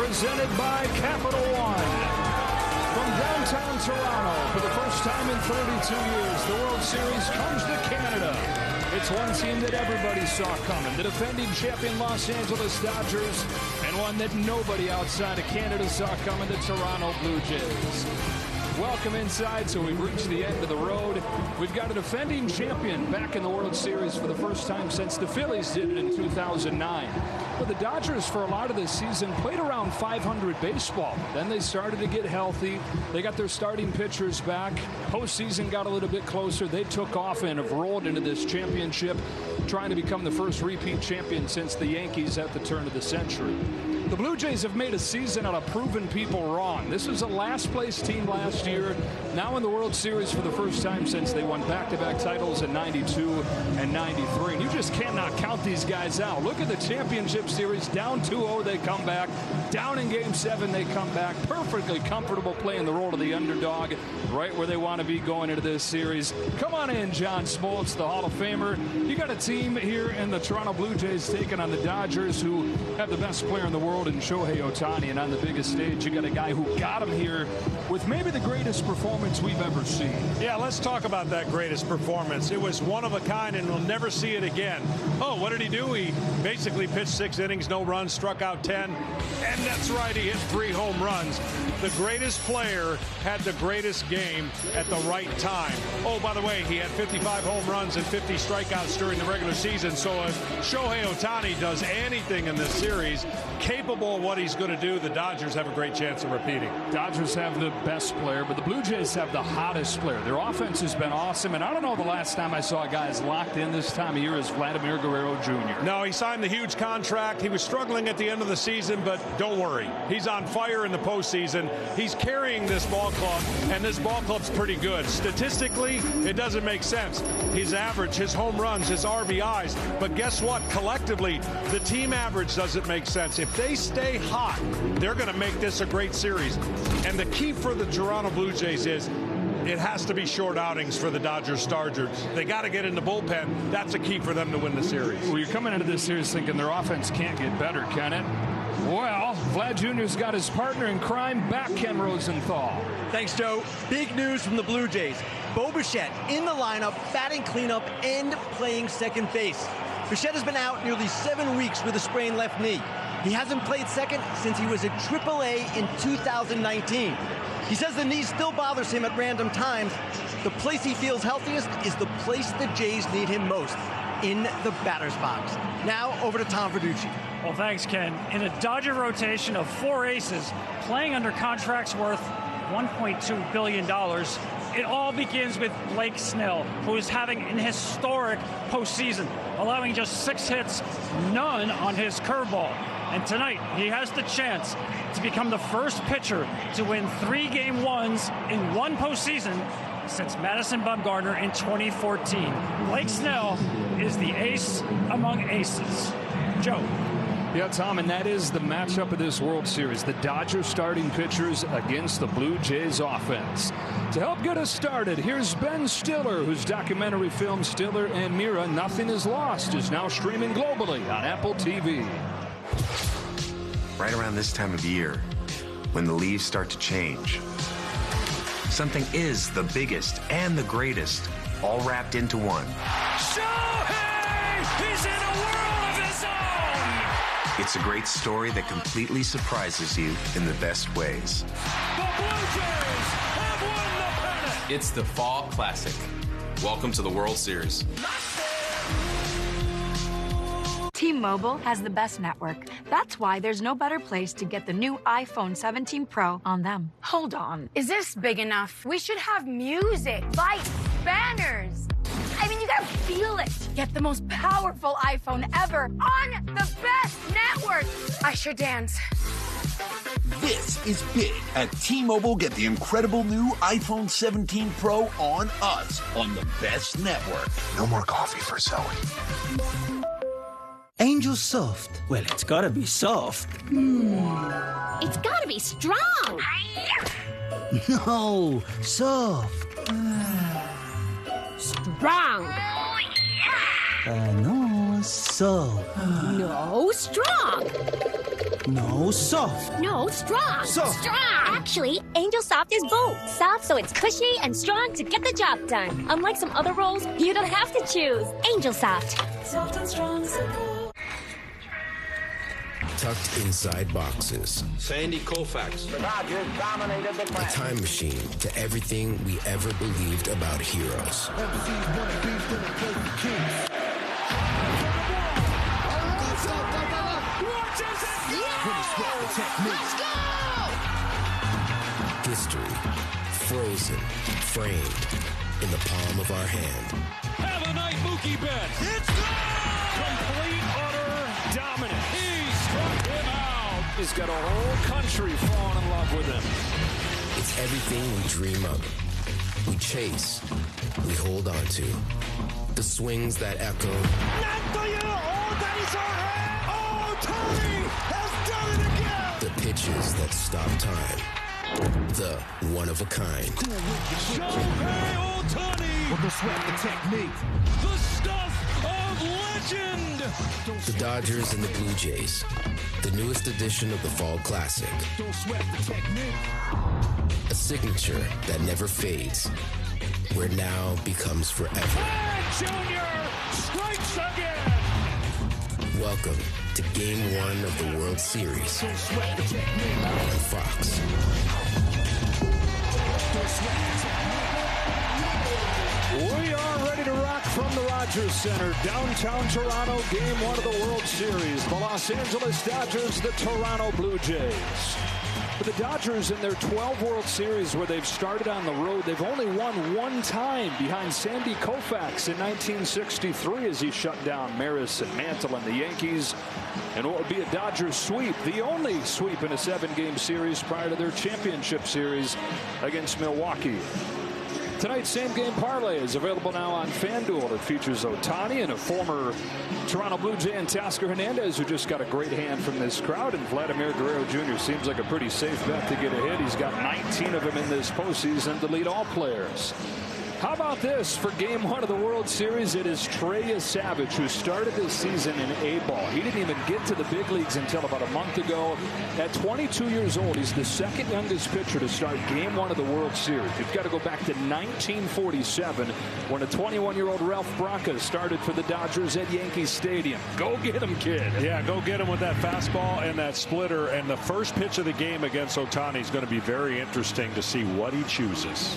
presented by Capital One. From downtown Toronto, for the first time in 32 years, the World Series comes to Canada. It's one team that everybody saw coming, the defending champion Los Angeles Dodgers, and one that nobody outside of Canada saw coming, the Toronto Blue Jays. Welcome inside, so we've reached the end of the road. We've got a defending champion back in the World Series for the first time since the Phillies did it in 2009. But the Dodgers, for a lot of this season, played around 500 baseball. Then they started to get healthy. They got their starting pitchers back. Postseason got a little bit closer. They took off and have rolled into this championship, trying to become the first repeat champion since the Yankees at the turn of the century. The Blue Jays have made a season out of proving people wrong. This was a last-place team last year, now in the World Series for the first time since they won back-to-back titles in 92 and 93. And you just cannot count these guys out. Look at the championship series. Down 2-0, they come back. Down in Game 7, they come back. Perfectly comfortable playing the role of the underdog, right where they want to be going into this series. Come on in, John Smoltz, the Hall of Famer. You got a team here in the Toronto Blue Jays taking on the Dodgers, who have the best player in the world in Shohei Ohtani, and on the biggest stage you got a guy who got him here with maybe the greatest performance we've ever seen. Yeah, let's talk about that greatest performance. It was one of a kind, and we'll never see it again. Oh, what did he do? He basically pitched 6 innings, no runs, struck out 10, and that's right, he hit 3 home runs. The greatest player had the greatest game at the right time. Oh, by the way, he had 55 home runs and 50 strikeouts during the regular season, so if Shohei Ohtani does anything in this series, capable of what he's going to do, the Dodgers have a great chance of repeating. Dodgers have the best player, but the Blue Jays have the hottest player. Their offense has been awesome, and I don't know the last time I saw a guy as locked in this time of year as Vladimir Guerrero Jr. No, he signed the huge contract. He was struggling at the end of the season, but don't worry. He's on fire in the postseason. He's carrying this ball club, and this ball club's pretty good. Statistically, it doesn't make sense. His average, his home runs, his RBIs, but guess what? Collectively, the team average doesn't make sense. If they stay hot, they're going to make this a great series. And the key for the Toronto Blue Jays is it has to be short outings for the Dodgers starters. They got to get in the bullpen. That's a key for them to win the series. Well, you're coming into this series thinking their offense can't get better, can it? Well, Vlad Jr.'s got his partner in crime back, Ken Rosenthal. Thanks, Joe. Big news from the Blue Jays. Bo Bichette in the lineup, batting cleanup and playing second base. Bichette has been out nearly 7 weeks with a sprained left knee. He hasn't played second since he was at AAA in 2019. He says the knee still bothers him at random times. The place he feels healthiest is the place the Jays need him most, in the batter's box. Now, over to Tom Verducci. Well, thanks, Ken. In a Dodger rotation of 4 aces, playing under contracts worth $1.2 billion, it all begins with Blake Snell, who is having an historic postseason, allowing just 6 hits, none on his curveball. And tonight, he has the chance to become the first pitcher to win 3 Game 1s in one postseason since Madison Bumgarner in 2014. Blake Snell is the ace among aces. Joe. Yeah, Tom, and that is the matchup of this World Series. The Dodgers starting pitchers against the Blue Jays offense. To help get us started, here's Ben Stiller, whose documentary film Stiller and Mira, Nothing is Lost, is now streaming globally on Apple TV. Right around this time of year, when the leaves start to change, something is the biggest and the greatest, all wrapped into one. Shohei! He's in a world of his own! It's a great story that completely surprises you in the best ways. The Blue Jays have won the pennant! It's the Fall Classic. Welcome to the World Series. T-Mobile has the best network. That's why there's no better place to get the new iPhone 17 Pro on them. Hold on. Is this big enough? We should have music, lights, banners. I mean, you gotta feel it. Get the most powerful iPhone ever on the best network. I should dance. This is big. At T-Mobile, get the incredible new iPhone 17 Pro on us, on the best network. No more coffee for Zoe. Angel Soft. Well, it's gotta be soft. It's gotta be strong. No, soft. Strong. No, soft. No, strong. No, soft. No, strong. Soft. Strong. Actually, Angel Soft is both. Soft so it's cushy and strong to get the job done. Unlike some other rolls, you don't have to choose. Angel Soft. Soft and strong, simple. Tucked inside boxes. Sandy Koufax. The Dodgers dominated the A time machine to everything we ever believed about heroes. Let's go! History, frozen, framed in the palm of our hand. Have a night, Mookie Betts. It's gone! Complete, utter dominance. He struck him out. He's got a whole country falling in love with him. It's everything we dream of. We chase. We hold on to. The swings that echo. The pitches that stop time. The one-of-a-kind. Shohei Ohtani! With the sweat, the technique. The stuff of legend! The Dodgers and the Blue Jays. The newest edition of the Fall Classic. Don't sweat the technique. A signature that never fades. Where now becomes forever. Junior strikes again! Welcome to Game 1 of the World Series on Fox. We are ready to rock from the Rogers Center, downtown Toronto, Game 1 of the World Series. The Los Angeles Dodgers, the Toronto Blue Jays. For the Dodgers in their 12 World Series where they've started on the road, they've only won one time behind Sandy Koufax in 1963 as he shut down Maris and Mantle and the Yankees. And what would be a Dodgers sweep, the only sweep in a 7-game series prior to their championship series against Milwaukee. Tonight's same-game parlay is available now on FanDuel. It features Ohtani and a former Toronto Blue Jay and Teoscar Hernandez, who just got a great hand from this crowd. And Vladimir Guerrero Jr. seems like a pretty safe bet to get a hit. He's got 19 of them in this postseason to lead all players. How about this for Game 1 of the World Series? It is Trey Yesavage, who started this season in A-ball. He didn't even get to the big leagues until about a month ago. At 22 years old, he's the second youngest pitcher to start Game 1 of the World Series. You've got to go back to 1947 when a 21-year-old Ralph Branca started for the Dodgers at Yankee Stadium. Go get him, kid. Yeah, go get him with that fastball and that splitter. And the first pitch of the game against Ohtani is going to be very interesting to see what he chooses.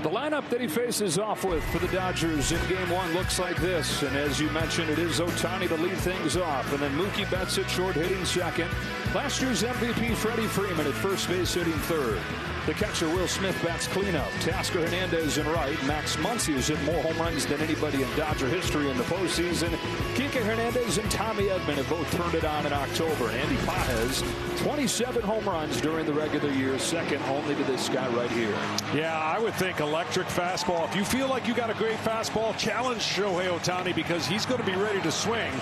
The lineup that he faces off with for the Dodgers in Game 1 looks like this. And as you mentioned, it is Ohtani to lead things off. And then Mookie Betts at short, hitting second. Last year's MVP Freddie Freeman at first base, hitting third. The catcher Will Smith bats cleanup. Teoscar Hernandez in right. Max Muncy has hit more home runs than anybody in Dodger history in the postseason. Kike Hernandez and Tommy Edman have both turned it on in October. Andy Pages, 27 home runs during the regular year, second only to this guy right here. Yeah, I would think electric fastball. If you feel like you got a great fastball, challenge Shohei Ohtani because he's going to be ready to swing.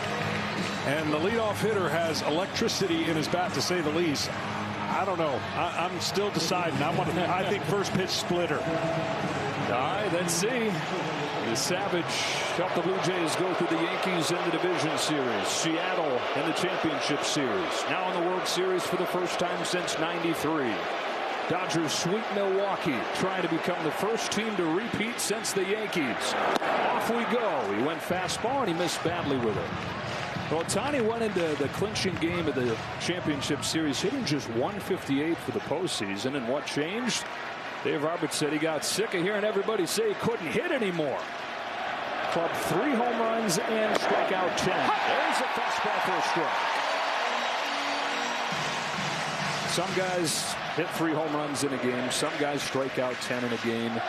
And the leadoff hitter has electricity in his bat, to say the least. I don't know. I'm still deciding. I think first pitch splitter. All right, let's see. Savage helped the Blue Jays go through the Yankees in the division series. Seattle in the championship series. Now in the World Series for the first time since '93. Dodgers sweep Milwaukee, trying to become the first team to repeat since the Yankees. Off we go. He went fastball and he missed badly with it. Ohtani went into the clinching game of the championship series hitting just 158 for the postseason. And what changed? Dave Roberts said he got sick of hearing everybody say he couldn't hit anymore. Club 3 home runs and struck out 10. There's a fastball for a strike. Some guys hit 3 home runs in a game. Some guys strike out 10 in a game.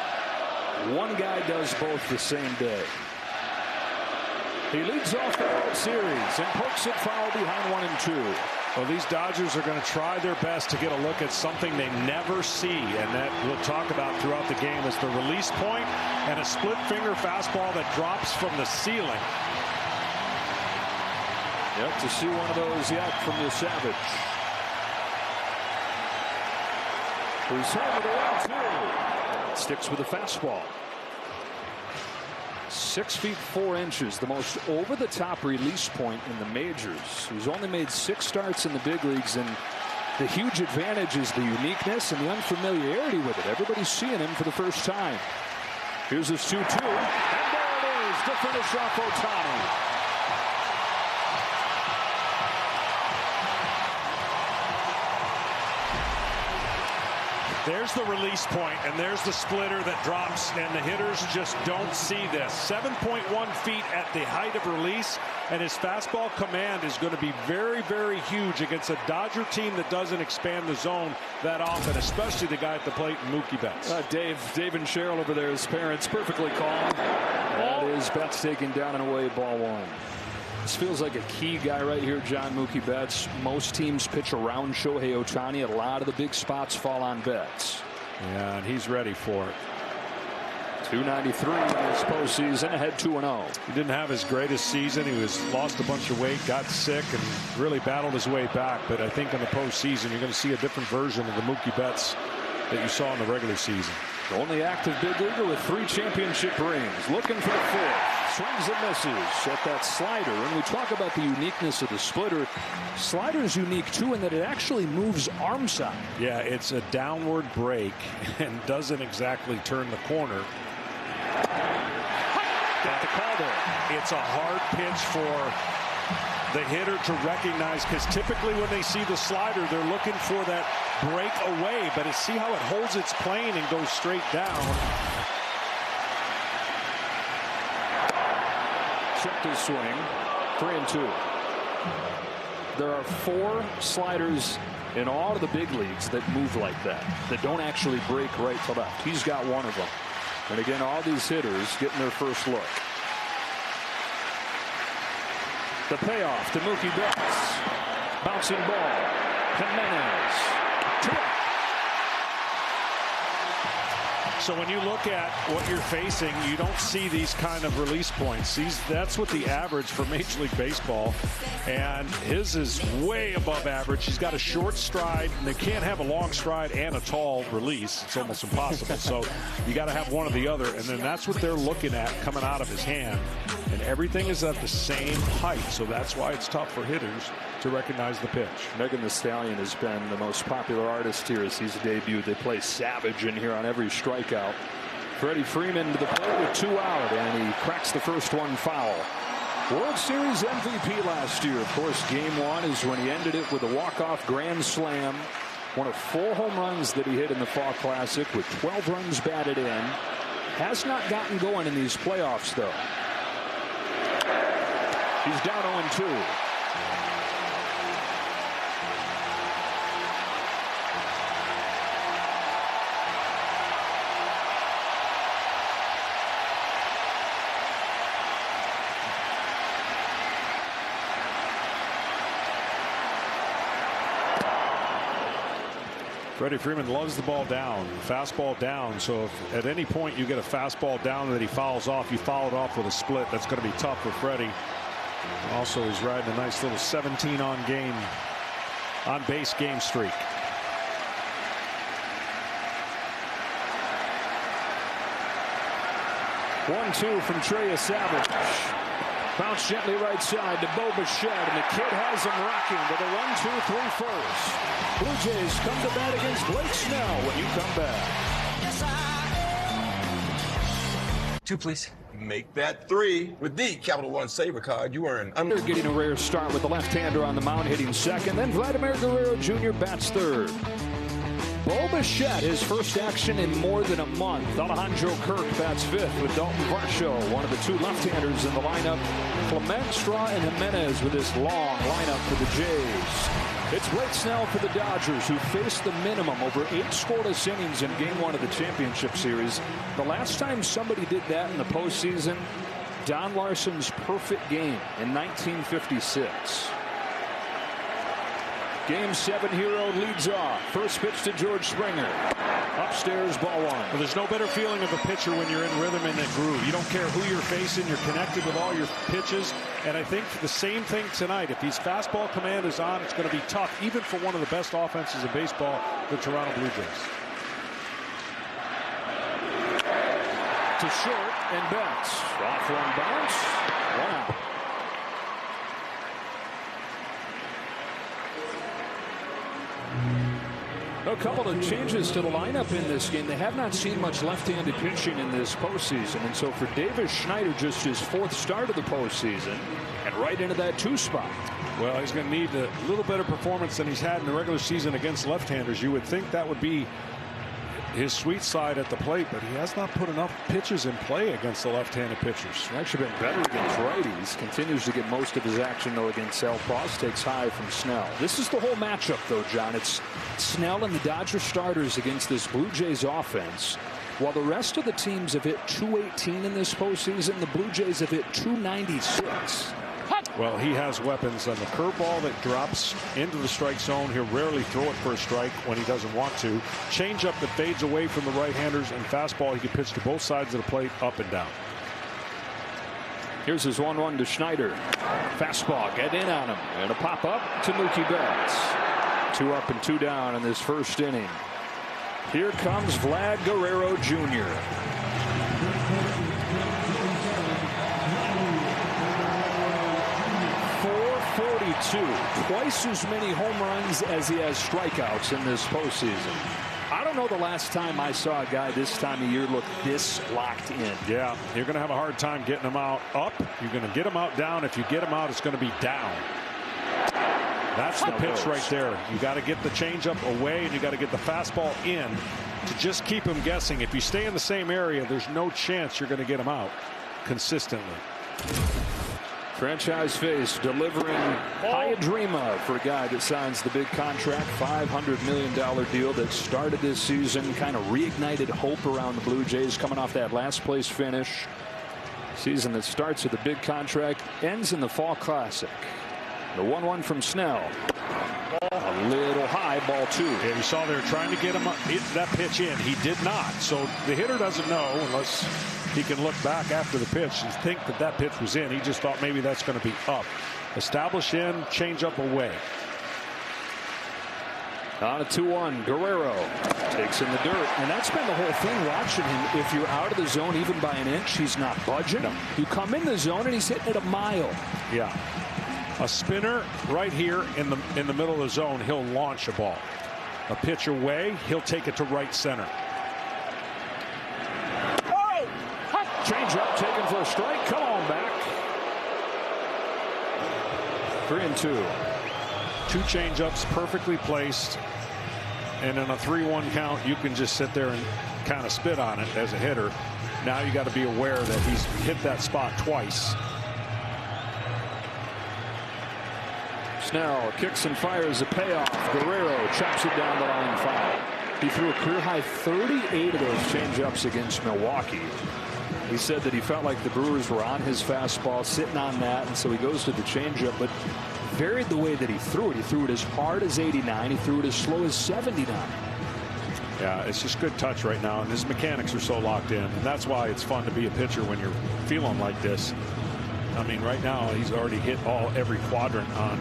One guy does both the same day. He leads off the World Series and pokes it foul behind 1 and 2. Well, these Dodgers are going to try their best to get a look at something they never see, and that we'll talk about throughout the game is the release point and a split finger fastball that drops from the ceiling. Yet to see one of those yet from Yesavage. Who's home with a 1-2. Sticks with the fastball. 6 feet 4 inches, the most over-the-top release point in the majors. He's only made 6 starts in the big leagues, and the huge advantage is the uniqueness and the unfamiliarity with it. Everybody's seeing him for the first time. Here's his 2-2, and there it is to finish off Ohtani. There's the release point, and there's the splitter that drops, and the hitters just don't see this. 7.1 feet at the height of release, and his fastball command is going to be very, very huge against a Dodger team that doesn't expand the zone that often, especially the guy at the plate, Mookie Betts. Dave and Cheryl over there, his parents, perfectly calm. That is Betts taken down and away, ball 1. This feels like a key guy right here, John. Mookie Betts. Most teams pitch around Shohei Ohtani. A lot of the big spots fall on Betts. Yeah, and he's ready for it. 293 in this postseason, ahead 2-0. He didn't have his greatest season. He lost a bunch of weight, got sick, and really battled his way back. But I think in the postseason, you're going to see a different version of the Mookie Betts that you saw in the regular season. The only active big leaguer with 3 championship rings. Looking for the 4th. Swings and misses at that slider. And we talk about the uniqueness of the splitter. Slider is unique, too, in that it actually moves arm side. Yeah, it's a downward break and doesn't exactly turn the corner. Got the call there. It's a hard pitch for the hitter to recognize, because typically when they see the slider, they're looking for that break away. But see how it holds its plane and goes straight down. Checked his swing. 3-2. There are 4 sliders in all of the big leagues that move like that don't actually break right to left. He's got one of them. And again, all these hitters getting their first look. The payoff to Mookie Betts. Bouncing ball. Jimenez. 2 out. So when you look at what you're facing, you don't see these kind of release points. That's what the average for Major League Baseball, and his is way above average. He's got a short stride, and they can't have a long stride and a tall release. It's almost impossible. So you got to have one or the other, and then that's what they're looking at coming out of his hand. And everything is at the same height, so that's why it's tough for hitters to recognize the pitch. Megan Thee Stallion has been the most popular artist here as he's debuted. They play Savage in here on every strikeout. Freddie Freeman to the plate with 2 out, and he cracks the first one foul. World Series MVP last year. Of course, Game 1 is when he ended it with a walk-off grand slam. One of 4 home runs that he hit in the Fall Classic with 12 runs batted in. Has not gotten going in these playoffs, though. He's down 0-2. Freddie Freeman loves the ball down, fastball down. So if at any point you get a fastball down that he fouls off, you foul it off with a split. That's going to be tough for Freddie. Also, he's riding a nice little 17 on base game streak. One-two from Trey Yesavage. Bounce gently right side to Bo Bichette, and the kid has him rocking with a 1-2-3 first. Blue Jays come to bat against Blake Snell when you come back. 2, please. Make that 3 with the Capital One Saver card. You earn. They're getting a rare start with the left-hander on the mound hitting second. Then Vladimir Guerrero Jr. bats third. Bo Bichette, his first action in more than a month. Alejandro Kirk bats fifth with Dalton Varsho, one of the 2 left-handers in the lineup. Clement, Straw, and Jimenez with this long lineup for the Jays. It's Blake Snell for the Dodgers, who faced the minimum over 8 scoreless innings in Game 1 of the championship series. The last time somebody did that in the postseason, Don Larson's perfect game in 1956. Game 7 hero leads off. First pitch to George Springer. Upstairs, ball 1. Well, there's no better feeling of a pitcher when you're in rhythm and in groove. You don't care who you're facing. You're connected with all your pitches. And I think the same thing tonight. If his fastball command is on, it's going to be tough, even for one of the best offenses in baseball, the Toronto Blue Jays. to short, and Betts off one bounce, 1 out. A couple of changes to the lineup in this game. They have not seen much left-handed pitching in this postseason, and so for Davis Schneider, just his 4th start of the postseason, and right into that 2 spot. Well, he's going to need a little better performance than he's had in the regular season against left-handers. You would think that would be his sweet side at the plate, but he has not put enough pitches in play against the left-handed pitchers. He's actually been better against righties. Continues to get most of his action, though, against Snell. Cross takes high from Snell. This is the whole matchup, though, John. It's Snell and the Dodger starters against this Blue Jays offense. While the rest of the teams have hit .218 in this postseason, the Blue Jays have hit .296. Well, he has weapons on the curveball that drops into the strike zone. He'll rarely throw it for a strike when he doesn't want to. Changeup that fades away from the right-handers, and fastball he can pitch to both sides of the plate, up and down. Here's his 1-1 to Schneider. Fastball, get in on him, and a pop up to Mookie Betts. 2 up and 2 down in this first inning. Here comes Vlad Guerrero Jr. Twice as many home runs as he has strikeouts in this postseason. I don't know the last time I saw a guy this time of year look this locked in. Yeah, you're going to have a hard time getting him out up. You're going to get him out down. If you get him out, it's going to be down. That's the pitch right there. You got to get the changeup away, and you got to get the fastball in to just keep him guessing. If you stay in the same area, there's no chance you're going to get him out consistently. Franchise face delivering high a dream of for a guy that signs the big contract, $500 million deal that started this season, kind of reignited hope around the Blue Jays coming off that last place finish. Season that starts with a big contract, ends in the Fall Classic. The 1-1 from Snell. A little high, ball 2. Yeah, you saw they were trying to get him that pitch in. He did not. So the hitter doesn't know unless he can look back after the pitch and think that that pitch was in. He just thought maybe that's going to be up. Establish in, change up away. On a 2-1, Guerrero takes in the dirt, and that's been the whole thing watching him. If you're out of the zone even by an inch, he's not budging. No. You come in the zone and he's hitting it a mile. Yeah. A spinner right here in the middle of the zone, he'll launch a ball. A pitch away, he'll take it to right center. Change up, taken for a strike. Come on back. 3-2. 2 changeups perfectly placed. And in a 3-1 count, you can just sit there and kind of spit on it as a hitter. Now you got to be aware that he's hit that spot twice. Snell kicks and fires a payoff. Guerrero chops it down the line foul. He threw a career high 38 of those changeups against Milwaukee. He said that he felt like the Brewers were on his fastball, sitting on that, and so he goes to the changeup, but varied the way that he threw it. He threw it as hard as 89. He threw it as slow as 79. Yeah, it's just good touch right now, and his mechanics are so locked in, and that's why it's fun to be a pitcher when you're feeling like this. I mean, right now he's already hit every quadrant on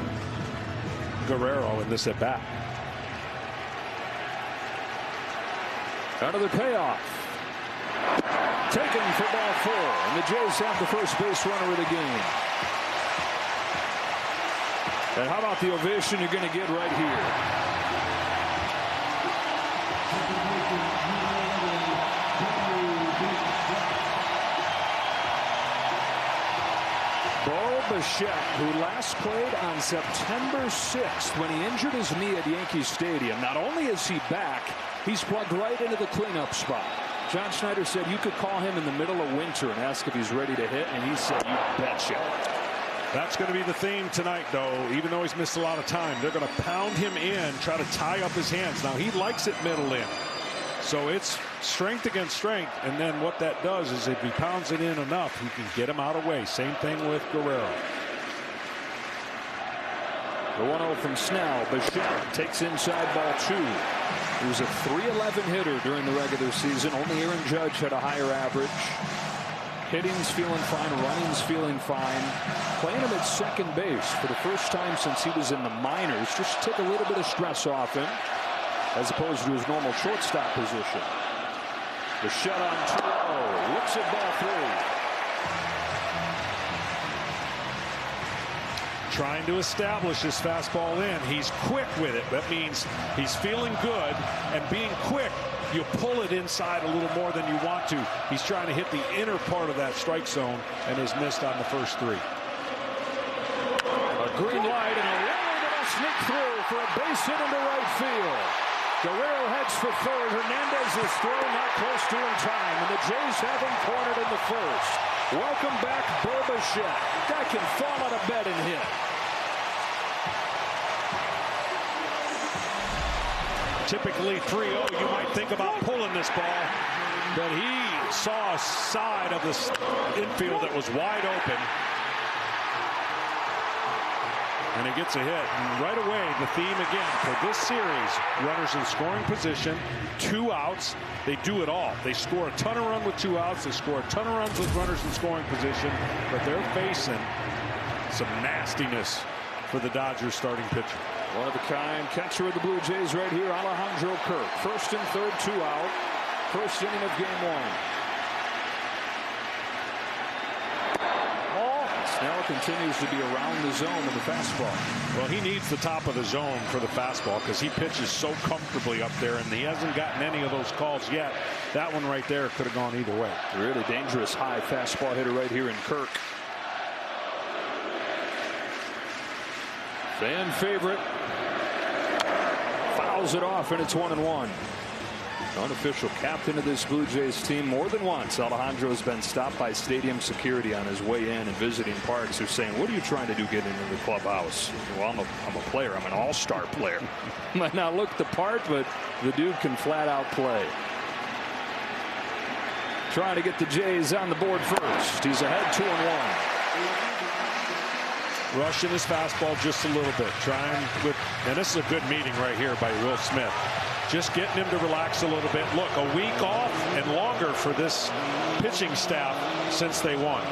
Guerrero in this at bat. Another payoff. Taken for ball 4, and the Jays have the first base runner of the game. And how about the ovation you're going to get right here? Bo Bichette, who last played on September 6th when he injured his knee at Yankee Stadium. Not only is he back, he's plugged right into the cleanup spot. John Schneider said you could call him in the middle of winter and ask if he's ready to hit, and he said, you betcha. That's going to be the theme tonight, though. Even though he's missed a lot of time, they're going to pound him in, try to tie up his hands. Now, he likes it middle in. So it's strength against strength, and then what that does is if he pounds it in enough, he can get him out of the way. Same thing with Guerrero. The 1-0 from Snell. Bichette takes inside ball 2. He was a .311 hitter during the regular season. Only Aaron Judge had a higher average. Hitting's feeling fine. Running's feeling fine. Playing him at second base for the first time since he was in the minors. Just took a little bit of stress off him as opposed to his normal shortstop position. Bichette on 2-0. Looks at ball 3. Trying to establish his fastball in. He's quick with it. That means he's feeling good, and being quick, you pull it inside a little more than you want to. He's trying to hit the inner part of that strike zone and has missed on the first 3. A green light and a roller that'll sneak through for a base hit into right field. Guerrero heads for third. Hernandez is thrown not close to in time, and the Jays have him cornered in the first. Welcome back, Bichette. Guy can fall out of bed and hit. Typically 3-0, you might think about pulling this ball, but he saw a side of the infield that was wide open, and he gets a hit. And right away, the theme again for this series: runners in scoring position, 2 outs. They do it all. They score a ton of runs with 2 outs. They score a ton of runs with runners in scoring position, but they're facing some nastiness for the Dodgers starting pitcher. One-of-a-kind catcher of the Blue Jays right here, Alejandro Kirk. First and third, 2 out. First inning of game 1. Snell continues to be around the zone in the fastball. Well, he needs the top of the zone for the fastball because he pitches so comfortably up there, and he hasn't gotten any of those calls yet. That one right there could have gone either way. Really dangerous high fastball hitter right here in Kirk. Fan favorite. Fouls it off, and it's 1-1. Unofficial captain of this Blue Jays team. More than once, Alejandro has been stopped by stadium security on his way in and visiting parks. They're saying, what are you trying to do getting into the clubhouse? Well, I'm a player. I'm an all-star player. Might not look the part, but the dude can flat out play. Trying to get the Jays on the board first. He's ahead 2-1. Rushing his fastball just a little bit. Trying with, and this is a good meeting right here by Will Smith. Just getting him to relax a little bit. Look, a week off and longer for this pitching staff since they won.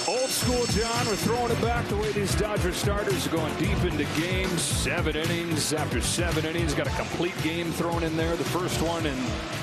Old school, John. We're throwing it back the way these Dodger starters are going deep into games. 7 innings after 7 innings. Got a complete game thrown in there. The first one in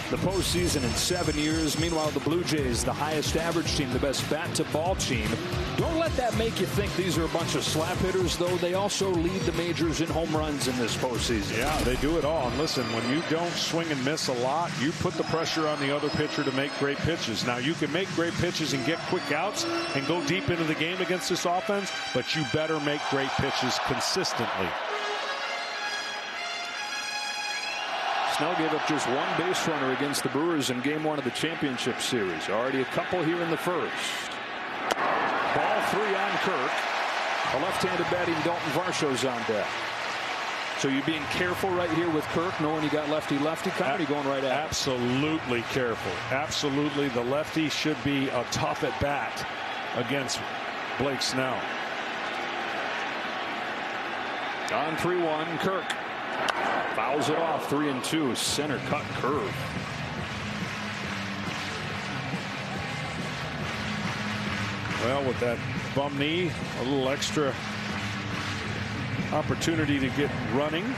the postseason in 7 years. Meanwhile, the Blue Jays, the highest average team, the best bat-to-ball team. Don't let that make you think these are a bunch of slap hitters, though. They also lead the majors in home runs in this postseason. Yeah, they do it all. And listen, when you don't swing and miss a lot, you put the pressure on the other pitcher to make great pitches. Now, you can make great pitches and get quick outs and go deep into the game against this offense, but you better make great pitches consistently. Snell gave up just 1 base runner against the Brewers in game 1 of the championship series. Already a couple here in the first. Ball 3 on Kirk. A left-handed batting Dalton Varsho's on deck. So you're being careful right here with Kirk, knowing you got lefty-lefty kind, or going right at it? Absolutely careful. Absolutely. The lefty should be a tough at bat against Blake Snell. On 3-1, Kirk fouls it off. 3-2, center cut curve. Well, with that bum knee, a little extra opportunity to get running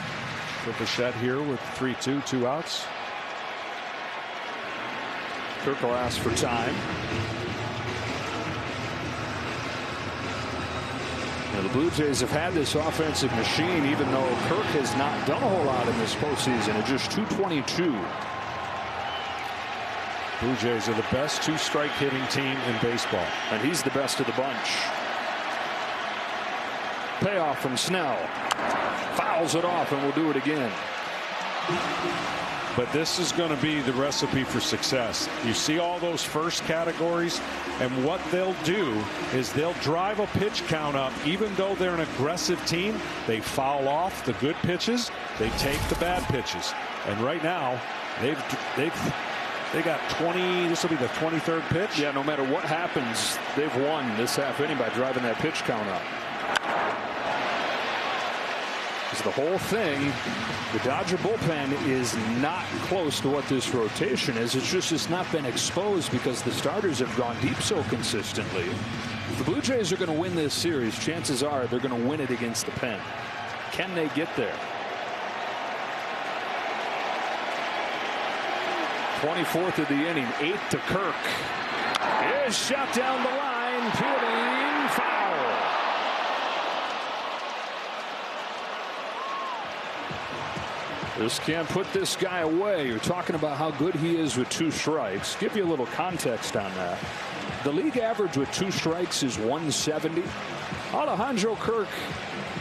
for Bichette here with 3-2, 2 outs. Kirk will ask for time. Now, the Blue Jays have had this offensive machine, even though Kirk has not done a whole lot in this postseason at just .222. Blue Jays are the best 2-strike hitting team in baseball. And he's the best of the bunch. Payoff from Snell. Fouls it off, and we'll do it again. But this is going to be the recipe for success. You see all those first categories, and what they'll do is they'll drive a pitch count up. Even though they're an aggressive team, they foul off the good pitches, they take the bad pitches. And right now, they got 20. This will be the 23rd pitch. Yeah, no matter what happens, they've won this half inning by driving that pitch count up. Because the whole thing, the Dodger bullpen is not close to what this rotation is. It's just it's not been exposed because the starters have gone deep so consistently. If the Blue Jays are going to win this series, chances are they're going to win it against the pen. Can they get there? 24th of the inning, 8th to Kirk. Is shot down the line, peeling, foul. This can't put this guy away. You're talking about how good he is with 2 strikes. Give you a little context on that. The league average with 2 strikes is 170. Alejandro Kirk,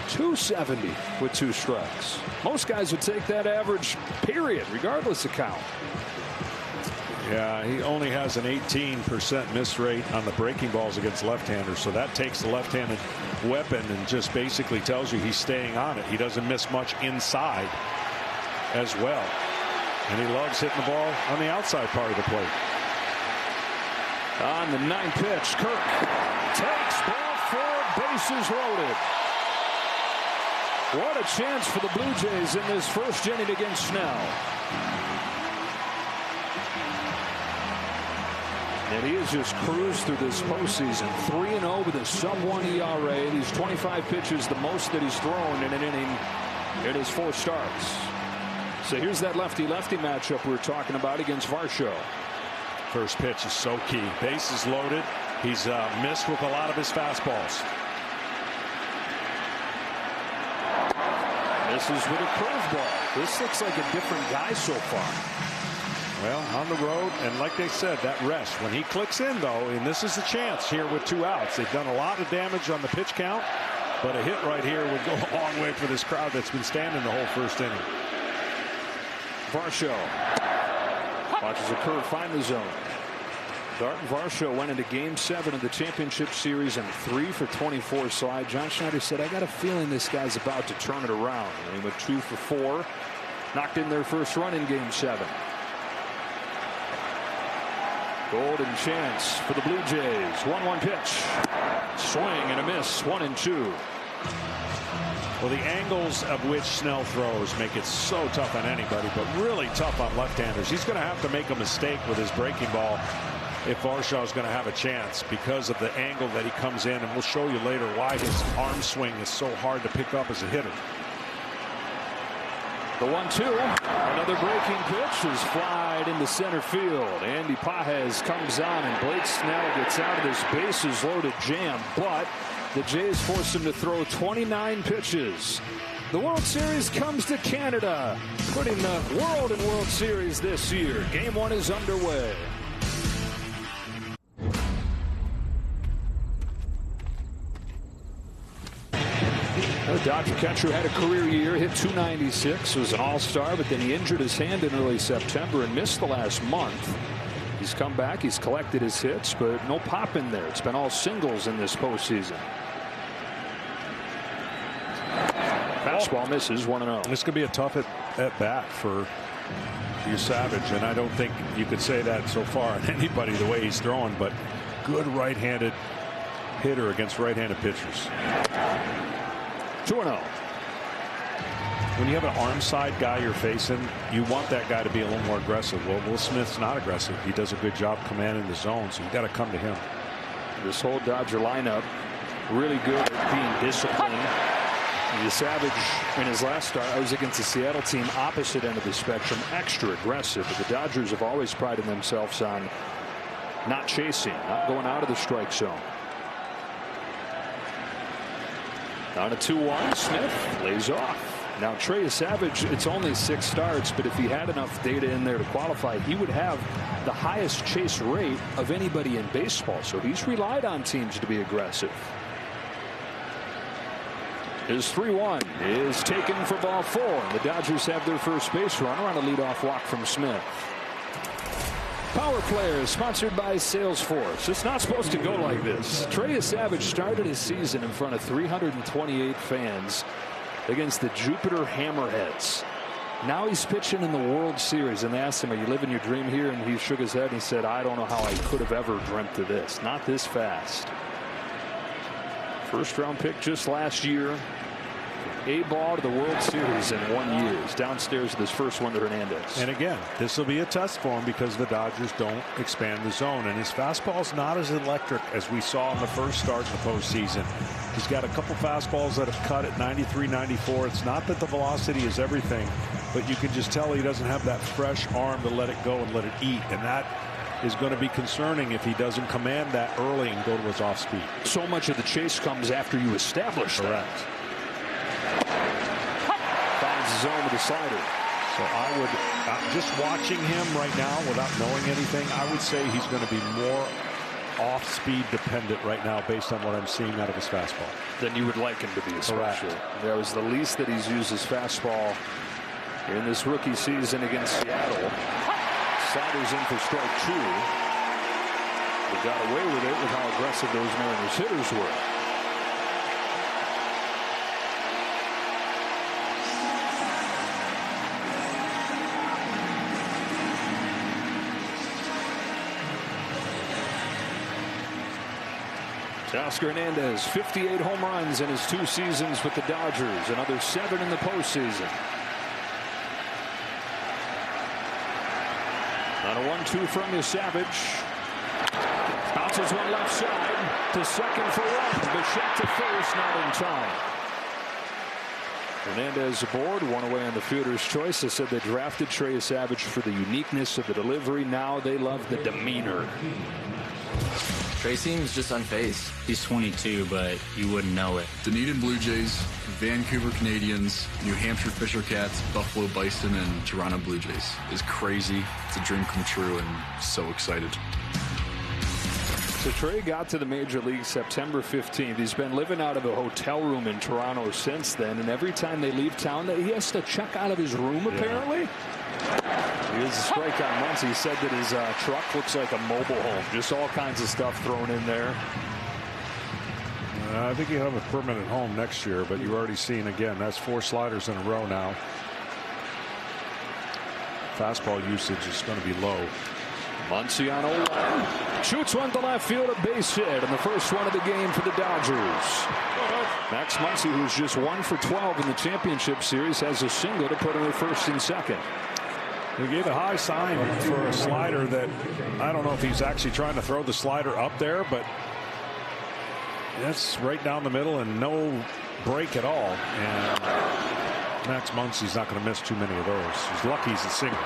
270 with 2 strikes. Most guys would take that average, period, regardless of count. Yeah, he only has an 18% miss rate on the breaking balls against left-handers, so that takes the left-handed weapon and just basically tells you he's staying on it. He doesn't miss much inside as well, and he loves hitting the ball on the outside part of the plate. On the 9th pitch, Kirk takes ball 4, bases loaded. What a chance for the Blue Jays in this first inning against Snell. And he has just cruised through this postseason, 3-0 with a sub-1 ERA. These 25 pitches, the most that he's thrown in an inning in his 4 starts. So here's that lefty-lefty matchup we were talking about against Varsho. First pitch is so key. Bases loaded. He's missed with a lot of his fastballs. Misses with a curveball. This looks like a different guy so far. Well, on the road, and like they said, that rest. When he clicks in, though, and this is a chance here with 2 outs. They've done a lot of damage on the pitch count, but a hit right here would go a long way for this crowd that's been standing the whole first inning. Varsho watches a curve find the zone. Darton Varsho went into Game 7 of the championship series and 3 for 24 slide. John Schneider said, I got a feeling this guy's about to turn it around. And he went 2 for 4. Knocked in their first run in Game 7. Golden chance for the Blue Jays. 1-1 pitch. Swing and a miss. 1-2. Well, the angles of which Snell throws make it so tough on anybody, but really tough on left-handers. He's going to have to make a mistake with his breaking ball if Varsho is going to have a chance because of the angle that he comes in, and we'll show you later why his arm swing is so hard to pick up as a hitter. The 1-2. Another breaking pitch is flied into center field. Andy Pages comes on, and Blake Snell gets out of this bases loaded jam, but the Jays force him to throw 29 pitches. The World Series comes to Canada, putting the world in World Series this year. Game 1 is underway. The Dodger catcher had a career year, hit .296, was an all-star, but then he injured his hand in early September and missed the last month. He's come back, he's collected his hits, but no pop in there. It's been all singles in this postseason. Fastball misses, 1-0. This could be a tough at bat for Yesavage, and I don't think you could say that so far on anybody the way he's throwing, but good right-handed hitter against right-handed pitchers. 2-0. When you have an arm side guy you're facing, you want that guy to be a little more aggressive. Well, Will Smith's not aggressive. He does a good job commanding the zone, so you got to come to him. This whole Dodger lineup really good at being disciplined. Yesavage in his last start, I was against the Seattle team, opposite end of the spectrum, extra aggressive. But the Dodgers have always prided themselves on not chasing, not going out of the strike zone. On a 2-1, Smith lays off. Now Trey Yesavage, it's only 6 starts, but if he had enough data in there to qualify, he would have the highest chase rate of anybody in baseball. So he's relied on teams to be aggressive. His 3-1 is taken for ball 4. The Dodgers have their first base runner on a leadoff walk from Smith. Power Player is sponsored by Salesforce. It's not supposed to go like this. Trey Yesavage started his season in front of 328 fans against the Jupiter Hammerheads. Now he's pitching in the World Series, and they asked him, are you living your dream here? And he shook his head and he said, I don't know how I could have ever dreamt of this. Not this fast. First round pick just last year. A-ball to the World Series in 1 year. He's downstairs with his first one to Hernandez. And again, this will be a test for him because the Dodgers don't expand the zone. And his fastball's not as electric as we saw in the first start of the postseason. He's got a couple fastballs that have cut at 93, 94. It's not that the velocity is everything, but you can just tell he doesn't have that fresh arm to let it go and let it eat, and that is going to be concerning if he doesn't command that early and go to his off speed. So much of the chase comes after you establish that. Finds his zone with a slider. So I would, just watching him right now without knowing anything, I would say he's going to be more off-speed dependent right now based on what I'm seeing out of his fastball. Then you would like him to be, especially. That was the least that he's used his fastball in this rookie season against Seattle. Sliders in for strike 2. They got away with it with how aggressive those Mariners hitters were. Teoscar Hernandez, 58 home runs in his 2 seasons with the Dodgers, another 7 in the postseason. On a 1-2 from Yesavage. Bounces one left side to second for 1. Bichette to first, not in time. Hernandez aboard, 1 away on the fielder's choice. They said they drafted Trey Yesavage for the uniqueness of the delivery. Now they love the demeanor. Trey seems just unfazed. He's 22, but you wouldn't know it. Dunedin Blue Jays, Vancouver Canadians, New Hampshire Fisher Cats, Buffalo Bison, and Toronto Blue Jays. It's crazy. It's a dream come true, and so excited. So Trey got to the major league September 15th. He's been living out of a hotel room in Toronto since then, and every time they leave town, he has to check out of his room, apparently. Here's a strikeout once. He said that his truck looks like a mobile home. Just all kinds of stuff thrown in there. I think he'll have a permanent home next year, but you've already seen, again, that's 4 sliders in a row now. Fastball usage is going to be low. Muncy on 0-1. Shoots one to left field, a base hit, and the first one of the game for the Dodgers. Max Muncy, who's just 1 for 12 in the championship series, has a single to put him at first and second. He gave a high sign for a slider that I don't know if he's actually trying to throw the slider up there, but that's right down the middle and no break at all. And Max Muncy's not going to miss too many of those. He's lucky he's a single.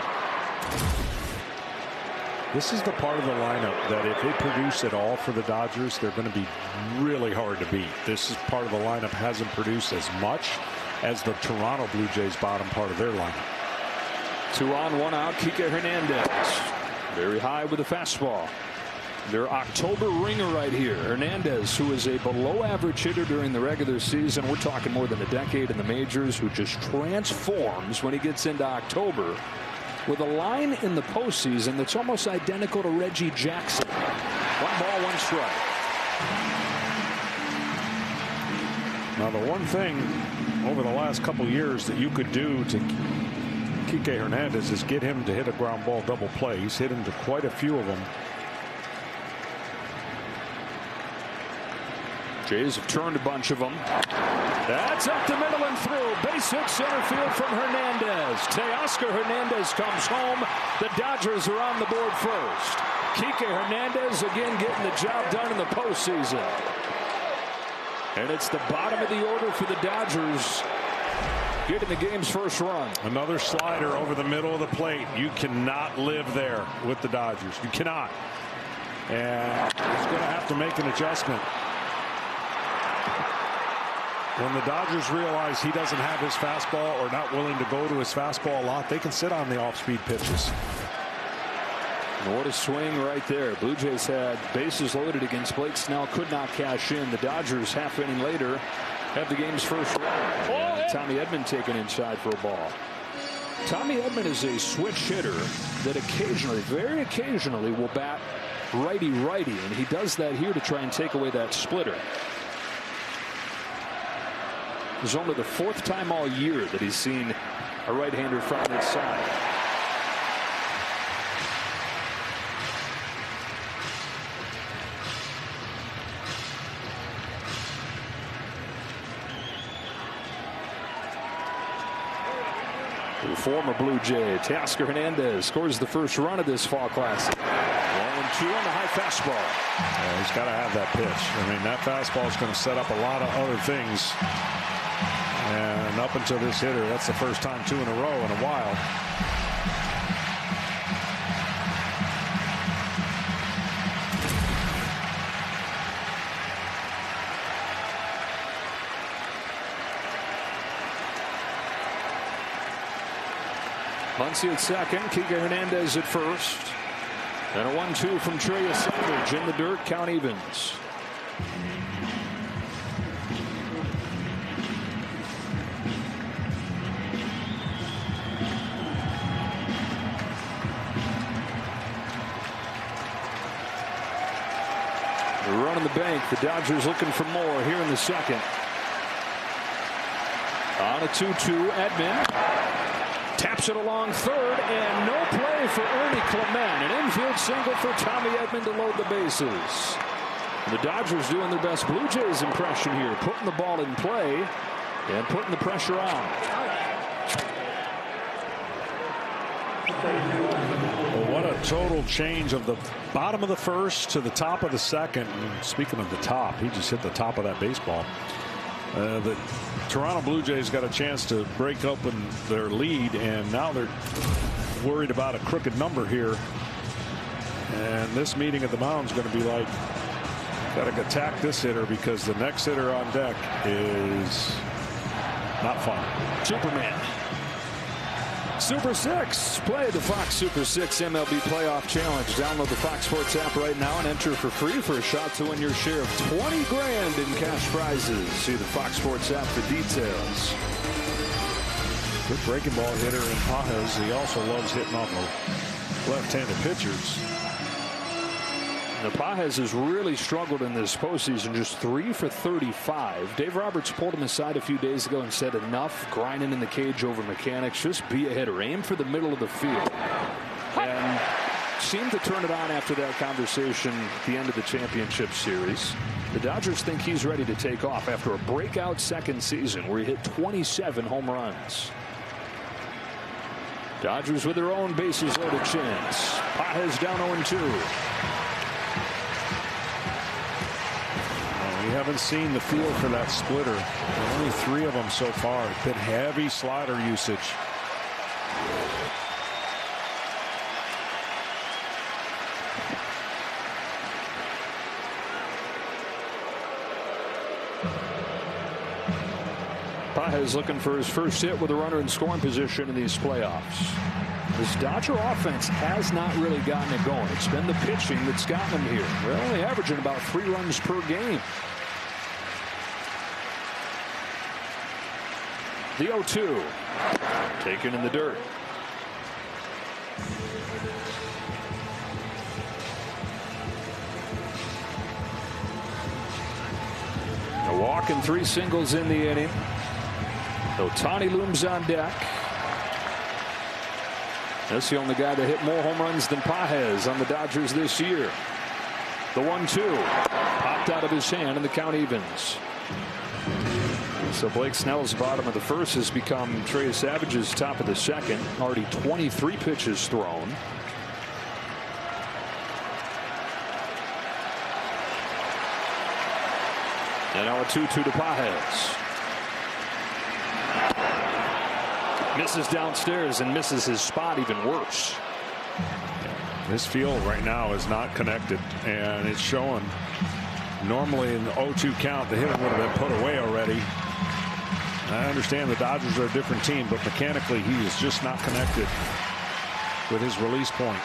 This is the part of the lineup that if they produce at all for the Dodgers, they're going to be really hard to beat. This is part of the lineup hasn't produced as much as the Toronto Blue Jays bottom part of their lineup. 2 on, 1 out. Kike Hernandez very high with a fastball. Their October ringer right here. Hernandez, who is a below average hitter during the regular season. We're talking more than a decade in the majors, who just transforms when he gets into October with a line in the postseason that's almost identical to Reggie Jackson. 1 ball, 1 strike. Now the one thing over the last couple years that you could do to Kike Hernandez is get him to hit a ground ball double play. He's hit him to quite a few of them. Jays have turned a bunch of them. That's up the middle and through. Base hit center field from Hernandez. Teoscar Hernandez comes home. The Dodgers are on the board first. Kike Hernandez again getting the job done in the postseason. And it's the bottom of the order for the Dodgers, getting the game's first run. Another slider over the middle of the plate. You cannot live there with the Dodgers. You cannot. And he's going to have to make an adjustment. When the Dodgers realize he doesn't have his fastball or not willing to go to his fastball a lot, they can sit on the off-speed pitches. And what a swing right there. Blue Jays had bases loaded against Blake Snell, could not cash in. The Dodgers, half inning later, have the game's first run. And Tommy Edman taken inside for a ball. Tommy Edman is a switch hitter that occasionally, very occasionally, will bat righty-righty, and he does that here to try and take away that splitter. It's only the 4th time all year that he's seen a right-hander from his side. The former Blue Jay, Teoscar Hernandez, scores the first run of this fall classic. 1-2 on the high fastball. Yeah, he's got to have that pitch. I mean, that fastball is going to set up a lot of other things. And up until this hitter, that's the first time 2 in a row in a while. Muncy at second, Kike Hernandez at first. And a 1-2 from Trey Yesavage in the dirt, count evens. The run on the bank, the Dodgers looking for more here in the second. On a 2-2, Edman. Taps it along third, and no play for Ernie Clement. An infield single for Tommy Edman to load the bases. And the Dodgers doing their best Blue Jays impression here, putting the ball in play and putting the pressure on. Well, what a total change of the bottom of the first to the top of the second. And speaking of the top, he just hit the top of that baseball. The Toronto Blue Jays got a chance to break open their lead, and now they're worried about a crooked number here. And this meeting at the mound is going to be like, got to attack this hitter because the next hitter on deck is not fun. Superman. Super 6. Play the Fox Super 6 MLB Playoff Challenge. Download the Fox Sports app right now and enter for free for a shot to win your share of $20 grand in cash prizes. See the Fox Sports app for details. Good breaking ball hitter in Pajes. He also loves hitting off of left-handed pitchers. The Pajes has really struggled in this postseason, just 3 for 35. Dave Roberts pulled him aside a few days ago and said enough grinding in the cage over mechanics. Just be a hitter. Aim for the middle of the field. And seemed to turn it on after that conversation at the end of the championship series. The Dodgers think he's ready to take off after a breakout second season where he hit 27 home runs. Dodgers with their own bases loaded chance. Pajes down 0-2. We haven't seen the feel for that splitter. Only 3 of them so far. It's been heavy slider usage. Pajes looking for his first hit with a runner in scoring position in these playoffs. This Dodger offense has not really gotten it going. It's been the pitching that's gotten them here. They're only averaging about 3 runs per game. The 0-2. Taken in the dirt. A walk and 3 singles in the inning. Ohtani looms on deck. That's the only guy that hit more home runs than Pajes on the Dodgers this year. The 1-2 popped out of his hand and the count evens. So Blake Snell's bottom of the first has become Trey Yesavage's top of the second. Already 23 pitches thrown. And now a 2-2 to Pajes. Misses downstairs and misses his spot even worse. This field right now is not connected, and it's showing. Normally in the 0-2 count, the hitter would have been put away already. I understand the Dodgers are a different team, but mechanically he is just not connected with his release point.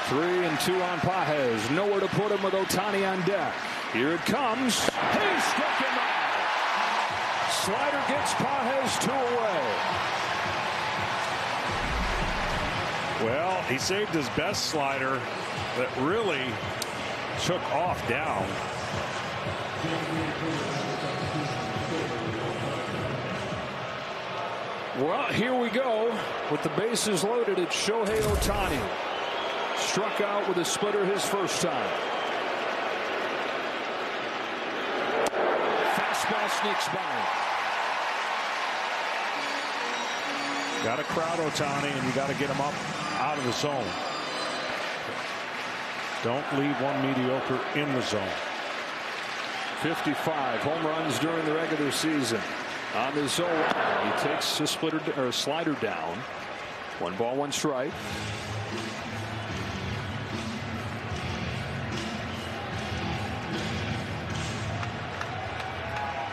3-2 on Pajes. Nowhere to put him with Ohtani on deck. Here it comes. He struck him out. Slider gets Pajes 2 away. Well, he saved his best slider that really took off down. Well, here we go with the bases loaded. It's Shohei Ohtani. Struck out with a splitter his first time. Fastball sneaks by. Got to crowd Ohtani, and you got to get him up out of the zone. Don't leave one mediocre in the zone. 55 home runs during the regular season. On the 0-1, he takes a slider down. 1 ball, 1 strike.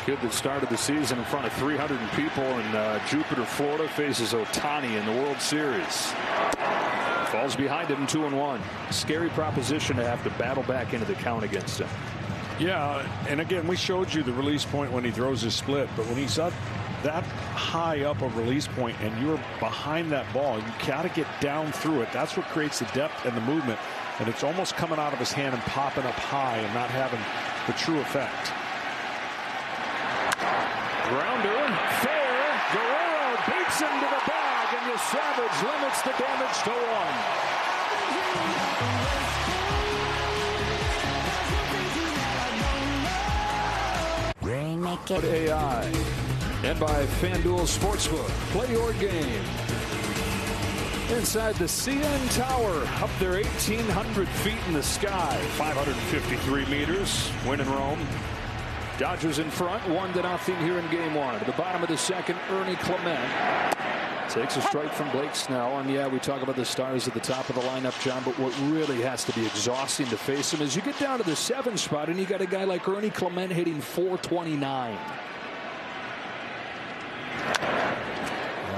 Kid that started the season in front of 300 people in Jupiter, Florida, faces Ohtani in the World Series. Falls behind him 2-1. Scary proposition to have to battle back into the count against him. Yeah, and again, we showed you the release point when he throws his split, but when he's up that high up a release point and you're behind that ball, you got to get down through it. That's what creates the depth and the movement, and it's almost coming out of his hand and popping up high and not having the true effect. Grounder, fair. Guerrero beats him to the bag, and Yesavage limits the damage to 1. Rainmaker AI and by FanDuel Sportsbook. Play your game. Inside the CN Tower, up there 1,800 feet in the sky, 553 meters. Win in Rome. Dodgers in front, 1-0 here in game 1. At the bottom of the second, Ernie Clement takes a strike from Blake Snell. And yeah, we talk about the stars at the top of the lineup, John, but what really has to be exhausting to face him is you get down to the 7 spot and you got a guy like Ernie Clement hitting .429.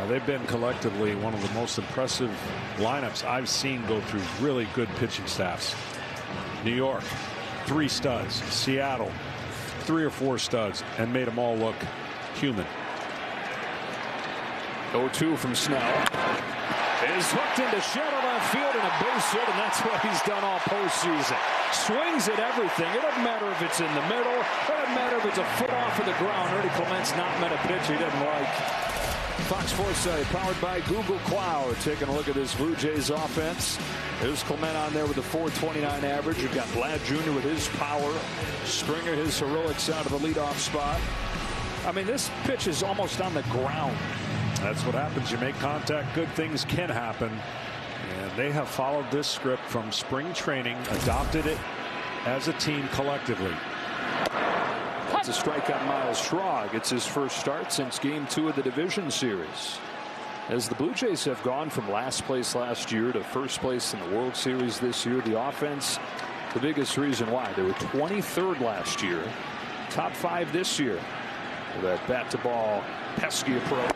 They've been collectively one of the most impressive lineups I've seen go through really good pitching staffs. New York, 3 studs. Seattle, 3 or 4 studs, and made them all look human. 0-2 from Snell. Is hooked into shallow left field and a base hit, and that's what he's done all postseason. Swings at everything. It doesn't matter if it's in the middle. It doesn't matter if it's a foot off of the ground. Ernie Clement's not met a pitch he didn't like. Fox Foresight, powered by Google Cloud. Taking a look at this Blue Jays offense. There's Clement on there with a .429 average. You've got Vlad Jr. with his power. Springer, his heroics out of the leadoff spot. I mean, this pitch is almost on the ground. That's what happens. You make contact, good things can happen. And they have followed this script from spring training, adopted it as a team collectively. That's a strike on Miles Schrag. It's his first start since game 2 of the division series. As the Blue Jays have gone from last place last year to first place in the World Series this year, the offense, the biggest reason why. They were 23rd last year, top 5 this year. With that bat-to-ball pesky approach.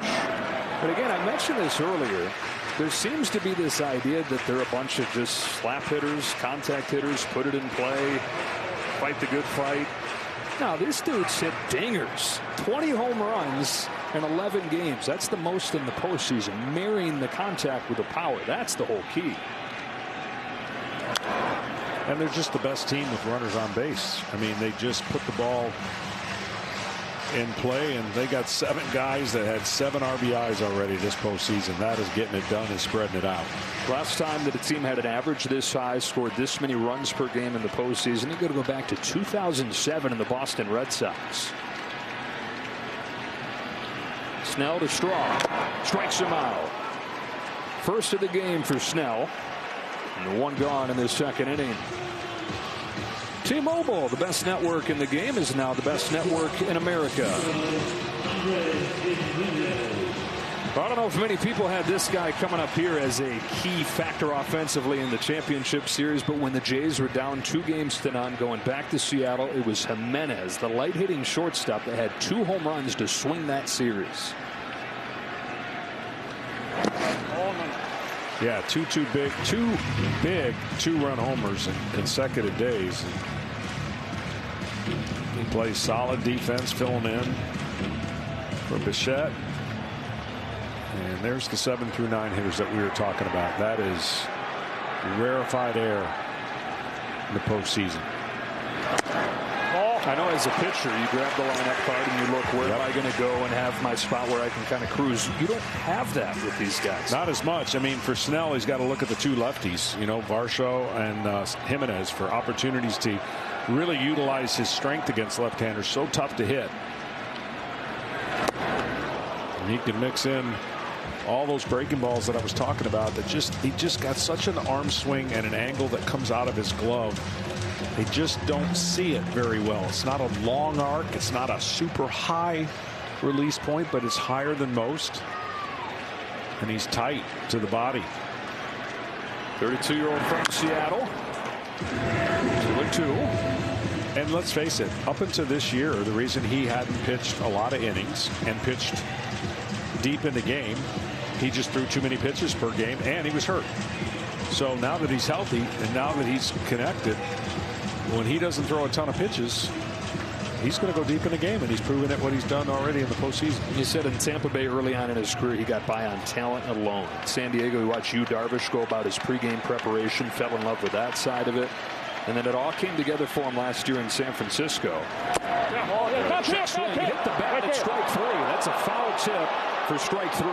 But again, I mentioned this earlier. There seems to be this idea that they're a bunch of just slap hitters, contact hitters, put it in play, fight the good fight. Now, this dude's hit dingers. 20 home runs in 11 games. That's the most in the postseason. Marrying the contact with the power. That's the whole key. And they're just the best team with runners on base. I mean, they just put the ball in play, and they got 7 guys that had 7 RBIs already this postseason. That is getting it done and spreading it out. Last time that a team had an average this high, scored this many runs per game in the postseason, you got to go back to 2007 in the Boston Red Sox. Snell to Straw, strikes him out. First of the game for Snell, and 1 gone in the second inning. T-Mobile, the best network in the game, is now the best network in America. I don't know if many people had this guy coming up here as a key factor offensively in the championship series, but when the Jays were down 2 games to none going back to Seattle, it was Jimenez, the light-hitting shortstop that had 2 home runs to swing that series. Yeah, two big 2-run homers in consecutive days. He plays solid defense, filling in for Bichette. And there's the 7 through 9 hitters that we were talking about. That is rarefied air in the postseason. I know as a pitcher, you grab the lineup card and you look, where am I going to go and have my spot where I can kind of cruise? You don't have that with these guys. Not as much. I mean, for Snell, he's got to look at the 2 lefties, you know, Varsho and Jimenez, for opportunities to really utilize his strength against left-handers. So tough to hit. And he can mix in all those breaking balls that I was talking about. That he just got such an arm swing and an angle that comes out of his glove. They just don't see it very well. It's not a long arc. It's not a super high release point, but it's higher than most. And he's tight to the body. 32-year-old from Seattle. 2-2. And let's face it, up until this year, the reason he hadn't pitched a lot of innings and pitched deep in the game, he just threw too many pitches per game, and he was hurt. So now that he's healthy and now that he's connected, when he doesn't throw a ton of pitches, he's going to go deep in the game, and he's proven it what he's done already in the postseason. He said in Tampa Bay early on in his career, he got by on talent alone. In San Diego, he watched Yu Darvish go about his pregame preparation, fell in love with that side of it. And then it all came together for him last year in San Francisco. Check swing, hit the bat at strike 3. That's a foul tip for strike 3.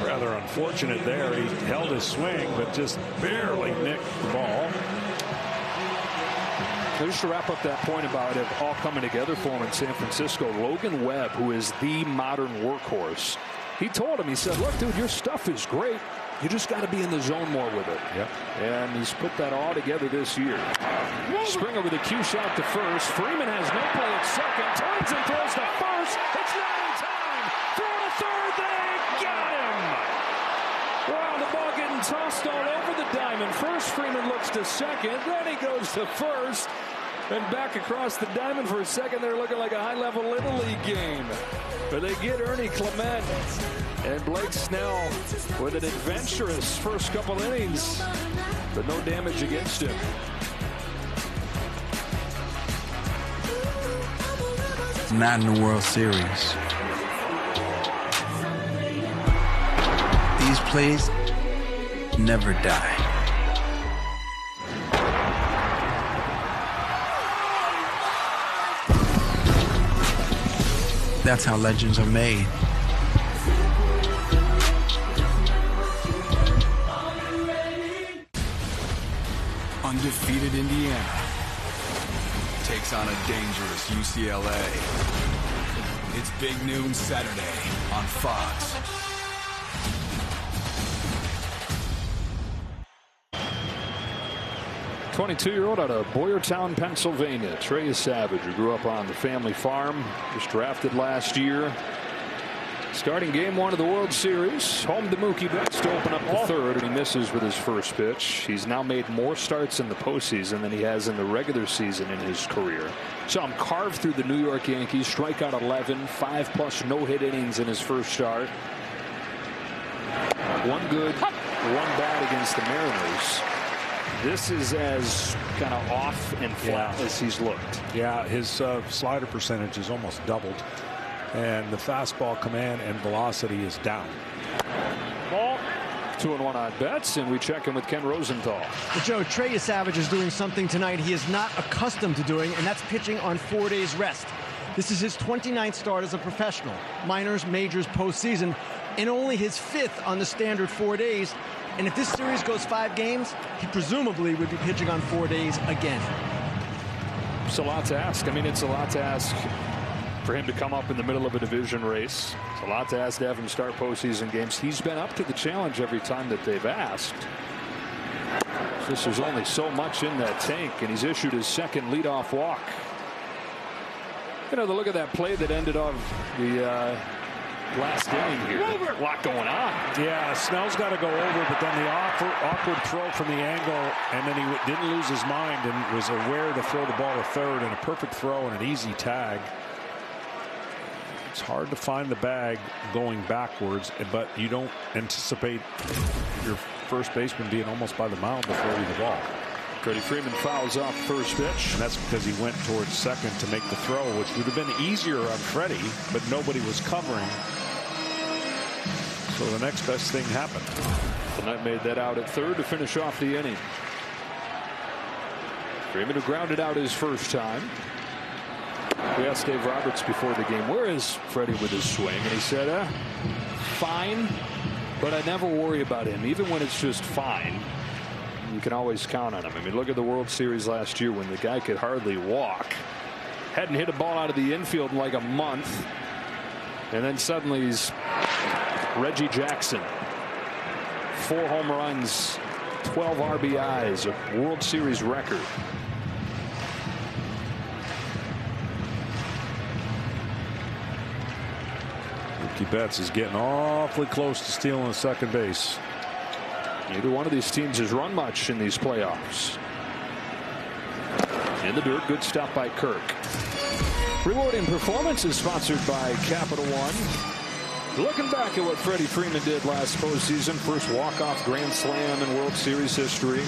Rather unfortunate there. He held his swing, but just barely nicked the ball. Just to wrap up that point about it all coming together for him in San Francisco, Logan Webb, who is the modern workhorse, he told him, he said, look, dude, your stuff is great. You just got to be in the zone more with it. Yep. And he's put that all together this year. Springer with a cue shot to first. Freeman has no play at second. Turns and throws to first. It's not in time. Throw to third. They got him. Wow, the ball getting tossed all over the diamond. First, Freeman looks to second. Then he goes to first. And back across the diamond for a second. They're looking like a high-level Little League game. But they get Ernie Clement and Blake Snell with an adventurous first couple innings, but no damage against him. Not in the World Series. These plays never die. That's how legends are made. Undefeated Indiana takes on a dangerous UCLA. It's Big Noon Saturday on Fox. .22-year-old out of Boyertown, Pennsylvania, Trey Yesavage, who grew up on the family farm, was drafted last year. Starting game 1 of the World Series, home to Mookie Betts to open up the third, and he misses with his first pitch. He's now made more starts in the postseason than he has in the regular season in his career. Saw him carve through the New York Yankees, strike out 11, 5+ no-hit innings in his first start. 1 good, 1 bad against the Mariners. This is as kind of off and flat as he's looked. Yeah, his slider percentage is almost doubled, and the fastball command and velocity is down. Ball. 2-1 on Betts, and we check in with Ken Rosenthal. But Joe, Trey Yesavage is doing something tonight he is not accustomed to doing, and that's pitching on 4 days rest. This is his 29th start as a professional, minors, majors, postseason, and only his 5th on the standard 4 days. And if this series goes 5 games, he presumably would be pitching on 4 days again. It's a lot to ask. I mean, it's a lot to ask for him to come up in the middle of a division race. It's a lot to ask to have him start postseason games. He's been up to the challenge every time that they've asked. Just there's only so much in that tank, and he's issued his second leadoff walk. You know, the look at that play that ended off the last inning here. A lot going on. Yeah, Snell's got to go over, but then the awkward throw from the angle, and then he didn't lose his mind and was aware to throw the ball to third, and a perfect throw and an easy tag. It's hard to find the bag going backwards, but you don't anticipate your first baseman being almost by the mound to throw you the ball. Freddie Freeman fouls off first pitch. And that's because he went towards second to make the throw, which would have been easier on Freddie, but nobody was covering. So the next best thing happened. Knight made that out at third to finish off the inning. Freeman, who grounded out his first time. We asked Dave Roberts before the game, where is Freddie with his swing? And he said, fine, but I never worry about him. Even when it's just fine, you can always count on him. I mean, look at the World Series last year when the guy could hardly walk. Hadn't hit a ball out of the infield in like a month. And then suddenly he's Reggie Jackson. 4 home runs, 12 RBIs, a World Series record. Mookie Betts is getting awfully close to stealing second base. Neither one of these teams has run much in these playoffs. In the dirt, good stop by Kirk. Rewarding Performance is sponsored by Capital One. Looking back at what Freddie Freeman did last postseason, first walk-off grand slam in World Series history.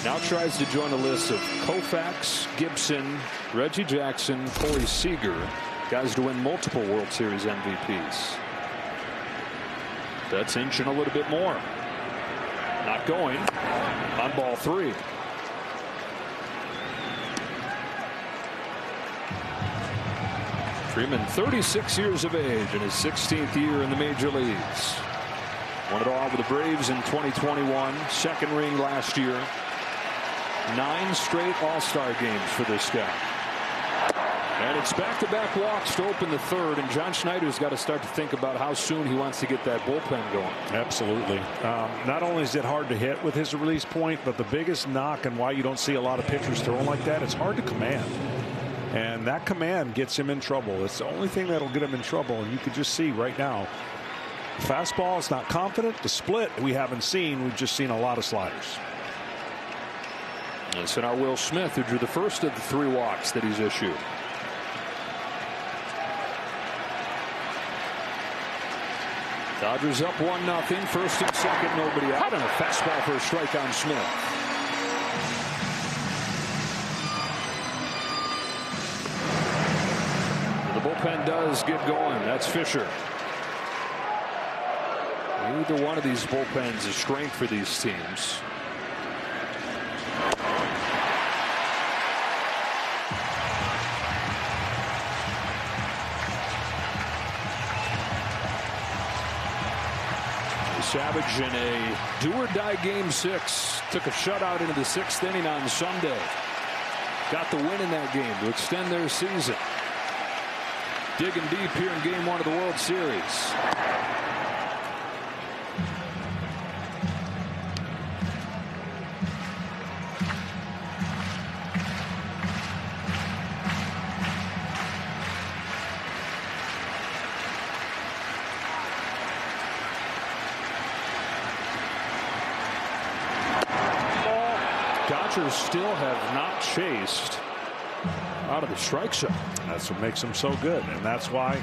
Now tries to join a list of Koufax, Gibson, Reggie Jackson, Corey Seager, guys to win multiple World Series MVPs. That's inching a little bit more. Not going on ball 3. Freeman, 36 years of age in his 16th year in the major leagues. Won it all with the Braves in 2021. Second ring last year. 9 straight All-Star games for this guy. And it's back-to-back walks to open the third, and John Schneider's got to start to think about how soon he wants to get that bullpen going. Absolutely. Not only is it hard to hit with his release point, but the biggest knock and why you don't see a lot of pitchers throwing like that, it's hard to command. And that command gets him in trouble. It's the only thing that'll get him in trouble. And you can just see right now, fastball is not confident. The split we haven't seen. We've just seen a lot of sliders. And so now Will Smith, who drew the first of the 3 walks that he's issued. Dodgers up 1-0. First and second, nobody out, and a fastball for a strike on Smith. Bullpen does get going. That's Fisher. Neither one of these bullpens is strength for these teams. Yesavage in a do-or-die game 6 took a shutout into the 6th inning on Sunday. Got the win in that game to extend their season. Digging deep here in game 1 of the World Series. Dodgers still have not chased out of the strike zone. That's what makes them so good, and that's why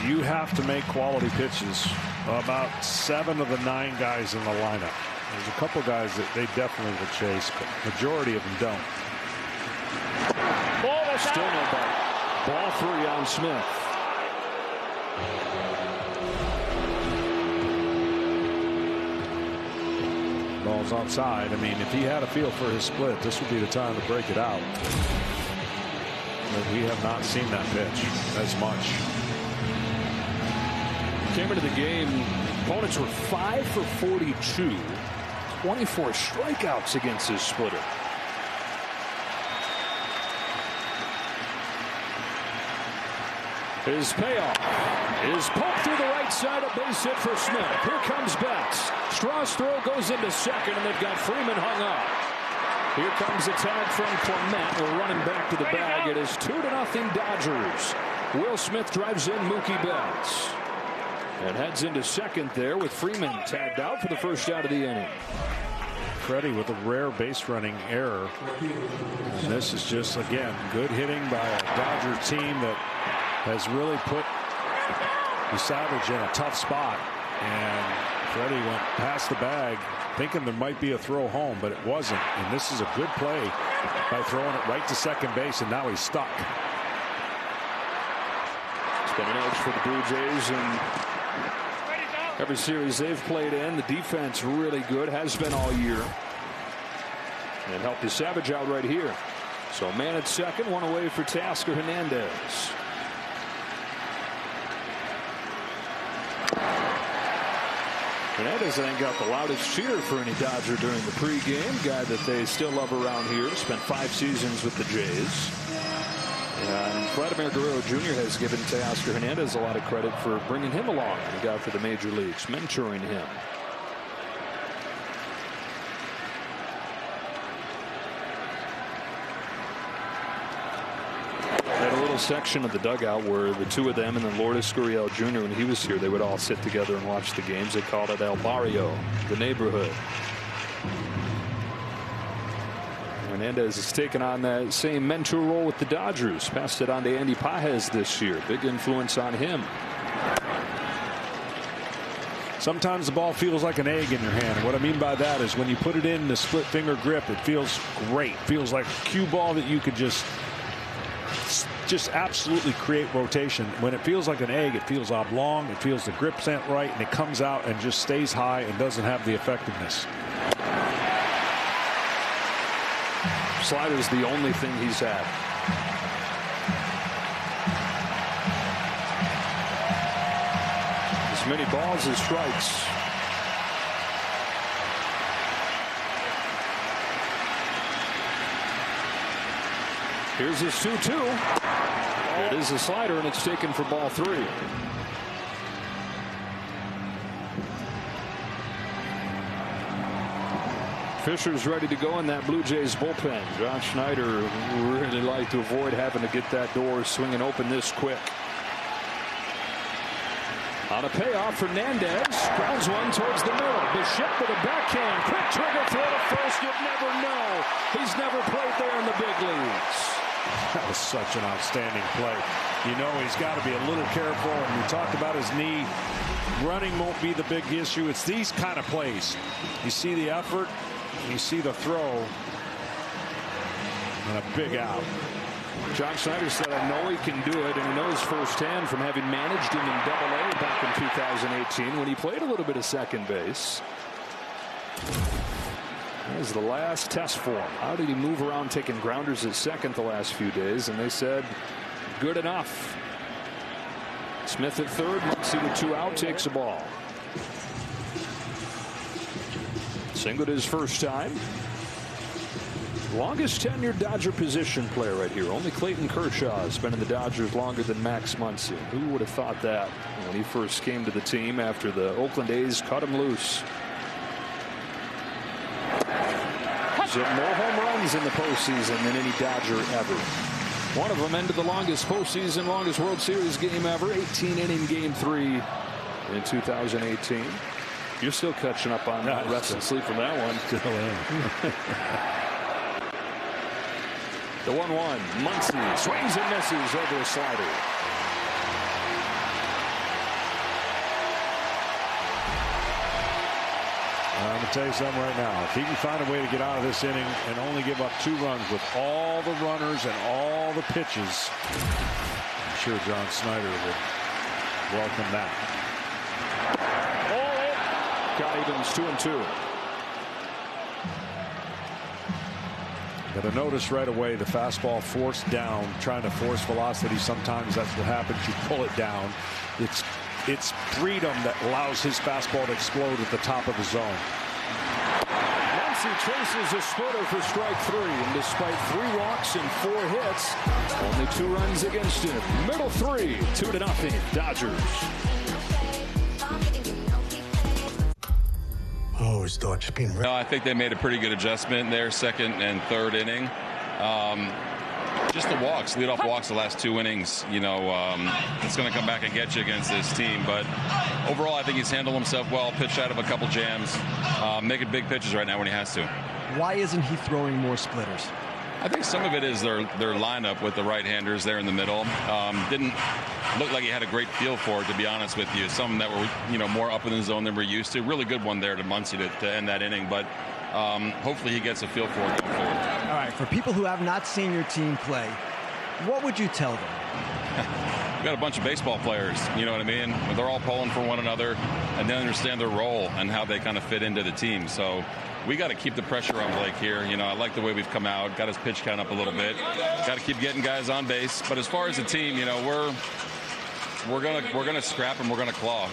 you have to make quality pitches. About 7 of the 9 guys in the lineup. There's a couple guys that they definitely will chase, but majority of them don't. Still no bite. Ball 3 on Smith. Ball's outside. I mean, if he had a feel for his split, this would be the time to break it out. But we have not seen that pitch as much. Came into the game, opponents were 5 for 42, 24 strikeouts against his splitter. His payoff is poked through the right side, a base hit for Smith. Here comes Betts. Straw's throw goes into second, and they've got Freeman hung up. Here comes a tag from Clement. We're running back to the bag. It is 2-0 Dodgers. Will Smith drives in Mookie Betts and heads into second there with Freeman tagged out for the first out of the inning. Freddie with a rare base running error. And this is just, again, good hitting by a Dodger team that has really put Yesavage in a tough spot. And Freddie went past the bag thinking there might be a throw home, but it wasn't. And this is a good play by throwing it right to second base, and now he's stuck. It's been an edge for the Blue Jays, and every series they've played in, the defense really good, has been all year. And helped Yesavage out right here. So man at second, one away for Tasker Hernandez. Hernandez, I think, got the loudest cheer for any Dodger during the pregame. Guy that they still love around here. Spent 5 seasons with the Jays. And Vladimir Guerrero Jr. has given Teoscar Hernandez a lot of credit for bringing him along when he got to the major leagues, mentoring him. little section of the dugout where the two of them and then Lourdes Gurriel Jr. when he was here, they would all sit together and watch the games. They called it El Barrio, the neighborhood. Hernandez has taken on that same mentor role with the Dodgers. Passed it on to Andy Pages this year. Big influence on him. Sometimes the ball feels like an egg in your hand. What I mean by that is when you put it in the split finger grip, it feels great. Feels like a cue ball that you could just absolutely create rotation. When it feels like an egg, it feels oblong. It feels the grip's ain't right, and it comes out and just stays high and doesn't have the effectiveness. Slider's the only thing he's had. As many balls as strikes. Here's his 2-2. It is a slider, and it's taken for ball 3. Fisher's ready to go in that Blue Jays bullpen. John Schneider really like to avoid having to get that door swinging open this quick. On a payoff, Hernandez grounds one towards the middle. Bichette with a backhand. Quick trigger throw to first. You'd never know. He's never played there in the big leagues. That was such an outstanding play. You know he's got to be a little careful. And we talked about his knee. Running won't be the big issue. It's these kind of plays. You see the effort. You see the throw. And a big out. John Schneider said, I know he can do it, and he knows firsthand from having managed him in AA back in 2018 when he played a little bit of second base. That was the last test for him. How did he move around taking grounders at second the last few days? And they said, good enough. Smith at third, Muncy with 2 out, takes a ball. Singled his first time. Longest tenured Dodger position player right here. Only Clayton Kershaw has been in the Dodgers longer than Max Muncy. Who would have thought that when he first came to the team after the Oakland A's cut him loose? He's hit more home runs in the postseason than any Dodger ever. One of them ended the longest postseason, longest World Series game ever. 18-inning Game 3 in 2018. You're still catching up on rest and sleep from that one. The 1-1. Muncy swings and misses over a slider. I'm going to tell you something right now. If he can find a way to get out of this inning and only give up 2 runs with all the runners and all the pitches, I'm sure John Schneider would welcome that. Got evens 2-2. Got to notice right away the fastball forced down, trying to force velocity. Sometimes that's what happens. You pull it down. It's freedom that allows his fastball to explode at the top of the zone. Muncy traces a splitter for strike 3, and despite 3 walks and 4 hits, only 2 runs against him. Middle 3, 2-0 Dodgers. Always thought you'd been. No, I think they made a pretty good adjustment there, second and third inning. Just the walks, leadoff walks the last 2 innings. You know, it's going to come back and get you against this team. But overall, I think he's handled himself well. Pitched out of a couple jams, making big pitches right now when he has to. Why isn't he throwing more splitters? I think some of it is their lineup with the right-handers there in the middle. Didn't look like he had a great feel for it, to be honest with you. Some that were, more up in the zone than we're used to. Really good one there to Muncy to end that inning, but hopefully he gets a feel for it going forward. All right, for people who have not seen your team play, what would you tell them? We've got a bunch of baseball players, you know what I mean? They're all pulling for one another, and they understand their role and how they kind of fit into the team. So we got to keep the pressure on Blake here. I like the way we've come out, got his pitch count up a little bit. Got to keep getting guys on base. But as far as the team, we're gonna scrap and we're gonna claw.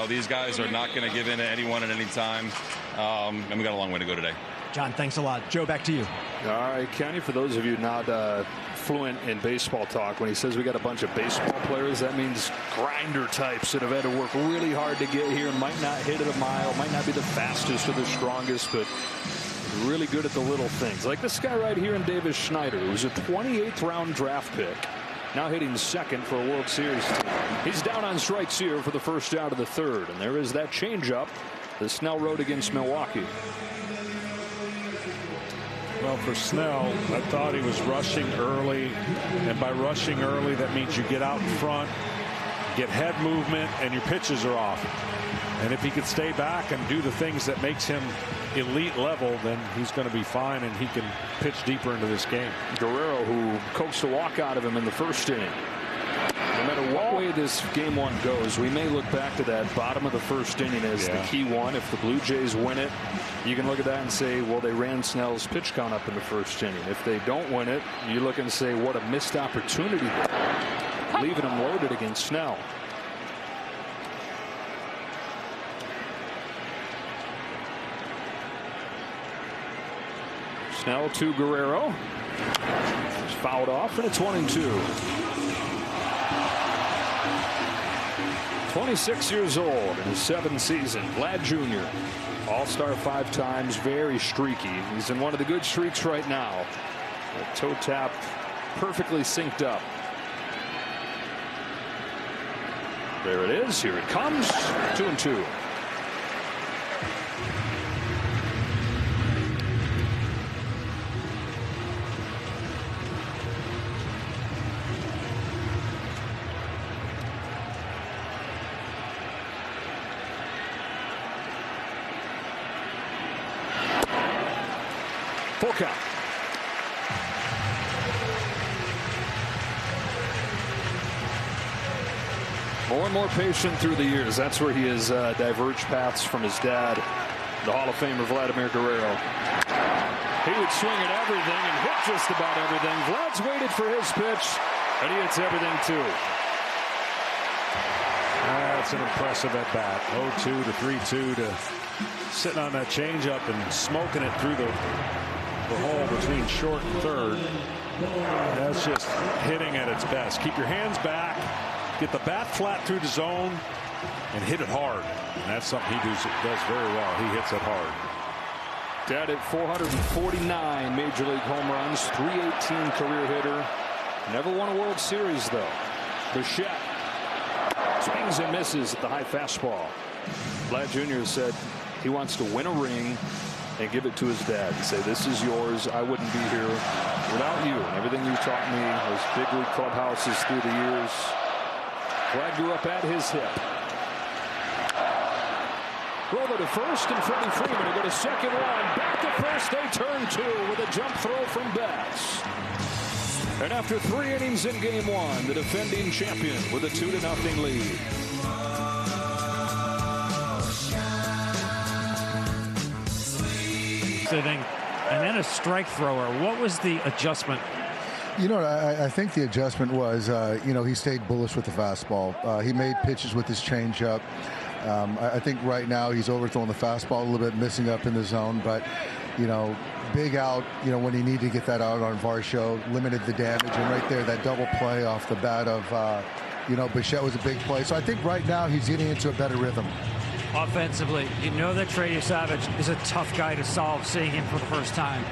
These guys are not gonna give in to anyone at any time. And we got a long way to go today. John, thanks a lot. Joe, back to you. All right, Kenny, for those of you not fluent in baseball talk, when he says we got a bunch of baseball players, that means grinder types that have had to work really hard to get here, might not hit it a mile, might not be the fastest or the strongest, but really good at the little things. Like this guy right here in Davis Schneider, who's a 28th round draft pick. now hitting second for a World Series team. He's down on strikes here for the first out of the third, and there is that changeup that Snell rode against Milwaukee. Well, for Snell, I thought he was rushing early, and by rushing early, that means you get out in front, get head movement, and your pitches are off. And if he could stay back and do the things that makes him elite level, then he's going to be fine, and he can pitch deeper into this game. Guerrero, who coaxed a walk out of him in the first inning. No matter what way this game one goes, we may look back to that bottom of the first inning as the key one. If the Blue Jays win it, you can look at that and say, well, they ran Snell's pitch count up in the first inning. If they don't win it, you look and say, what a missed opportunity, leaving them loaded against Snell. Snell to Guerrero. He's fouled off, and it's 1-2. 26 years old in his 7th season. Vlad Jr. All-Star 5 times, very streaky. He's in one of the good streaks right now. The toe tap perfectly synced up. There it is. Here it comes. 2-2. Full count. More and more patient through the years. That's where he has diverged paths from his dad, the Hall of Famer Vladimir Guerrero. He would swing at everything and hit just about everything. Vlad's waited for his pitch, and he hits everything too. That's an impressive at bat. 0-2 to 3-2 to sitting on that changeup and smoking it through the hole between short and third. That's just hitting at its best. Keep your hands back, get the bat flat through the zone, and hit it hard. And that's something he does very well. He hits it hard. Dad at 449 Major League home runs, 318 career hitter. Never won a World Series though. Bichette swings and misses at the high fastball. Vlad Jr. said he wants to win a ring and give it to his dad and say, this is yours. I wouldn't be here without you. And everything you taught me, those big league clubhouses through the years. Vlad grew up at his hip. Roller to first, and Freddie Freeman to go to second one. Back to first, they turn two with a jump throw from Betts. And after 3 innings in game one, the defending champion with a 2-0 lead. And then a strike thrower. What was the adjustment? You know, I think the adjustment was, he stayed bullish with the fastball. He made pitches with his changeup. I think right now he's overthrowing the fastball a little bit, missing up in the zone. But, big out, when he needed to get that out on Varsho, limited the damage. And right there, that double play off the bat of, Bichette was a big play. So I think right now he's getting into a better rhythm. Offensively, you know that Trey Yesavage is a tough guy to solve, seeing him for the first time.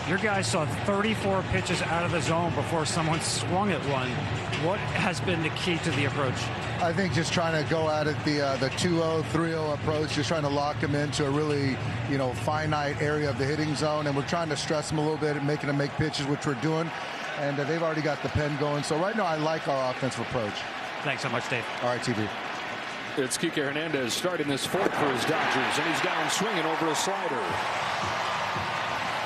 Your guys saw 34 pitches out of the zone before someone swung at one. What has been the key to the approach? I think just trying to go at it the 2-0, 3-0 approach, just trying to lock him into a really, finite area of the hitting zone. And we're trying to stress him a little bit and making him make pitches, which we're doing. And they've already got the pen going. So right now I like our offensive approach. Thanks so much, Dave. All right, TV. It's Kike Hernandez starting this fourth for his Dodgers, and he's down swinging over a slider.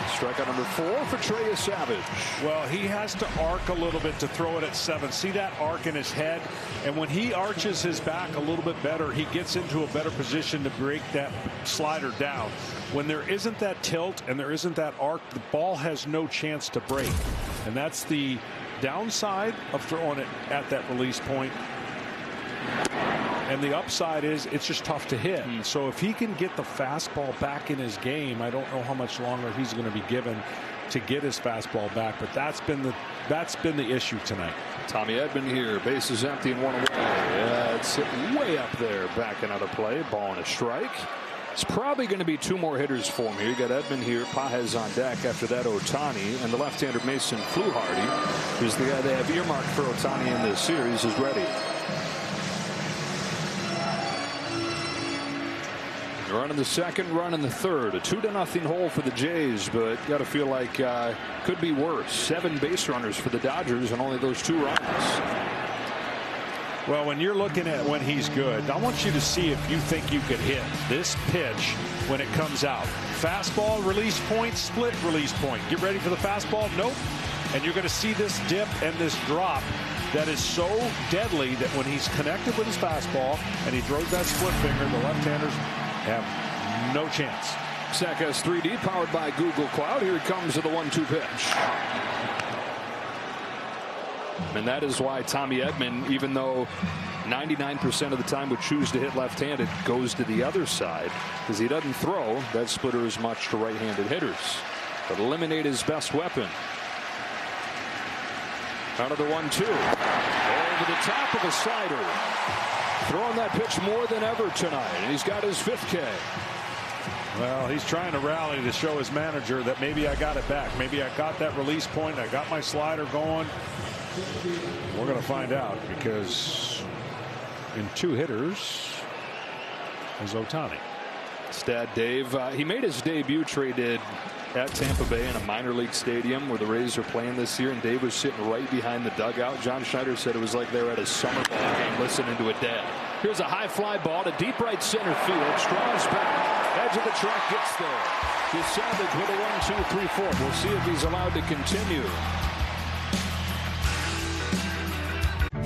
Strikeout number 4 for Trey Yesavage. Well, he has to arc a little bit to throw it at 7. See that arc in his head? And when he arches his back a little bit better, he gets into a better position to break that slider down. When there isn't that tilt and there isn't that arc, the ball has no chance to break. And that's the downside of throwing it at that release point. And the upside is it's just tough to hit. So if he can get the fastball back in his game, I don't know how much longer he's going to be given to get his fastball back. But that's been the issue tonight. Tommy Edman here, base is empty and 1 away. It's hit way up there, back another play, ball and a strike. It's probably going to be 2 more hitters for me. You got Edman here, Pages on deck. After that, Ohtani, and the left-hander Mason Fluharty, who's the guy they have earmarked for Ohtani in this series, is ready. Run in the second, run in the third. A 2-0 hole for the Jays, but got to feel like could be worse. 7 base runners for the Dodgers and only those 2 runs. Well, when you're looking at when he's good, I want you to see if you think you could hit this pitch when it comes out. Fastball release point, split release point. Get ready for the fastball. Nope. And you're going to see this dip and this drop that is so deadly that when he's connected with his fastball and he throws that split finger, the left-handers have no chance. Secas 3D powered by Google Cloud. Here he comes to the 1-2 pitch. And that is why Tommy Edman, even though 99% of the time would choose to hit left-handed, goes to the other side because he doesn't throw that splitter as much to right-handed hitters. But eliminate his best weapon. Out of the 1-2. Over the top of a slider. Throwing that pitch more than ever tonight, and he's got his 5th K. Well, he's trying to rally to show his manager that maybe I got it back. Maybe I got that release point. I got my slider going. We're going to find out because in 2 hitters is Ohtani. Stat Dave, he made his debut, Trey did, at Tampa Bay in a minor league stadium where the Rays are playing this year, and Dave was sitting right behind the dugout. John Schneider said it was like they were at a summer ball game listening to a dad. Here's a high fly ball to deep right center field. Strauss back. Edge of the track gets there. Yesavage with a 1-2-3-4. We'll see if he's allowed to continue.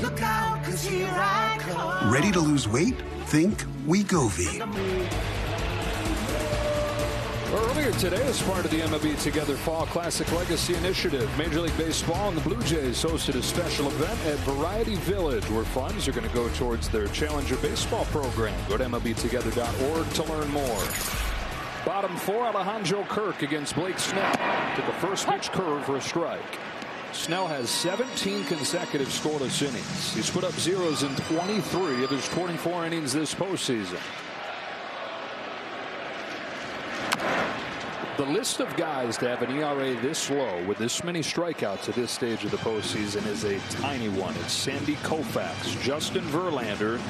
Look out, 'cause here I come. Ready to lose weight? Think Wegovy. Earlier today, as part of the MLB Together Fall Classic Legacy Initiative, Major League Baseball and the Blue Jays hosted a special event at Variety Village where funds are going to go towards their Challenger Baseball program. Go to MLBtogether.org to learn more. Bottom 4, Alejandro Kirk against Blake Snell. Took a first pitch curve for a strike. Snell has 17 consecutive scoreless innings. He's put up zeros in 23 of his 24 innings this postseason. The list of guys to have an ERA this low with this many strikeouts at this stage of the postseason is a tiny one. It's Sandy Koufax, Justin Verlander,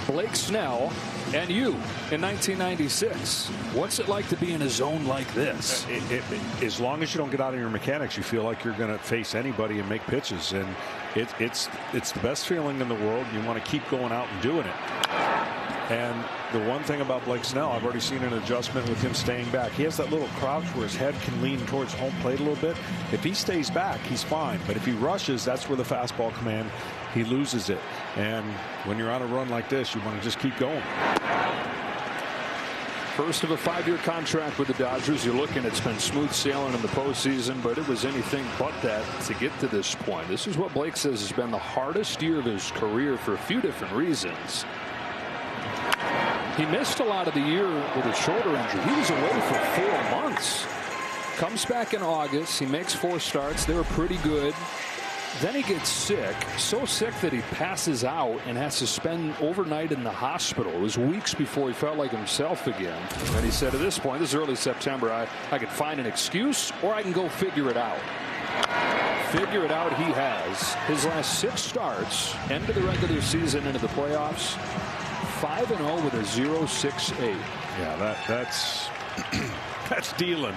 Blake Snell, and you in 1996. What's it like to be in a zone like this? As long as you don't get out of your mechanics, you feel like you're going to face anybody and make pitches, and it's the best feeling in the world. You want to keep going out and doing it. And the one thing about Blake Snell, I've already seen an adjustment with him staying back. He has that little crouch where his head can lean towards home plate a little bit. If he stays back, he's fine. But if he rushes, that's where the fastball command, he loses it. And when you're on a run like this, you want to just keep going. First of a 5-year contract with the Dodgers. You're looking, it's been smooth sailing in the postseason, but it was anything but that to get to this point. This is what Blake says has been the hardest year of his career for a few different reasons. He missed a lot of the year with a shoulder injury. He was away for 4 months. Comes back in August. He makes 4 starts. They were pretty good. Then he gets sick, so sick that he passes out and has to spend overnight in the hospital. It was weeks before he felt like himself again. And he said, at this point, this is early September, I could find an excuse or I can go figure it out. Figure it out he has. His last 6 starts, end of the regular season into the playoffs, 5-0 with a 0.68. Yeah, that's that's dealing.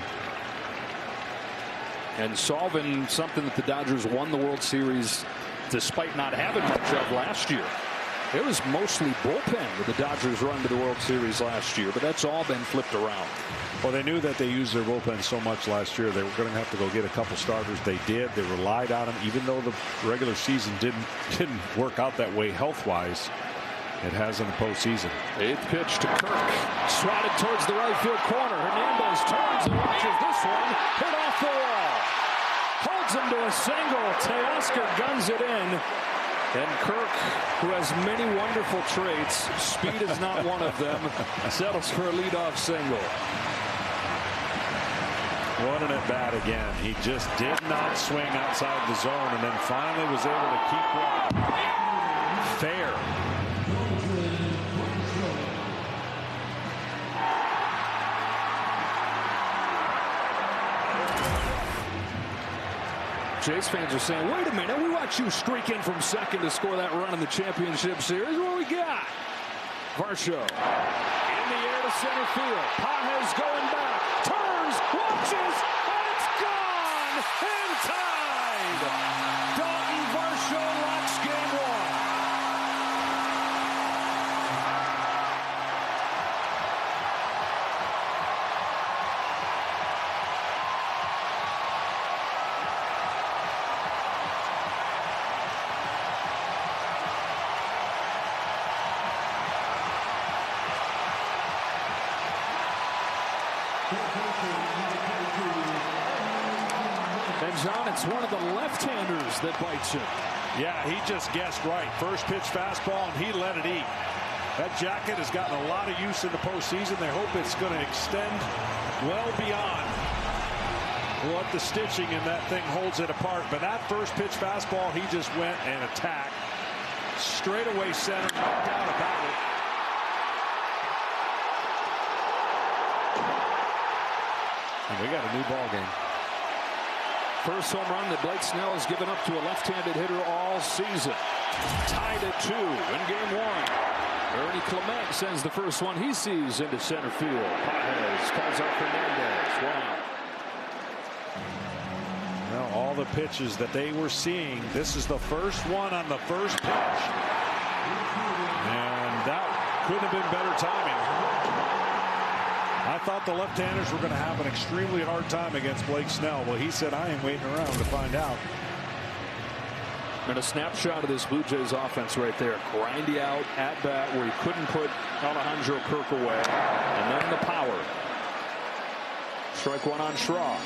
And solving something that the Dodgers won the World Series despite not having much of last year. It was mostly bullpen with the Dodgers run to the World Series last year, but that's all been flipped around. Well, they knew that they used their bullpen so much last year. They were going to have to go get a couple starters. They did. They relied on them, even though the regular season didn't work out that way health-wise. It has in the postseason. 8th pitch to Kirk. Swatted towards the right field corner. Hernandez turns and watches this one. Hit off the wall. Holds him to a single. Teoscar guns it in. And Kirk, who has many wonderful traits, speed is not one of them, settles for a leadoff single. Wasn't it bad again? He just did not swing outside the zone and then finally was able to keep one fair. Jays fans are saying, wait a minute, we watch you streak in from second to score that run in the championship series. What we got? Varsho in the air to center field. Pages going back, turns, watches, and it's gone and tied. Dalton Varsho locks game one. And John, it's one of the left-handers that bites him. Yeah, he just guessed right. First pitch fastball, and he let it eat. That jacket has gotten a lot of use in the postseason. They hope it's going to extend well beyond what the stitching in that thing holds it apart. But that first pitch fastball, he just went and attacked. Straightaway center, no doubt about it. And we got a new ball game. First home run that Blake Snell has given up to a left-handed hitter all season. Tied at 2 in game one. Ernie Clement sends the first one he sees into center field. Pages calls out Hernandez. Wow. Well, all the pitches that they were seeing, this is the first one on the first pitch. And that couldn't have been better timing. I thought the left-handers were going to have an extremely hard time against Blake Snell. Well, he said, I ain't waiting around to find out. And a snapshot of this Blue Jays offense right there. Grindy out at bat where he couldn't put Alejandro Kirk away. And then the power. Strike one on Schraw.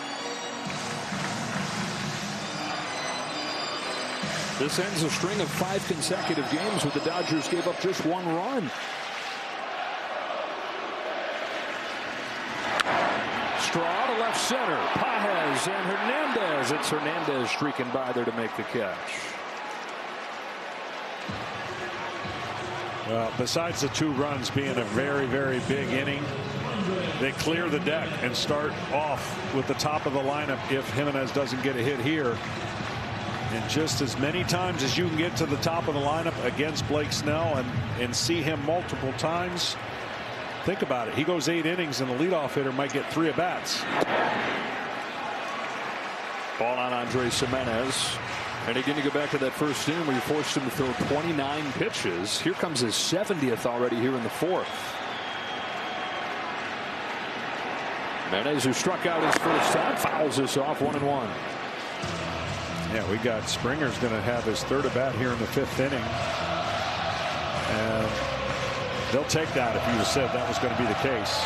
This ends a string of 5 consecutive games where the Dodgers gave up just 1 run. Straw to left center. Pages and Hernandez. It's Hernandez streaking by there to make the catch. Well, besides the 2 runs being a very, very big inning, they clear the deck and start off with the top of the lineup if Jimenez doesn't get a hit here. And just as many times as you can get to the top of the lineup against Blake Snell and see him multiple times. Think about it. He goes 8 innings and the leadoff hitter might get 3 at-bats. Ball on Andres Jimenez. And again, to go back to that first inning where you forced him to throw 29 pitches. Here comes his 70th already here in the 4th. Jimenez, who struck out his first time, fouls this off 1-1. Yeah, we got Springer's going to have his 3rd at bat here in the 5th inning. And they'll take that if you had said that was going to be the case.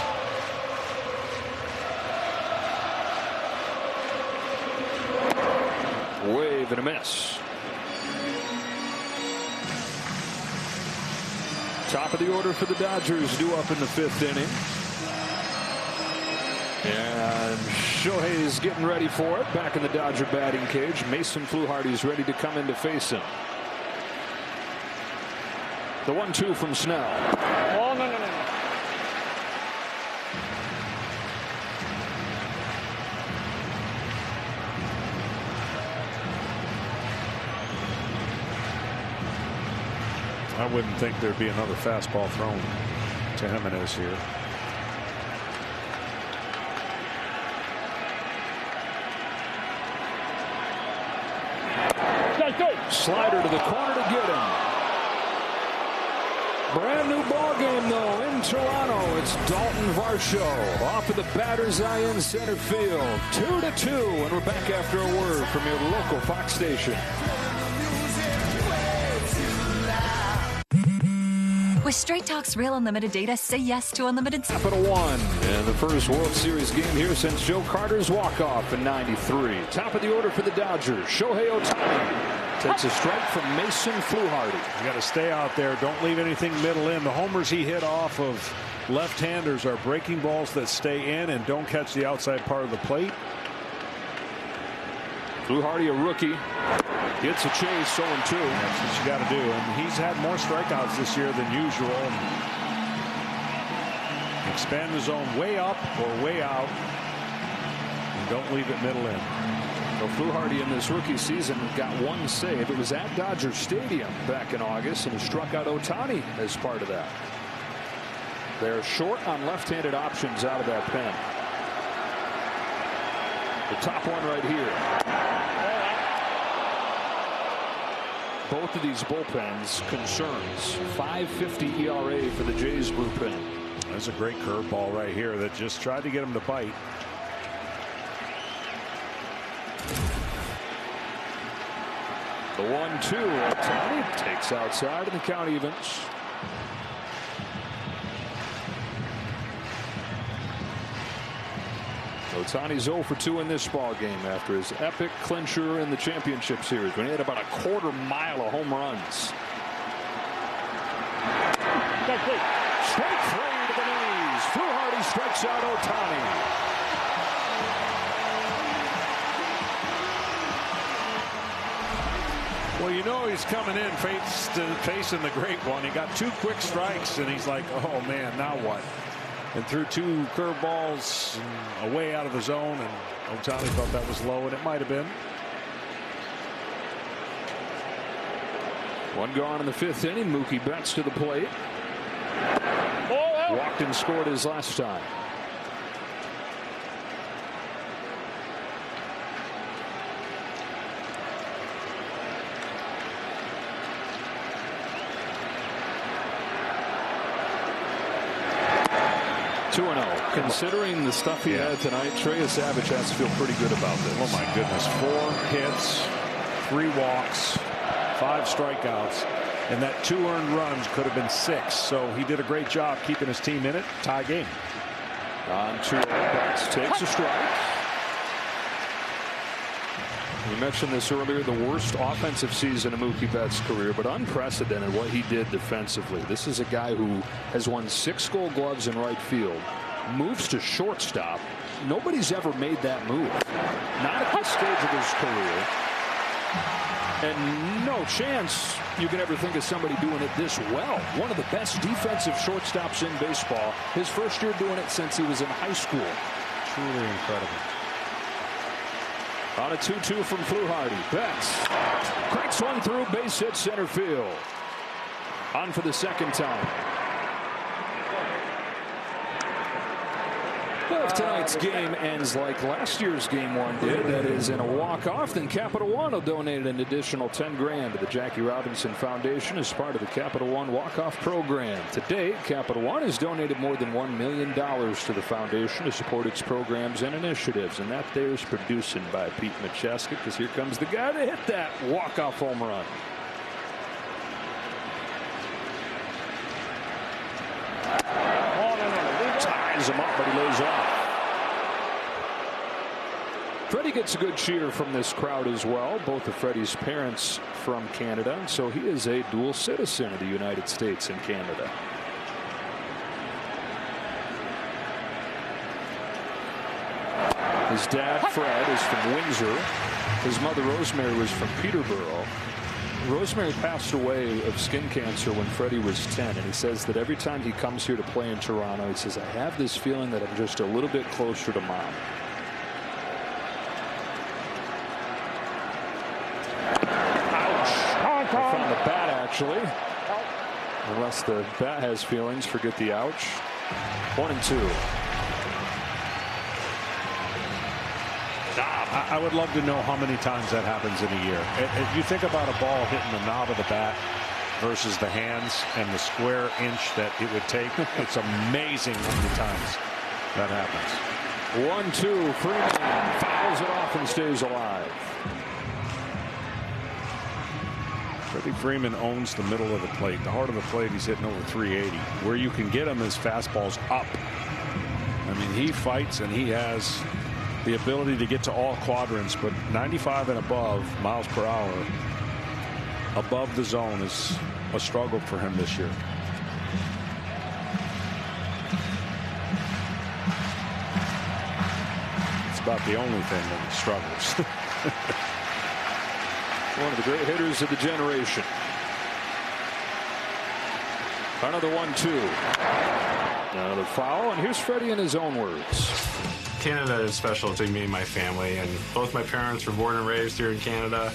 Wave and a miss. Top of the order for the Dodgers due up in the 5th inning. And Shohei's getting ready for it. Back in the Dodger batting cage. Mason Fluharty's ready to come in to face him. The 1-2 from Snell. Oh, no. I wouldn't think there'd be another fastball thrown to Jimenez here. Slider to the corner to get him. Brand new ball game though in Toronto. It's Dalton Varsho off of the batter's eye in center field. 2-2, and we're back after a word from your local Fox station. With Straight Talk's Real Unlimited data, say yes to unlimited. Capital One in the first World Series game here since Joe Carter's walk-off in '93. Top of the order for the Dodgers. Shohei Ohtani takes a strike from Mason Fluharty. You got to stay out there. Don't leave anything middle in. The homers he hit off of left-handers are breaking balls that stay in and don't catch the outside part of the plate. Fluharty, a rookie, gets a chase, 0-2. That's what you got to do. And he's had more strikeouts this year than usual. And expand the zone way up or way out. And don't leave it middle in. So Fluharty in this rookie season got one save. It was at Dodger Stadium back in August, and he struck out Ohtani as part of that. They're short on left-handed options out of that pen. The top one right here. Both of these bullpens concerns. 5.50 ERA for the Jays bullpen. That's a great curveball right here that just tried to get him to bite. The 1-2. Ohtani takes outside and the count evens. Ohtani's 0 for 2 in this ball game after his epic clincher in the championship series when he had about a quarter mile of home runs. Strike 3 to the knees. Fluharty strikes out Ohtani. Well, you know he's coming in facing the great one. He got 2 quick strikes, and he's like, oh, man, now what? And threw 2 curveballs away out of the zone, and Ohtani thought that was low, and it might have been. One gone in the 5th inning. Mookie Betts to the plate. Walked and scored his last time. Considering the stuff he had tonight, Trey Yesavage has to feel pretty good about this. Oh, my goodness. 4 hits, 3 walks, 5 strikeouts, and that 2 earned runs could have been 6. So he did a great job keeping his team in it. Tie game. On to Betts. Takes a strike. We mentioned this earlier, the worst offensive season of Mookie Betts' career, but unprecedented what he did defensively. This is a guy who has won 6 Gold Gloves in right field. Moves to shortstop. Nobody's ever made that move. Not at this stage of his career. And no chance you can ever think of somebody doing it this well. One of the best defensive shortstops in baseball. His first year doing it since he was in high school. Truly incredible. On a 2-2 from Fluharty. Betts cracks one through, base hit center field. On for the second time. Well, if tonight's game ends like last year's game 1 did, that is in a walk-off, then Capital One will donate an additional $10,000 to the Jackie Robinson Foundation as part of the Capital One walk-off program. To date, Capital One has donated more than $1 million to the foundation to support its programs and initiatives, and that there is producing by Pete Macheska, because here comes the guy to hit that walk-off home run. Ties him up, but he lays off. Freddie gets a good cheer from this crowd as well. Both of Freddie's parents from Canada, and so he is a dual citizen of the United States and Canada. His dad, Fred, is from Windsor. His mother, Rosemary, was from Peterborough. Rosemary passed away of skin cancer when Freddie was 10, and he says that every time he comes here to play in Toronto, he says, I have this feeling that I'm just a little bit closer to mom. Ouch. I found the bat, actually. Unless the bat has feelings, forget the ouch. 1-2. I would love to know how many times that happens in a year. If you think about a ball hitting the knob of the bat versus the hands and the square inch that it would take, it's amazing how many times that happens. 1-2. Freeman fouls it off and stays alive. Freddie Freeman owns the middle of the plate. The heart of the plate, he's hitting over 380. Where you can get him is fastballs up. I mean, he fights and he has the ability to get to all quadrants, but 95 and above miles per hour above the zone is a struggle for him this year. It's about the only thing that he struggles. One of the great hitters of the generation. Another 1-2. Another foul, and here's Freddie in his own words. Canada is special to me and my family, and both my parents were born and raised here in Canada.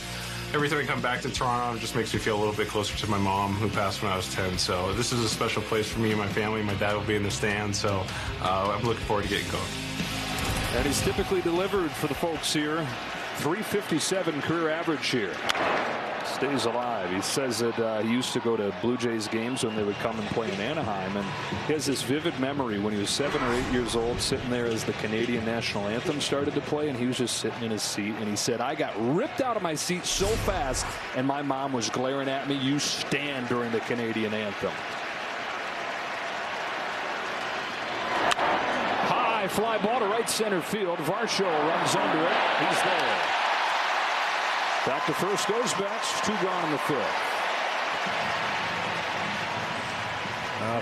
Every time I come back to Toronto, it just makes me feel a little bit closer to my mom, who passed when I was 10. So this is a special place for me and my family. My dad will be in the stand, so I'm looking forward to getting going. And he's typically delivered for the folks here. 357 career average here. Stays alive. He says that he used to go to Blue Jays games when they would come and play in Anaheim, and he has this vivid memory when he was 7 or 8 years old, sitting there as the Canadian national anthem started to play, and he was just sitting in his seat, and he said, I got ripped out of my seat so fast, and my mom was glaring at me, you stand during the Canadian anthem. High fly ball to right center field. Varsho runs under it. He's there. Back to first goes Betts. 2 gone in the 5th.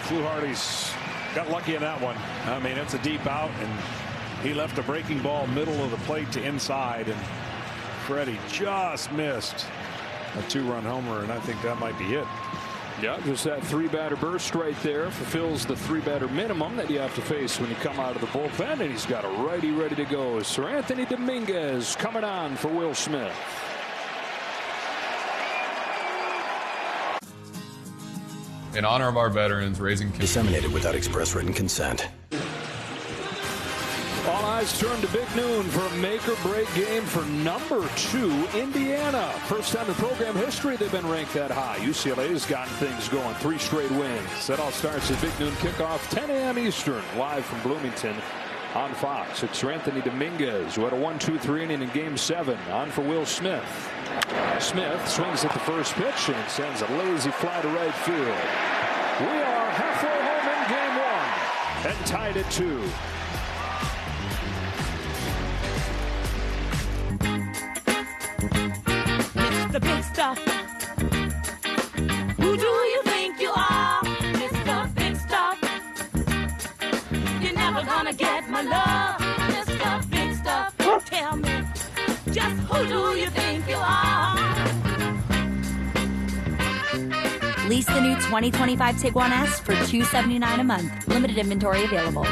Fluharty's got lucky in that one. I mean, it's a deep out, and he left a breaking ball middle of the plate to inside, and Freddie just missed a 2-run homer, and I think that might be it. Yeah, just that 3-batter burst right there fulfills the 3-batter minimum that you have to face when you come out of the bullpen, and he's got a righty ready to go. Sir Anthony Dominguez coming on for Will Smith. In honor of our veterans, raising disseminated without express written consent. All eyes turn to Big Noon for a make-or-break game for number 2, Indiana. First time in program history they've been ranked that high. UCLA's gotten things going, 3 straight wins. That all starts at Big Noon kickoff, 10 a.m. Eastern, live from Bloomington on Fox. It's Anthony Dominguez, who had a 1-2-3 inning in Game 7, on for Will Smith. Smith swings at the first pitch and sends a lazy fly to right field. We are halfway home in Game 1 and tied at 2. Mr. Big Stuff. Who do you think you are, Mr. Big Stuff? You're never gonna get my love, Mr. Big Stuff. Tell me, just who do you think you are? Lease the new 2025 Tiguan S for $279 a month. Limited inventory available.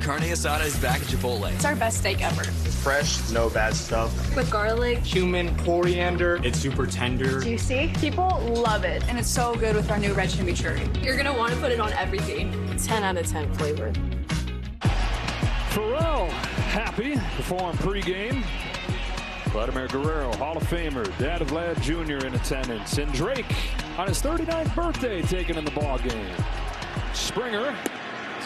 Carne asada is back at Chipotle. It's our best steak ever. Fresh, no bad stuff. With garlic, cumin, coriander. It's super tender. Juicy. People love it. And it's so good with our new red chimichurri. You're going to want to put it on everything. 10 out of 10 flavor. Pharrell happy performed pregame. Vladimir Guerrero, Hall of Famer, dad of Vlad Jr. in attendance. And Drake on his 39th birthday taken in the ball game. Springer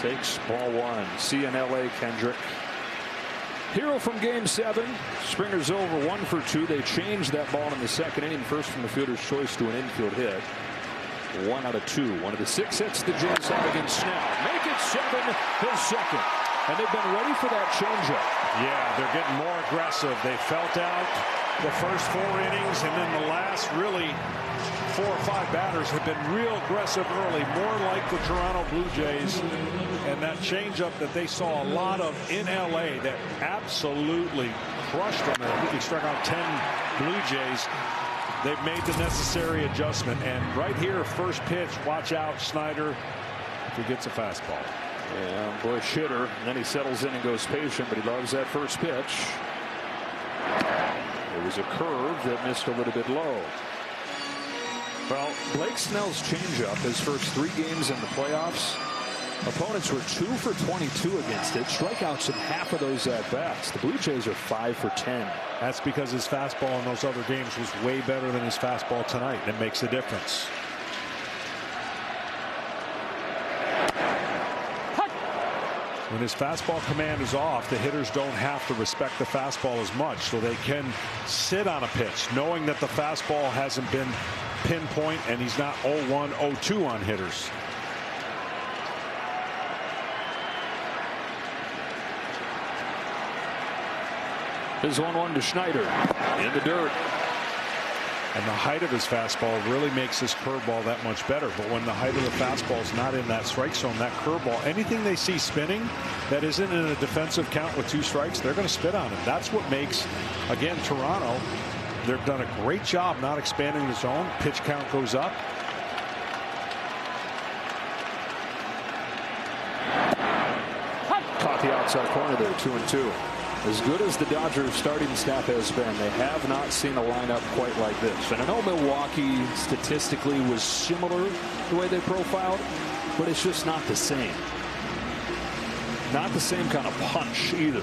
takes ball 1. See you in LA, Kendrick. Hero from Game 7. Springer's over 1 for 2. They changed that ball in the second inning. First from the fielder's choice to an infield hit. 1 out of 2. One of the 6 hits the Jays have against Snell. Make it 7, his second. And they've been ready for that changeup. Yeah, they're getting more aggressive. They felt out the first 4 innings, and then the last really 4 or 5 batters have been real aggressive early, more like the Toronto Blue Jays. And that changeup that they saw a lot of in LA that absolutely crushed them. And I think he struck out 10 Blue Jays. They've made the necessary adjustment. And right here, first pitch, watch out, Snyder, if he gets a fastball. Yeah, Bush hitter, and then he settles in and goes patient, but he loves that first pitch. It was a curve that missed a little bit low. Well, Blake Snell's changeup, his first 3 games in the playoffs, opponents were 2 for 22 against it. Strikeouts in half of those at-bats. The Blue Jays are 5 for 10. That's because his fastball in those other games was way better than his fastball tonight. That makes a difference. When his fastball command is off, the hitters don't have to respect the fastball as much, so they can sit on a pitch knowing that the fastball hasn't been pinpoint and he's not 0-1, 0-2 on hitters. Here's 1-1 to Schneider in the dirt. And the height of his fastball really makes his curveball that much better. But when the height of the fastball is not in that strike zone, that curveball, anything they see spinning that isn't in a defensive count with 2 strikes, they're going to spit on it. That's what makes, again, Toronto, they've done a great job not expanding the zone. Pitch count goes up. outside corner there, 2-2. As good as the Dodgers starting staff has been, they have not seen a lineup quite like this. And I know Milwaukee statistically was similar the way they profiled, but it's just not the same. Not the same kind of punch either.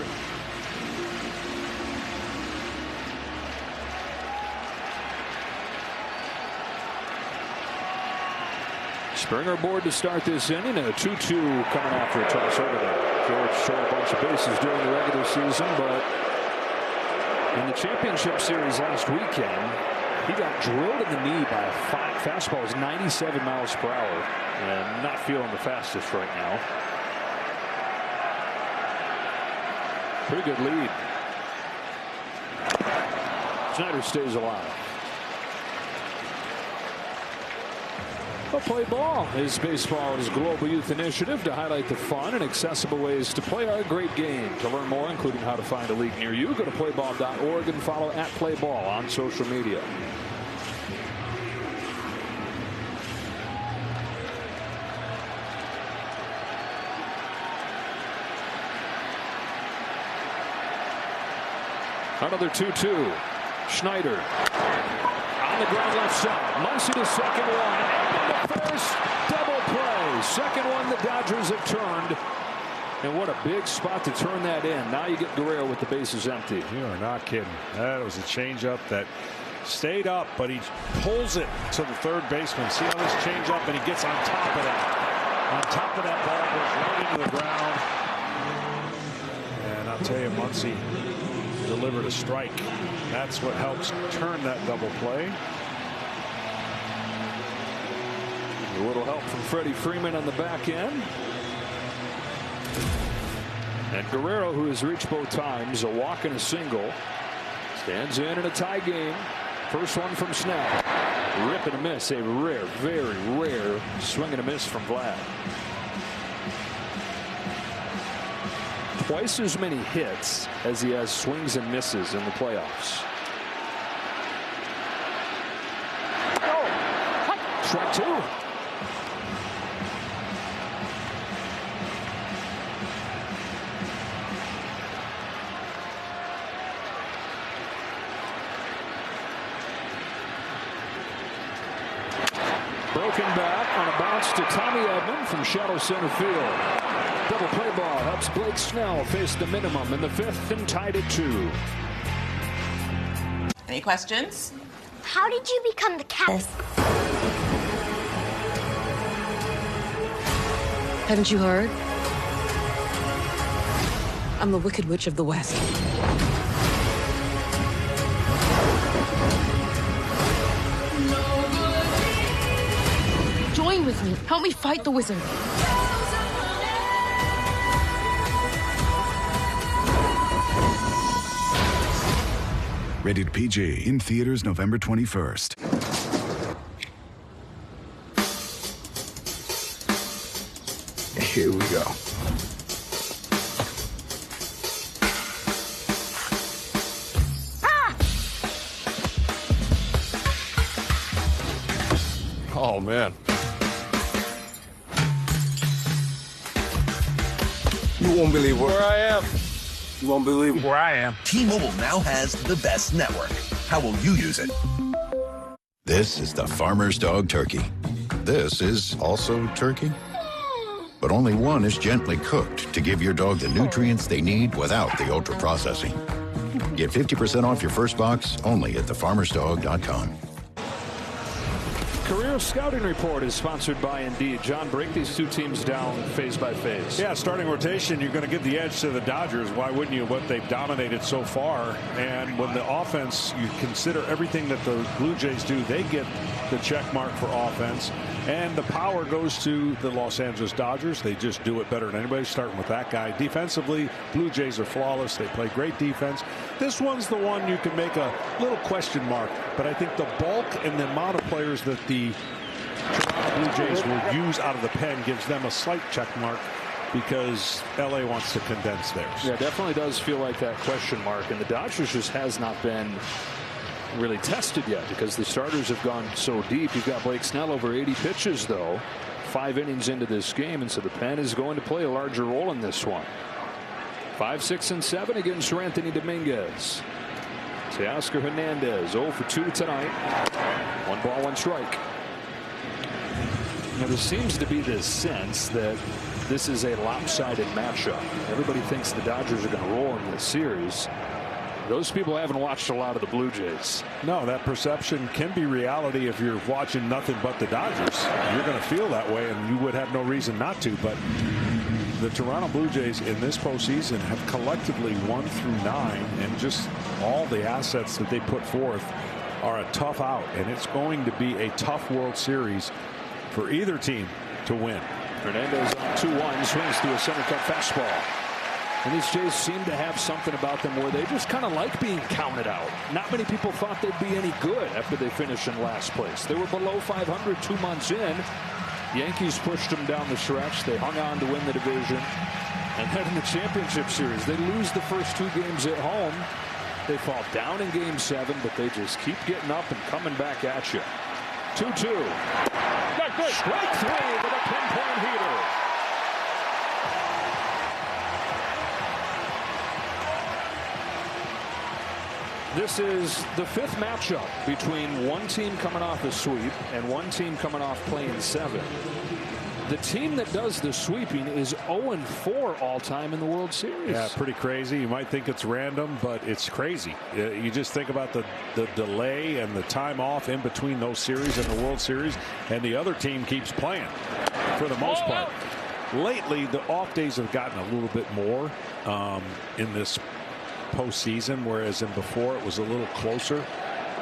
Springer aboard to start this inning. A 2-2 coming after a toss over there. George showed a bunch of bases during the regular season, but in the championship series last weekend, he got drilled in the knee by a fastball. It was 97 miles per hour, and not feeling the fastest right now. Pretty good lead. Snyder stays alive. Play Ball is baseball's global youth initiative to highlight the fun and accessible ways to play our great game. To learn more, including how to find a league near you, go to playball.org and follow @playball on social media. Another 2-2. Schneider on the ground left side. Muncy to second one. First double play. Second one the Dodgers have turned. And what a big spot to turn that in. Now you get Guerrero with the bases empty. You are not kidding. That was a changeup that stayed up, but he pulls it to the third baseman. See how this changeup, and he gets on top of that. On top of that ball, goes right into the ground. And I'll tell you, Muncy delivered a strike. That's what helps turn that double play. A little help from Freddie Freeman on the back end. And Guerrero, who has reached both times, a walk and a single, stands in a tie game. First one from Snell. Rip and a miss. A rare, very rare swing and a miss from Vlad. Twice as many hits as he has swings and misses in the playoffs. Strike two. Broken back on a bounce to Tommy Edman from shallow center field. Double play ball helps Blake Snell face the minimum in the fifth and tied at 2. Any questions? How did you become the captain? Haven't you heard? I'm the Wicked Witch of the West. Join with me. Help me fight the wizard. Rated PG. In theaters November 21st. Here we go. Oh, man. You won't believe where I am. You won't believe where I am. T-Mobile now has the best network. How will you use it? This is the farmer's dog turkey. This is also turkey. But only one is gently cooked to give your dog the nutrients they need without the ultra-processing. Get 50% off your first box only at thefarmersdog.com. Career Scouting Report is sponsored by Indeed. John, break these two teams down phase by phase. Yeah, starting rotation, you're going to give the edge to the Dodgers. Why wouldn't you? What they've dominated so far. And when the offense, you consider everything that the Blue Jays do, they get the check mark for offense. And the power goes to the Los Angeles Dodgers. They just do it better than anybody, starting with that guy. Defensively, Blue Jays are flawless. They play great defense. This one's the one you can make a little question mark. But I think the bulk and the amount of players that the Toronto Blue Jays will use out of the pen gives them a slight check mark because LA wants to condense theirs. Yeah, it definitely does feel like that question mark. And the Dodgers just has not been really tested yet because the starters have gone so deep. You've got Blake Snell over 80 pitches, though, 5 innings into this game, and so the pen is going to play a larger role in this one. 5, 6, and 7 against Anthony Dominguez. Teoscar Hernandez 0 for 2 tonight. 1 ball, 1 strike. Now, there seems to be this sense that this is a lopsided matchup. Everybody thinks the Dodgers are going to roll in this series. Those people haven't watched a lot of the Blue Jays. No, that perception can be reality if you're watching nothing but the Dodgers. You're going to feel that way, and you would have no reason not to. But the Toronto Blue Jays in this postseason have collectively 1 through 9, and just all the assets that they put forth are a tough out. And it's going to be a tough World Series for either team to win. Hernandez on 2-1, swings to a center cut fastball. And these Jays seem to have something about them where they just kind of like being counted out. Not many people thought they'd be any good after they finished in last place. They were below 500 2 months in. Yankees pushed them down the stretch. They hung on to win the division. And then in the championship series, they lose the first 2 games at home. They fall down in game 7, but they just keep getting up and coming back at you. 2-2. Not good. Strike 3 with a pinpoint heater. This is the 5th matchup between one team coming off a sweep and one team coming off playing 7. The team that does the sweeping is 0-4 all-time in the World Series. Yeah, pretty crazy. You might think it's random, but it's crazy. You just think about the delay and the time off in between those series and the World Series, and the other team keeps playing for the most part. Lately, the off days have gotten a little bit more in this postseason, whereas in before it was a little closer.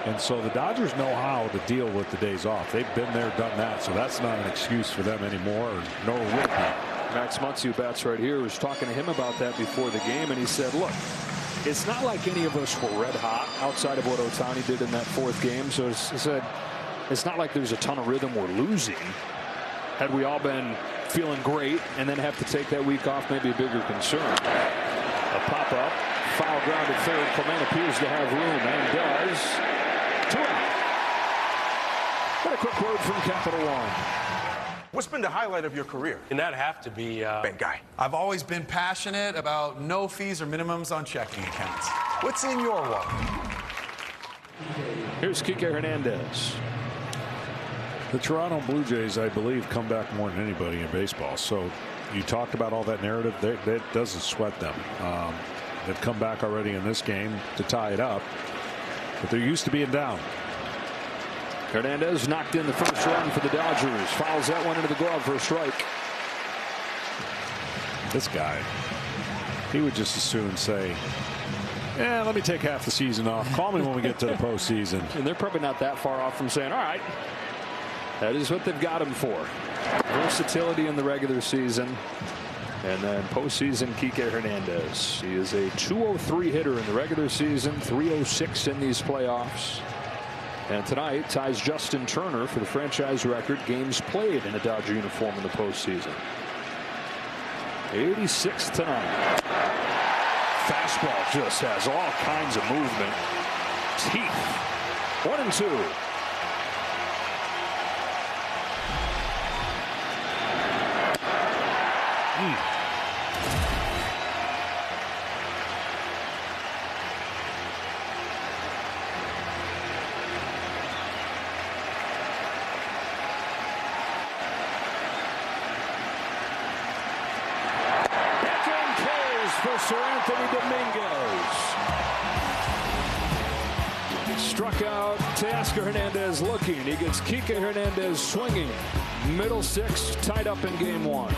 And so the Dodgers know how to deal with the days off. They've been there, done that, so that's not an excuse for them anymore, or nor will it be. Max Muncy, who bats right here, was talking to him about that before the game, and he said, look, it's not like any of us were red hot outside of what Ohtani did in that 4th game. So he said, it's not like there's a ton of rhythm we're losing. Had we all been feeling great and then have to take that week off, maybe a bigger concern. A pop-up, foul ground at third. Clement appears to have room and does. 2 out. Got a quick word from Capital One. What's been the highlight of your career? And that'd have to be bank guy. I've always been passionate about no fees or minimums on checking accounts. What's in your wallet? Here's Kike Hernandez. The Toronto Blue Jays, I believe, come back more than anybody in baseball. So you talked about all that narrative. That doesn't sweat them. They've come back already in this game to tie it up, but they're used to being down. Hernandez knocked in the first run for the Dodgers. Fouls that one into the glove for a strike. This guy, he would just as soon say, yeah, let me take half the season off. Call me when we get to the postseason. And they're probably not that far off from saying, all right, that is what they've got him for. Versatility in the regular season. And then postseason, Kike Hernandez. He is a .203 hitter in the regular season, .306 in these playoffs. And tonight ties Justin Turner for the franchise record games played in a Dodger uniform in the postseason. 86 tonight. Fastball just has all kinds of movement. Teeth. 1-2. For Anthony Dominguez. Struck out Teoscar Hernandez looking. He gets Kike Hernandez swinging. Middle 6 tied up in game 1.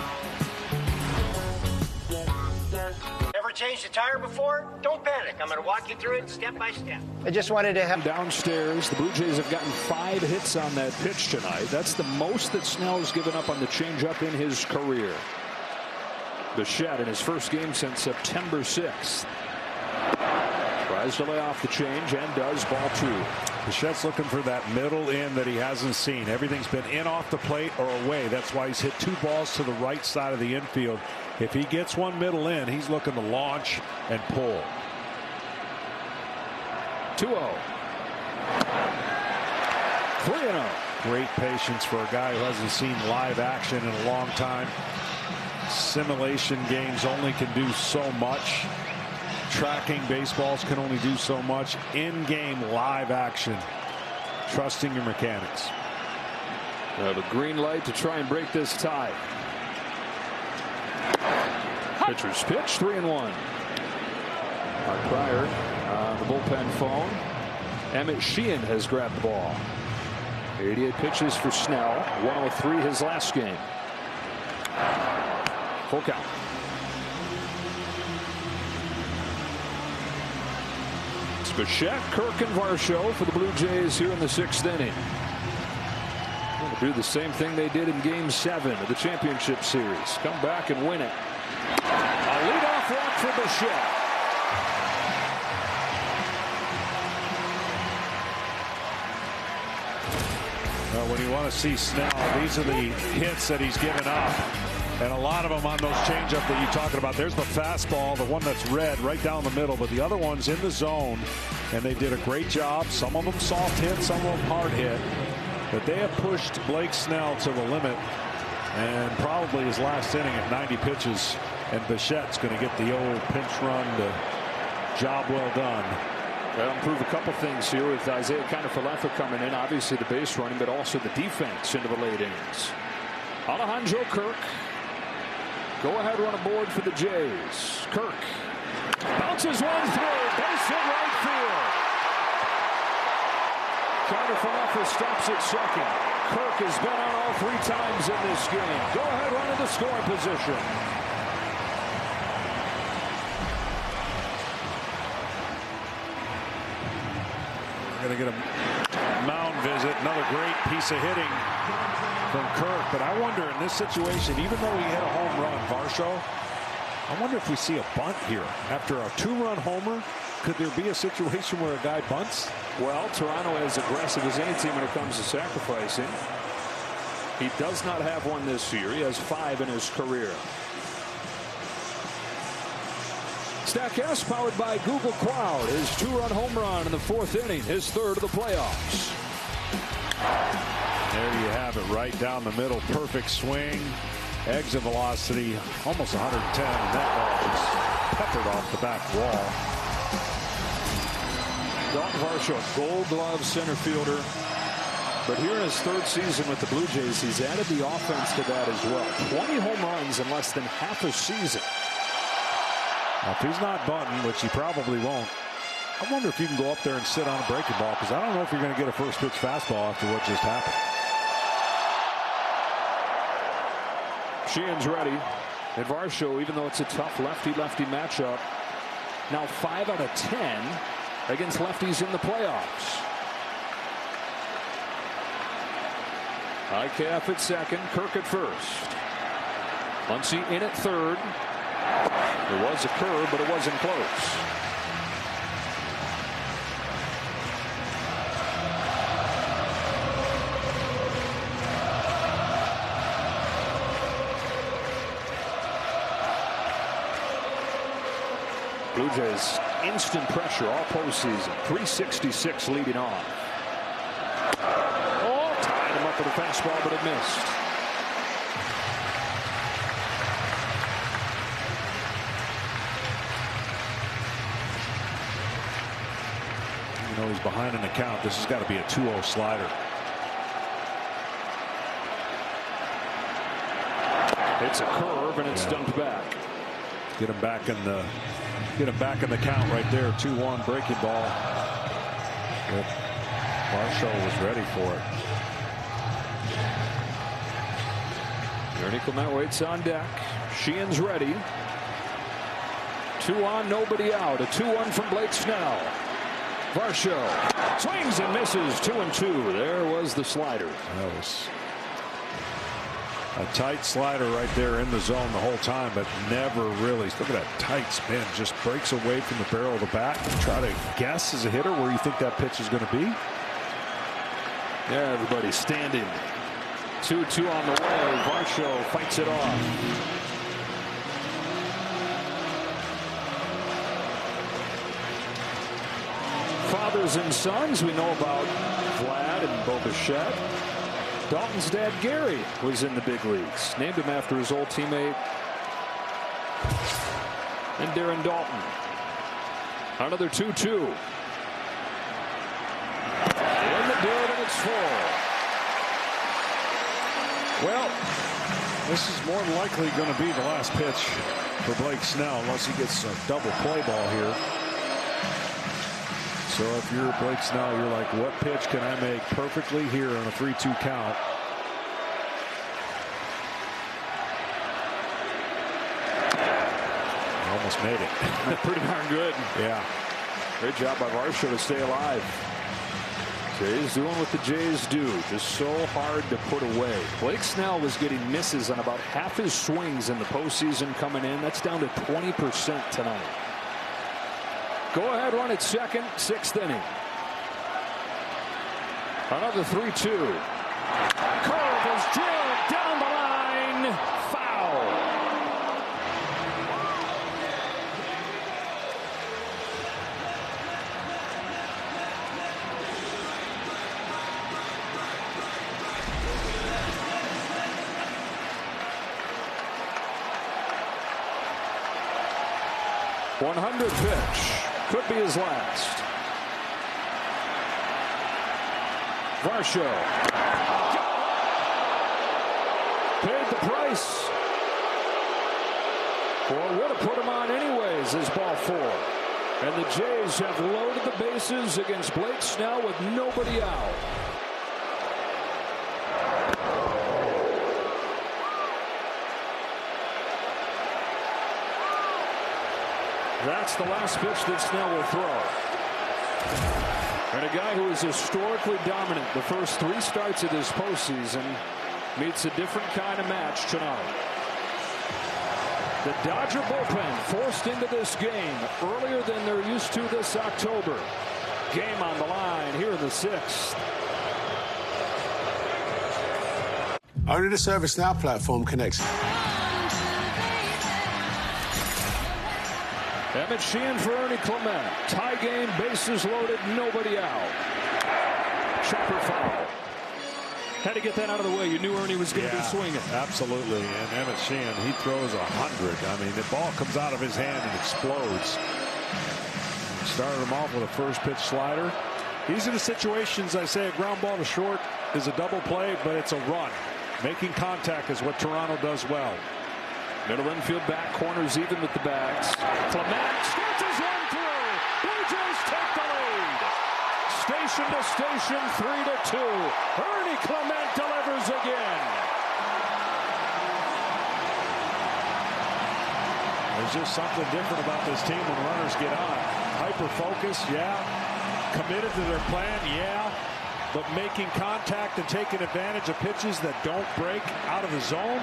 Ever changed a tire before? Don't panic. I'm going to walk you through it step by step. I just wanted to have downstairs. The Blue Jays have gotten 5 hits on that pitch tonight. That's the most that Snell has given up on the changeup in his career. Bichette in his first game since September 6th. Tries to lay off the change and does. Ball 2. Bichette's looking for that middle in that he hasn't seen. Everything's been in off the plate or away. That's why he's hit 2 balls to the right side of the infield. If he gets one middle in, he's looking to launch and pull. 2-0. 3-0. Great patience for a guy who hasn't seen live action in a long time. Simulation games only can do so much. Tracking baseballs can only do so much. In-game live action. Trusting your mechanics. The green light to try and break this tie. Pitcher's pitch, 3-1. Mark Pryor on the bullpen phone. Emmett Sheehan has grabbed the ball. 88 pitches for Snell. 103 his last game. Full count. It's Bichette, Kirk, and Varsho for the Blue Jays here in the 6th inning. Going to do the same thing they did in Game 7 of the championship series. Come back and win it. A leadoff walk for Bichette. Well, when you want to see Snell, these are the hits that he's given up. And a lot of them on those changeup that you're talking about. There's the fastball, the one that's red right down the middle, but the other one's in the zone. And they did a great job. Some of them soft hit, some of them hard hit. But they have pushed Blake Snell to the limit. And probably his last inning at 90 pitches. And Bichette's going to get the old pinch run to job well done. That'll improve a couple things here with Isaiah Kiner-Falefa coming in. Obviously the base running, but also the defense into the late innings. Alejandro Kirk. Go ahead run aboard for the Jays. Kirk bounces one through. Base hit right field. Kiner-Falefa stops at second. Kirk has been on all 3 times in this game. Go ahead run into scoring position. Going to get a mound visit. Another great piece of hitting from Kirk. But I wonder in this situation, even though he hit a home run, Varsho, I wonder if we see a bunt here. After a 2-run homer, could there be a situation where a guy bunts? Well, Toronto is aggressive as any team when it comes to sacrificing. He does not have one this year. He has 5 in his career. Statcast powered by Google Cloud. His 2-run home run in the 4th inning, his 3rd of the playoffs. There you have it, right down the middle. Perfect swing. Exit velocity almost 110. And that ball is peppered off the back wall. Dalton Varsho, Gold Glove center fielder. But here in his 3rd season with the Blue Jays, he's added the offense to that as well. 20 home runs in less than half a season. Now, if he's not bunting, which he probably won't, I wonder if you can go up there and sit on a breaking ball, because I don't know if you're going to get a first pitch fastball after what just happened. Sheehan's ready. And Varsho, even though it's a tough lefty-lefty matchup, now 5 out of 10 against lefties in the playoffs. IKF at second, Kirk at first. Muncy in at third. There was a curve, but it wasn't close. Blue Jays instant pressure all postseason. 366 leading off. Oh, tied him up with a fastball, but it missed. You know he's behind in the count. This has got to be a 2-0 slider. It's a curve and it's dumped back. Get him back in the count right there. 2-1 breaking ball. But Varsho was ready for it. Ernie Clement waits on deck. Sheehan's ready. 2 on, nobody out. A 2-1 from Blake Snell. Varsho swings and misses. 2-2. There was the slider. That was a tight slider right there in the zone the whole time, but never really. Look at that tight spin. Just breaks away from the barrel of the bat. Try to guess as a hitter where you think that pitch is going to be. Yeah, everybody standing. 2-2 on the way. Varsho fights it off. Fathers and sons, we know about Vlad and Bo Bichette. Dalton's dad, Gary, was in the big leagues. Named him after his old teammate, and Darren Dalton. Another 2-2. In the dirt, and it's full. Well, this is more than likely going to be the last pitch for Blake Snell, unless he gets a double play ball here. So if you're Blake Snell, you're like, what pitch can I make perfectly here on a 3-2 count? Almost made it. Pretty darn good. Yeah. Great job by Varsho to stay alive. Jays doing what the Jays do. Just so hard to put away. Blake Snell was getting misses on about half his swings in the postseason coming in. That's down to 20% tonight. Go ahead run at second, 6th inning. Another 3-2. Curve is drilled down the line. Foul. .100 pitch. Could be his last. Varsho paid the price. Or would have put him on anyways as ball 4. And the Jays have loaded the bases against Blake Snell with nobody out. That's the last pitch that Snell will throw. And a guy who is historically dominant the first 3 starts of this postseason meets a different kind of match tonight. The Dodger bullpen forced into this game earlier than they're used to this October. Game on the line here in the 6th. Only the ServiceNow platform connects. Emmett Sheehan for Ernie Clement. Tie game, bases loaded, nobody out. Chopper foul. Had to get that out of the way. You knew Ernie was going to be swinging. Absolutely. And Emmett Sheehan, he throws 100. I mean, the ball comes out of his hand and explodes. Started him off with a first pitch slider. These are the situations I say a ground ball to short is a double play, but it's a run. Making contact is what Toronto does well. Middle infield back, corners even with the backs. Clement starts his run through. Blue Jays take the lead. Station to station, 3-2. Ernie Clement delivers again. There's just something different about this team when runners get on. Hyper-focused, yeah. Committed to their plan, yeah. But making contact and taking advantage of pitches that don't break out of the zone.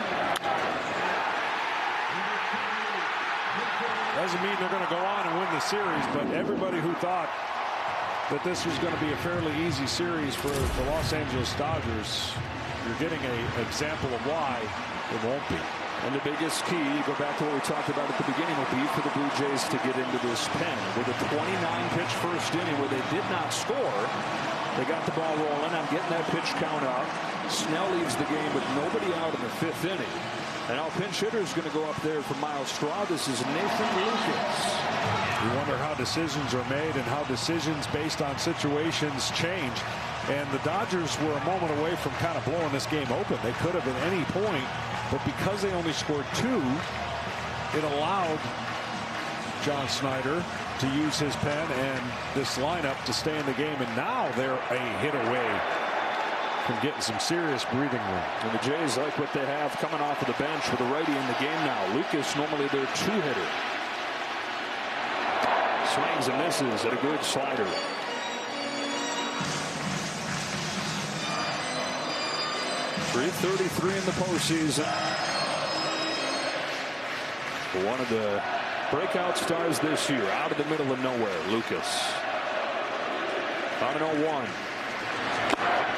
Doesn't mean they're going to go on and win the series, but everybody who thought that this was going to be a fairly easy series for the Los Angeles Dodgers, you're getting an example of why it won't be. And the biggest key, go back to what we talked about at the beginning, will be for the Blue Jays to get into this pen. With a 29-pitch first inning where they did not score, they got the ball rolling. I'm getting that pitch count up. Snell leaves the game with nobody out in the 5th inning. And now pinch hitter is going to go up there for Miles Straw. This is Nathan Lucas. You wonder how decisions are made and how decisions based on situations change. And the Dodgers were a moment away from kind of blowing this game open. They could have at any point, but because they only scored 2, it allowed John Snyder to use his pen and this lineup to stay in the game. And now they're a hit away from getting some serious breathing room. And the Jays like what they have coming off of the bench with a righty in the game now. Lucas, normally their 2-hitter. Swings and misses at a good slider. .333 in the postseason. One of the breakout stars this year, out of the middle of nowhere, Lucas. On an 0-1.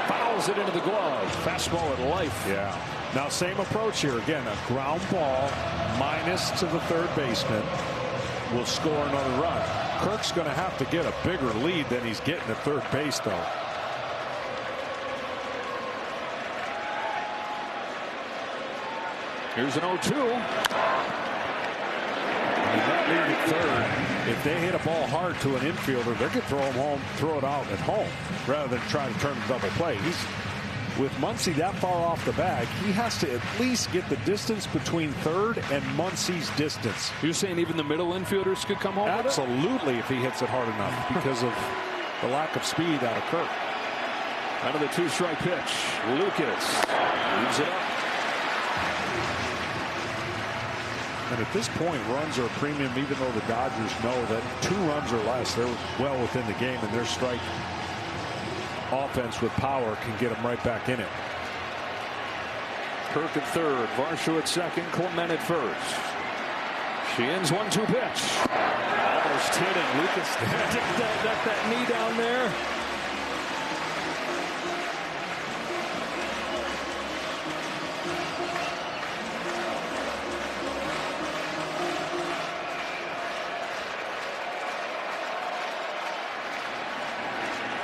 Fouls it into the glove. Fastball at life. Yeah. Now same approach here. Again, a ground ball minus to the third baseman will score another run. Kirk's going to have to get a bigger lead than he's getting at third base, though. Here's an 0-2. that lead at third. If they hit a ball hard to an infielder, they're going to throw him home, throw it out at home, rather than try to turn a double play. With Muncy that far off the bag, he has to at least get the distance between third and Muncy's distance. You're saying even the middle infielders could come home with it? Absolutely, if he hits it hard enough, because of the lack of speed out of Kirk. Out of the 2-strike pitch, Lucas leaves it up. And at this point, runs are a premium, even though the Dodgers know that 2 runs or less, they're well within the game, and their strike offense with power can get them right back in it. Kirk at third, Varsho at second, Clement at first. Sheehan's 1-2 pitch. Almost hit it. Lucas got that knee down there.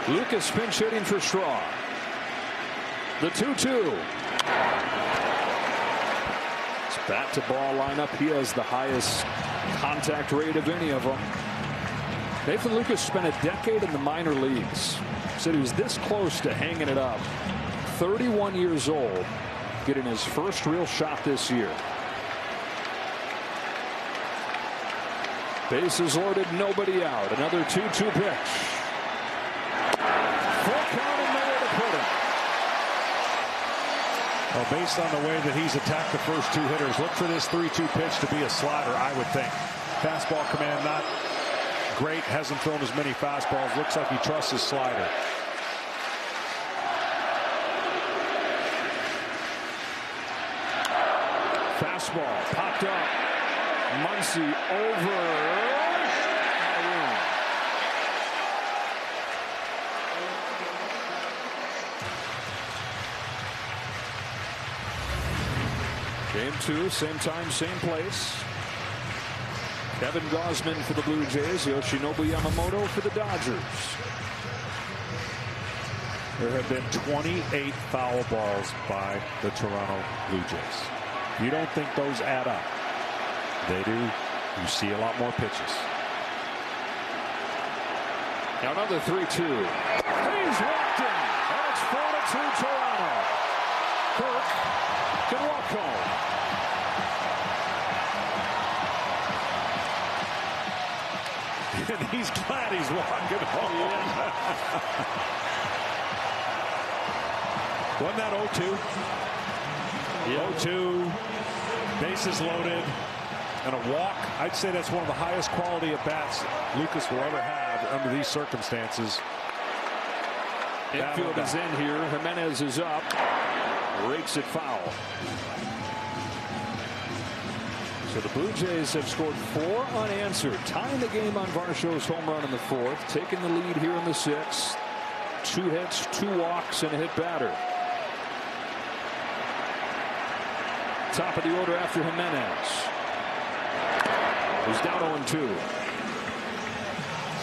Lucas pinch hitting for Straw. The 2-2. It's bat to ball lineup. He has the highest contact rate of any of them. Nathan Lucas spent a decade in the minor leagues. Said he was this close to hanging it up. 31 years old, getting his first real shot this year. Bases loaded, nobody out. Another 2-2 pitch. Well, based on the way that he's attacked the first 2 hitters, look for this 3-2 pitch to be a slider, I would think. Fastball command not great, hasn't thrown as many fastballs. Looks like he trusts his slider. Fastball popped up. Muncy over. Game 2, same time, same place. Kevin Gausman for the Blue Jays, Yoshinobu Yamamoto for the Dodgers. There have been 28 foul balls by the Toronto Blue Jays. You don't think those add up? They do. You see a lot more pitches. Now another 3-2. He's walked in, and it's 4-2 Toronto. Kirk can walk home. And he's glad he's walking home. Wasn't that 0-2? Yeah. 0-2, bases loaded, and a walk. I'd say that's one of the highest quality at bats Lucas will ever have under these circumstances. Infield is in here. Jimenez is up. Rakes it foul. So the Blue Jays have scored 4 unanswered, tying the game on Varsho's home run in the 4th, taking the lead here in the 6th. 2 hits, 2 walks, and a hit batter. Top of the order after Jimenez. He's down 0-2.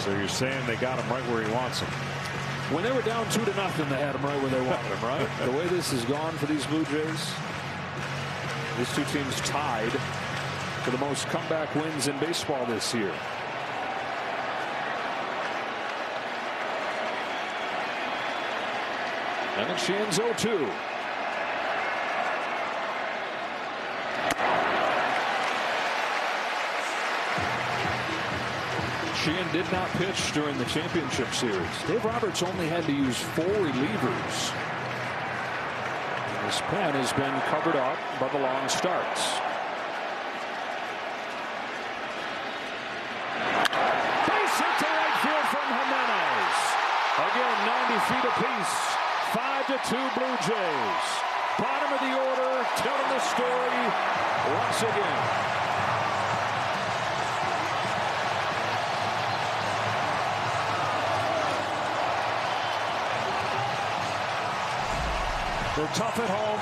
So you're saying they got him right where he wants him. When they were down 2-0, they had him right where they wanted him, right? The way this has gone for these Blue Jays, these 2 teams tied for the most comeback wins in baseball this year. And Sheehan's 0-2. Sheehan did not pitch during the championship series. Dave Roberts only had to use 4 relievers. This pen has been covered up by the long starts. Base hit to right field from Jimenez. Again, 90 feet apiece. 5-2 Blue Jays. Bottom of the order, telling the story once again. They're tough at home.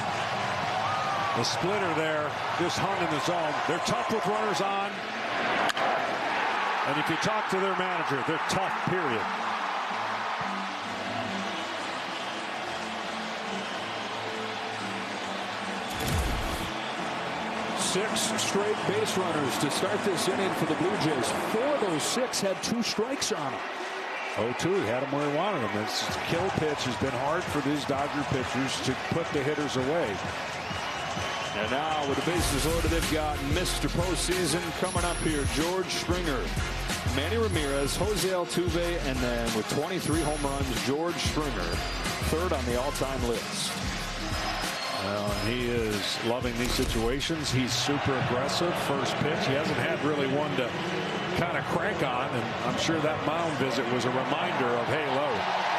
The splitter there, just hung in the zone. They're tough with runners on. And if you talk to their manager, they're tough, period. 6 straight base runners to start this inning for the Blue Jays. 4 of those 6 had 2 strikes on them. 0-2, he had him where he wanted him. This kill pitch has been hard for these Dodger pitchers to put the hitters away. And now with the bases loaded, they've got Mr. Postseason coming up here. George Springer, Manny Ramirez, Jose Altuve, and then with 23 home runs, George Springer, 3rd on the all-time list. Well, he is loving these situations. He's super aggressive. First pitch, he hasn't had really one to kind of crank on, and I'm sure that mound visit was a reminder of, hey,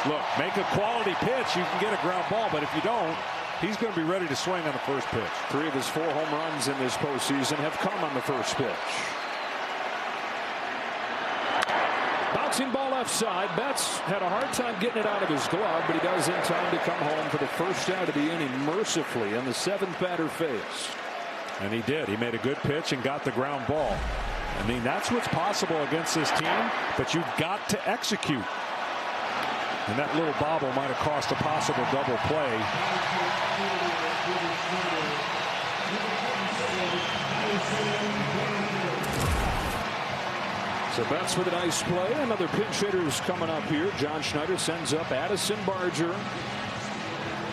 look, make a quality pitch. You can get a ground ball, but if you don't, he's going to be ready to swing on the first pitch. 3 of his 4 home runs in this postseason have come on the first pitch. Bouncing ball left side. Betts had a hard time getting it out of his glove, but he does in time to come home for the first out of the inning mercifully in the 7th batter phase. And he did. He made a good pitch and got the ground ball. I mean, that's what's possible against this team, but you've got to execute. And that little bobble might have cost a possible double play. So Betts with a nice play. Another pinch hitter's coming up here. John Schneider sends up Addison Barger.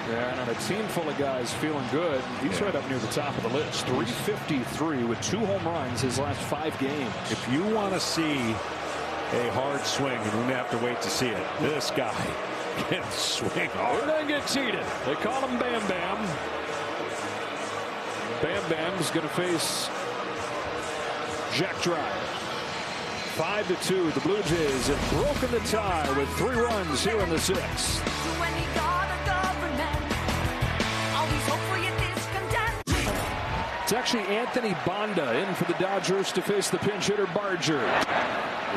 And on a team full of guys feeling good, he's right up near the top of the list. 353 with 2 home runs his last 5 games. If you want to see a hard swing, and we may have to wait to see it, this guy can swing hard. We're going to get cheated. They call him Bam Bam. Bam Bam's going to face Jack Drive. 5-2. The Blue Jays have broken the tie with 3 runs here in the 6th. It's actually Anthony Banda in for the Dodgers to face the pinch hitter Barger.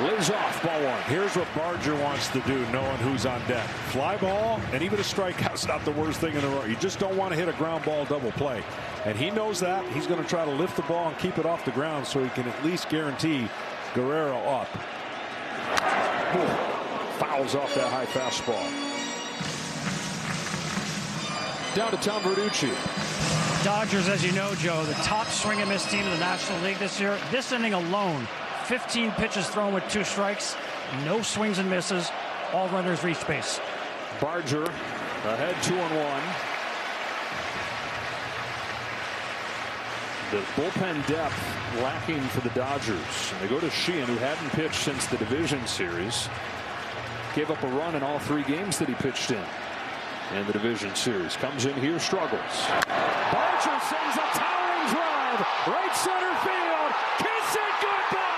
Lays off ball 1. Here's what Barger wants to do, knowing who's on deck. Fly ball, and even a strikeout's not the worst thing in the world. You just don't want to hit a ground ball double play. And he knows that. He's going to try to lift the ball and keep it off the ground so he can at least guarantee Guerrero up. Fouls off that high fastball. Down to Tom Verducci. Dodgers, as you know, Joe, the top swing and miss team in the National League this year. This inning alone, 15 pitches thrown with 2 strikes, no swings and misses, all runners reach base. Barger ahead 2-1. The bullpen depth lacking for the Dodgers. And they go to Sheehan, who hadn't pitched since the division series. Gave up a run in all 3 games that he pitched in the division series. Comes in here, struggles. Barger sends a towering drive. Right center field. Kiss it goodbye.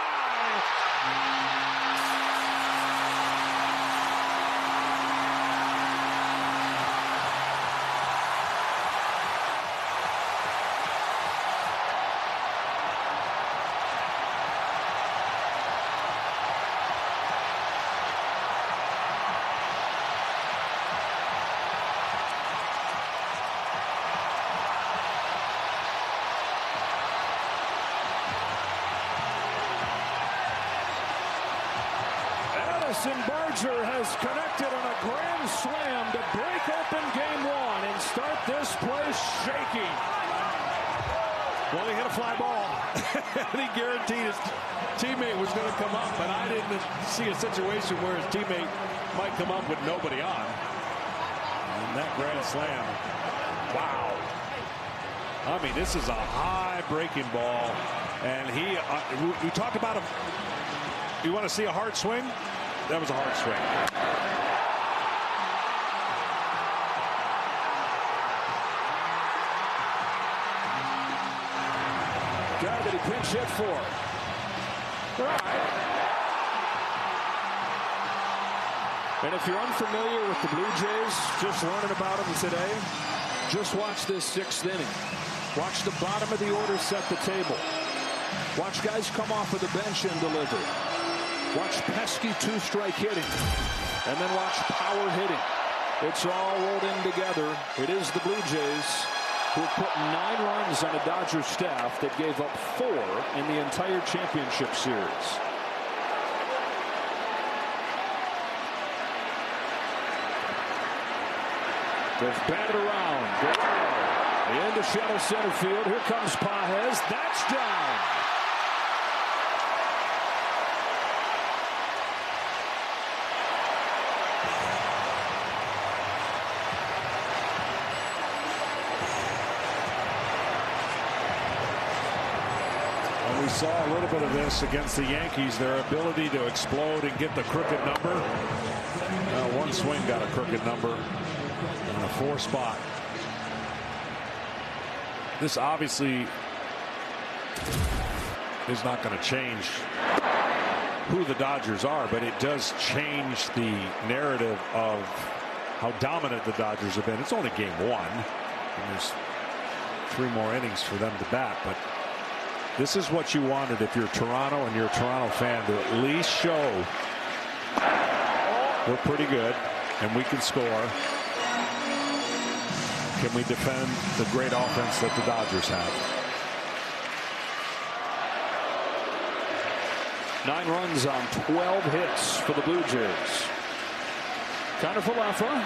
Barger has connected on a grand slam to break open game 1 and start this place shaking. Well, he hit a fly ball. And he guaranteed his teammate was going to come up, but I didn't see a situation where his teammate might come up with nobody on. And that grand slam. Wow. I mean, this is a high breaking ball. And we talk about him. You want to see a hard swing? That was a hard swing. Guy that he pinch hit for. Right. And if you're unfamiliar with the Blue Jays, just learning about them today, just watch this 6th inning. Watch the bottom of the order set the table. Watch guys come off of the bench and deliver. Watch pesky 2-strike hitting, and then watch power hitting. It's all rolled in together. It is the Blue Jays who have put 9 runs on a Dodger staff that gave up 4 in the entire championship series. They've batted around. Into shallow center field. Here comes Pages. That's down. We saw a little bit of this against the Yankees, their ability to explode and get the crooked number. One swing got a crooked number in the 4 spot. This obviously is not going to change who the Dodgers are, but it does change the narrative of how dominant the Dodgers have been. It's only game 1, and there's 3 more innings for them to bat, but this is what you wanted if you're Toronto and you're a Toronto fan, to at least show we're pretty good and we can score. Can we defend the great offense that the Dodgers have? 9 runs on 12 hits for the Blue Jays. Canada.Trey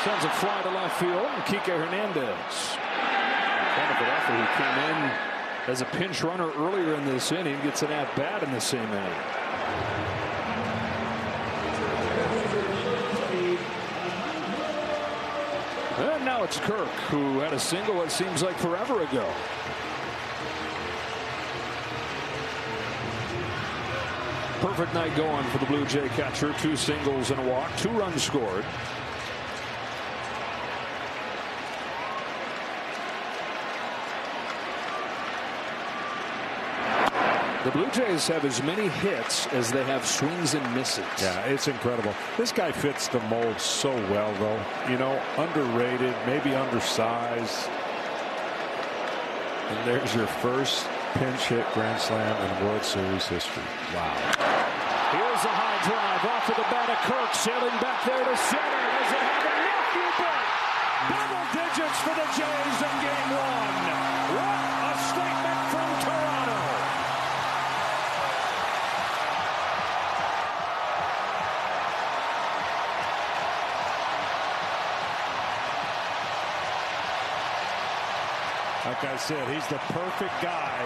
sends a fly to left field. Kike Hernandez. Canada.Trey, who came in as a pinch runner earlier in this inning, gets an at-bat in the same inning. And now it's Kirk, who had a single, it seems like forever ago. Perfect night going for the Blue Jay catcher. 2 singles and a walk, 2 runs scored. The Blue Jays have as many hits as they have swings and misses. Yeah, it's incredible. This guy fits the mold so well, though. You know, underrated, maybe undersized. And there's your first pinch hit grand slam in World Series history. Wow. Here's a high drive off of the bat of Kirk, sailing back there to center. Does it have enough? You bet. Double digits for the Jays in game 1. What a statement from Toronto. Like I said, he's the perfect guy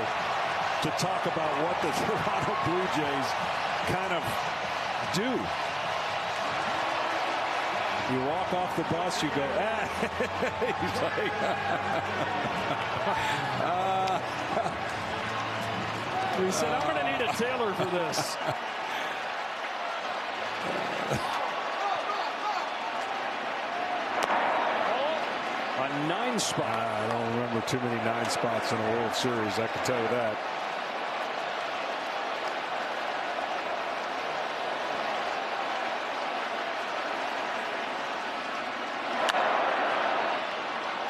to talk about what the Toronto Blue Jays kind of do. You walk off the bus, you go, ah. He's like, he said, I'm going to need a tailor for this. A 9 spot. I don't remember too many 9 spots in a World Series, I can tell you that.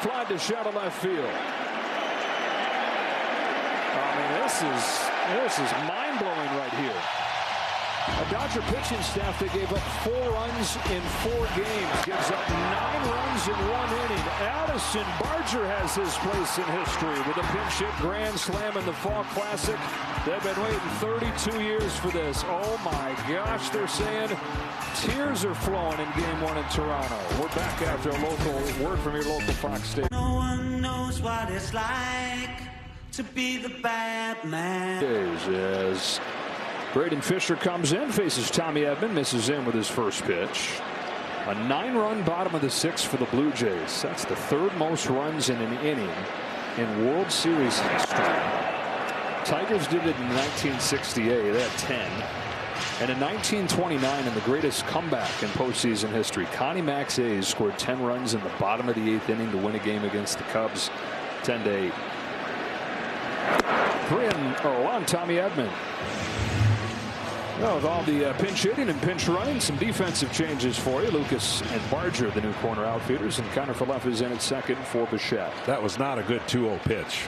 Fly to shallow left field. I mean, this is mind-blowing right here. A Dodger pitching staff that gave up 4 runs in 4 games gives up 9 runs in 1 inning. Addison Barger has his place in history with a pinch hit grand slam in the Fall Classic. They've been waiting 32 years for this. Oh my gosh, they're saying tears are flowing in game 1 in Toronto. We're back after a local word from your local Fox station. No one knows what it's like to be the bad man. As Braden Fisher comes in, faces Tommy Edman, misses in with his first pitch. A 9-run bottom of the 6th for the Blue Jays. That's the 3rd most runs in an inning in World Series history. Tigers did it in 1968. They had 10. And in 1929, in the greatest comeback in postseason history, Connie Max A's scored 10 runs in the bottom of the 8th inning to win a game against the Cubs, 10-8. 3-0 on Tommy Edman. Well, with all the pinch hitting and pinch running, some defensive changes for you. Lucas and Barger, the new corner outfielders, and Canada.Trey is in at second for Bichette. That was not a good 2-0 pitch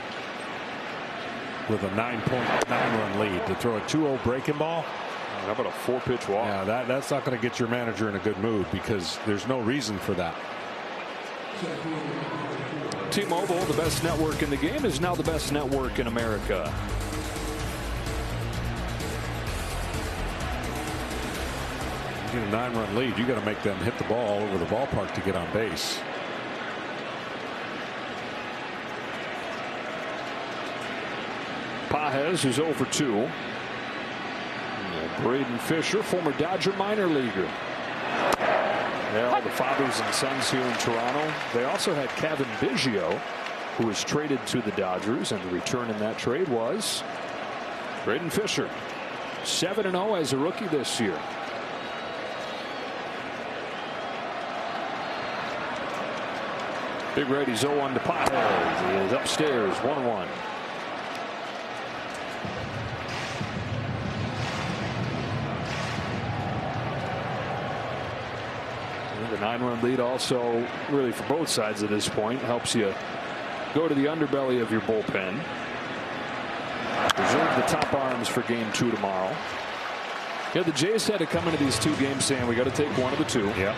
with a 9.9-run lead. To throw a 2-0 breaking ball. How about a 4-pitch walk? Yeah, that's not going to get your manager in a good mood because there's no reason for that. T-Mobile, the best network in the game, is now the best network in America. You get a 9-run lead, you got to make them hit the ball all over the ballpark to get on base. Perez, who's 0 for 2. Braden Fisher, former Dodger minor leaguer. All the fathers and sons here in Toronto. They also had Kevin Biggio, who was traded to the Dodgers, and the return in that trade was Braden Fisher. 7-0 as a rookie this year. Big Reddy's 0-1 to Pages. He is upstairs, 1-1. The 9-run lead also really for both sides at this point helps you go to the underbelly of your bullpen. Reserve the top arms for game 2 tomorrow. Yeah, the Jays had to come into these 2 games saying we got to take one of the 2. Yeah.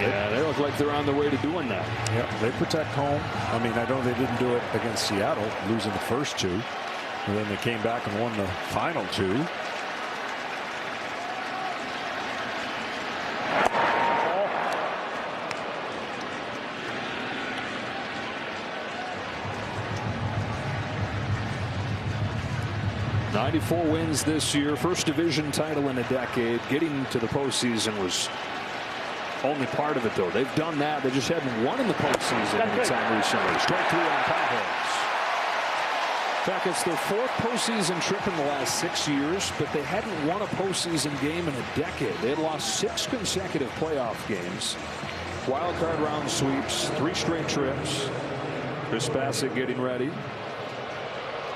Yeah, they look like they're on their way to doing that. Yeah, they protect home. I mean, I know they didn't do it against Seattle, losing the first 2. And then they came back and won the final 2. '94 wins this year, first division title in a decade. Getting to the postseason was only part of it, though. They've done that. They just haven't won in the postseason anytime recently. Strike 3 on Pages. In fact, it's their 4th postseason trip in the last 6 years, but they hadn't won a postseason game in a decade. They had lost 6 consecutive playoff games. Wild card round sweeps, 3 straight trips. Chris Bassett getting ready.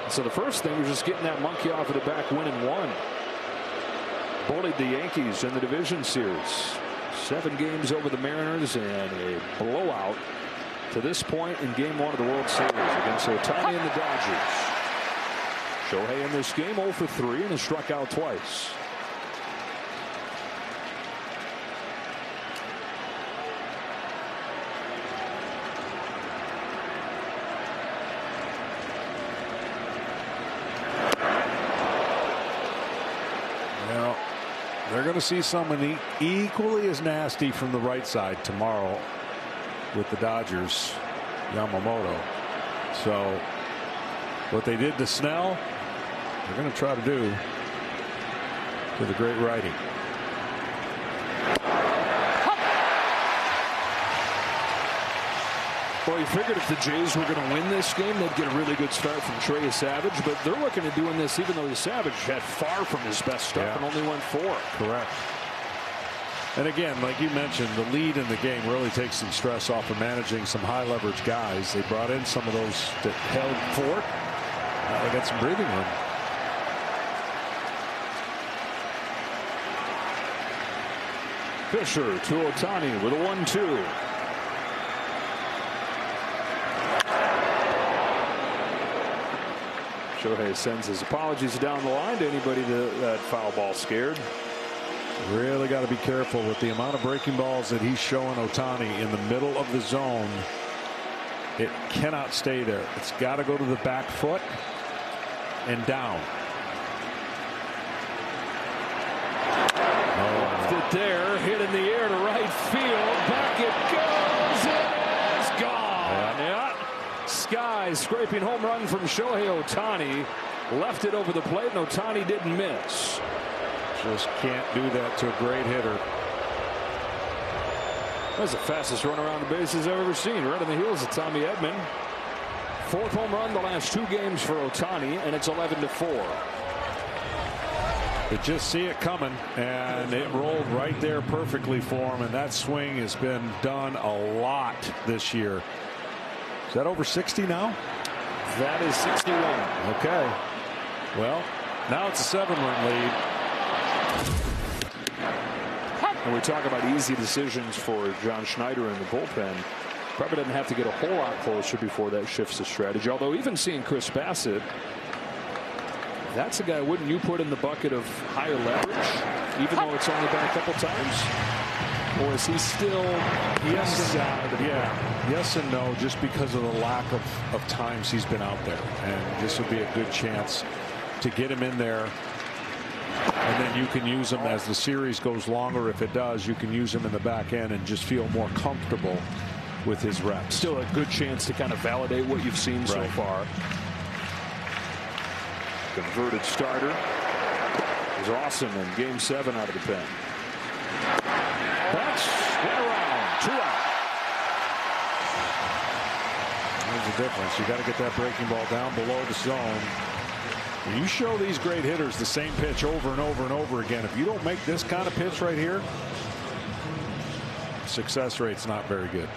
So the first thing was just getting that monkey off of the back, winning 1. Bullied the Yankees in the division series. 7 games over the Mariners and a blowout to this point in game 1 of the World Series against Ohtani and the Dodgers. Shohei in this game 0 for 3 and has struck out twice. They're going to see someone equally as nasty from the right side tomorrow with the Dodgers, Yamamoto. So what they did to Snell, they're going to try to do to the great righty. Well, you figured if the Jays were going to win this game, they'd get a really good start from Trey Yesavage, but they're looking at doing this even though Yesavage had far from his best stuff and only went 4. Correct. And again, like you mentioned, the lead in the game really takes some stress off of managing some high leverage guys. They brought in some of those that held fort. Now they got some breathing room. Fisher to Ohtani with a 1-2. Shohei sends his apologies down the line to anybody that foul ball scared. Really got to be careful with the amount of breaking balls that he's showing Ohtani in the middle of the zone. It cannot stay there. It's got to go to the back foot and down. Left it there, hit in the air to right field. Back it goes. It is gone. Yeah. Sky scraping home run from Shohei Ohtani. Left it over the plate, and Ohtani didn't miss. Just can't do that to a great hitter. That's the fastest run around the bases I've ever seen. Right on the heels of Tommy Edman. 4th home run the last 2 games for Ohtani, and it's 11-4. But just see it coming, and it rolled right there perfectly for him, and that swing has been done a lot this year. Is that over 60 now? That is 61. Okay. Well, now it's a 7-run lead. And we talk about easy decisions for John Schneider in the bullpen. Probably doesn't have to get a whole lot closer before that shifts the strategy. Although even seeing Chris Bassett, that's a guy wouldn't you put in the bucket of higher leverage, even though it's only been a couple times? Or is he still yes, yes and no, just because of the lack of times he's been out there. And this would be a good chance to get him in there. And then you can use him as the series goes longer. If it does, you can use him in the back end and just feel more comfortable with his reps. Still a good chance to kind of validate what you've seen so far. converted starter. It was awesome in Game 7 out of the pen. That's one around, 2 out. There's the difference. You got to get that breaking ball down below the zone. When you show these great hitters the same pitch over and over and over again, if you don't make this kind of pitch right here, success rate's not very good.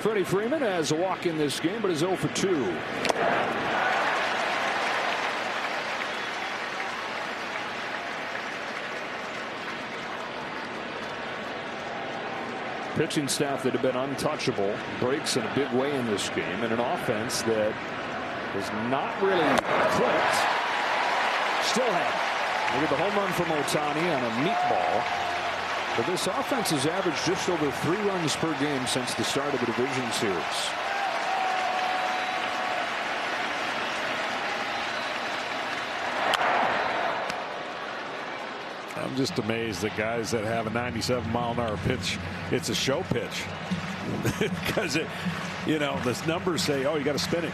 Freddie Freeman has a walk in this game, but is 0 for 2. Pitching staff that have been untouchable breaks in a big way in this game, and an offense that has not really clicked. Still had. Look at the home run from Ohtani on a meatball. But this offense has averaged just over 3 runs per game since the start of the division series. I'm just amazed that guys that have a 97-mile-an-hour pitch, it's a show pitch. Because the numbers say, oh, you got to spin it,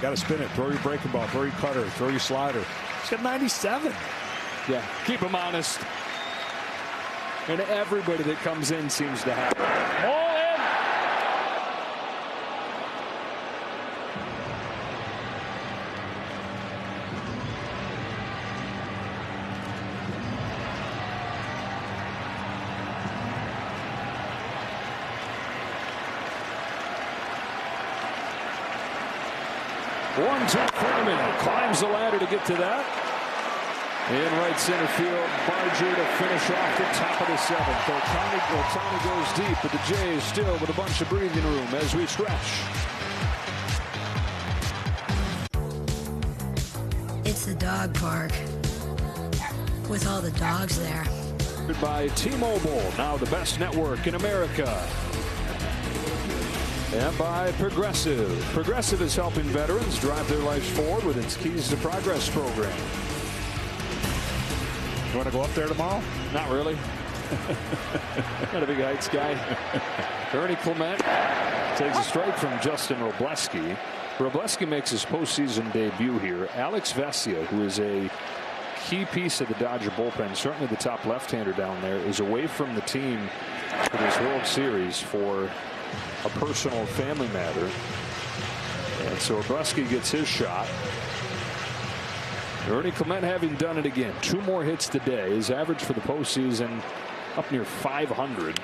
throw your breaking ball, throw your cutter, throw your slider. He's got 97. Yeah, keep him honest. And everybody that comes in seems to have it. All in. One to Freeman. Climbs the ladder to get to that. In right center field, Barger to finish off the top of the 7th. Ohtani goes deep, but the Jays still with a bunch of breathing room as we stretch. It's the dog park with all the dogs there. By T-Mobile, now the best network in America. And by Progressive. Progressive is helping veterans drive their lives forward with its Keys to Progress program. You want to go up there tomorrow? Not really. Not a big heights guy. Ernie Clement takes a strike from Justin Robleski. Robleski makes his postseason debut here. Alex Vesia, who is a key piece of the Dodger bullpen, certainly the top left-hander down there, is away from the team for this World Series for a personal family matter. And so Robleski gets his shot. Ernie Clement having done it again. 2 more hits today. His average for the postseason up near 500.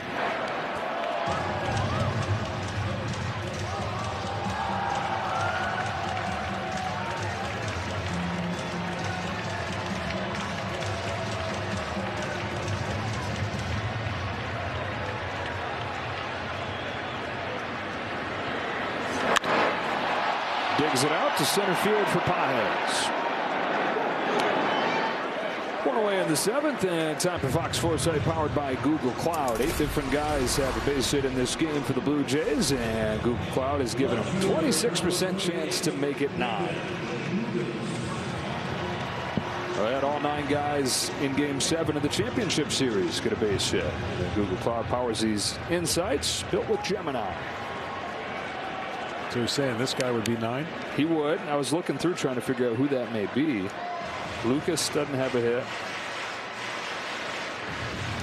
Digs it out to center field for Pages. One away in the 7th, and time for Fox Foresight powered by Google Cloud. 8 different guys have a base hit in this game for the Blue Jays, and Google Cloud has given them 26% chance to make it 9. All 9 guys in Game 7 of the championship series get a base hit. And Google Cloud powers these insights built with Gemini. So you're saying this guy would be 9? He would. I was looking through trying to figure out who that may be. Lucas doesn't have a hit.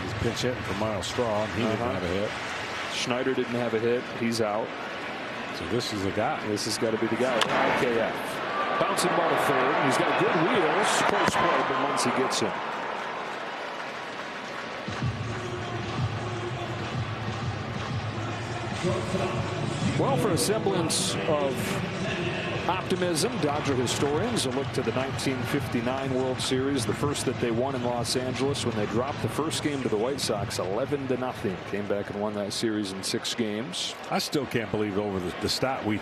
He's pinch hitting for Miles Straw. He didn't have a hit. Schneider didn't have a hit. He's out. So this is the guy. This has got to be the guy. IKF. Bouncing ball to third. He's got good wheels. Close play, but once he gets him. Well, for a semblance of optimism, Dodger historians will look to the 1959 World Series, the first that they won in Los Angeles when they dropped the first game to the White Sox 11-0. Came back and won that series in 6 games. I still can't believe over the stat we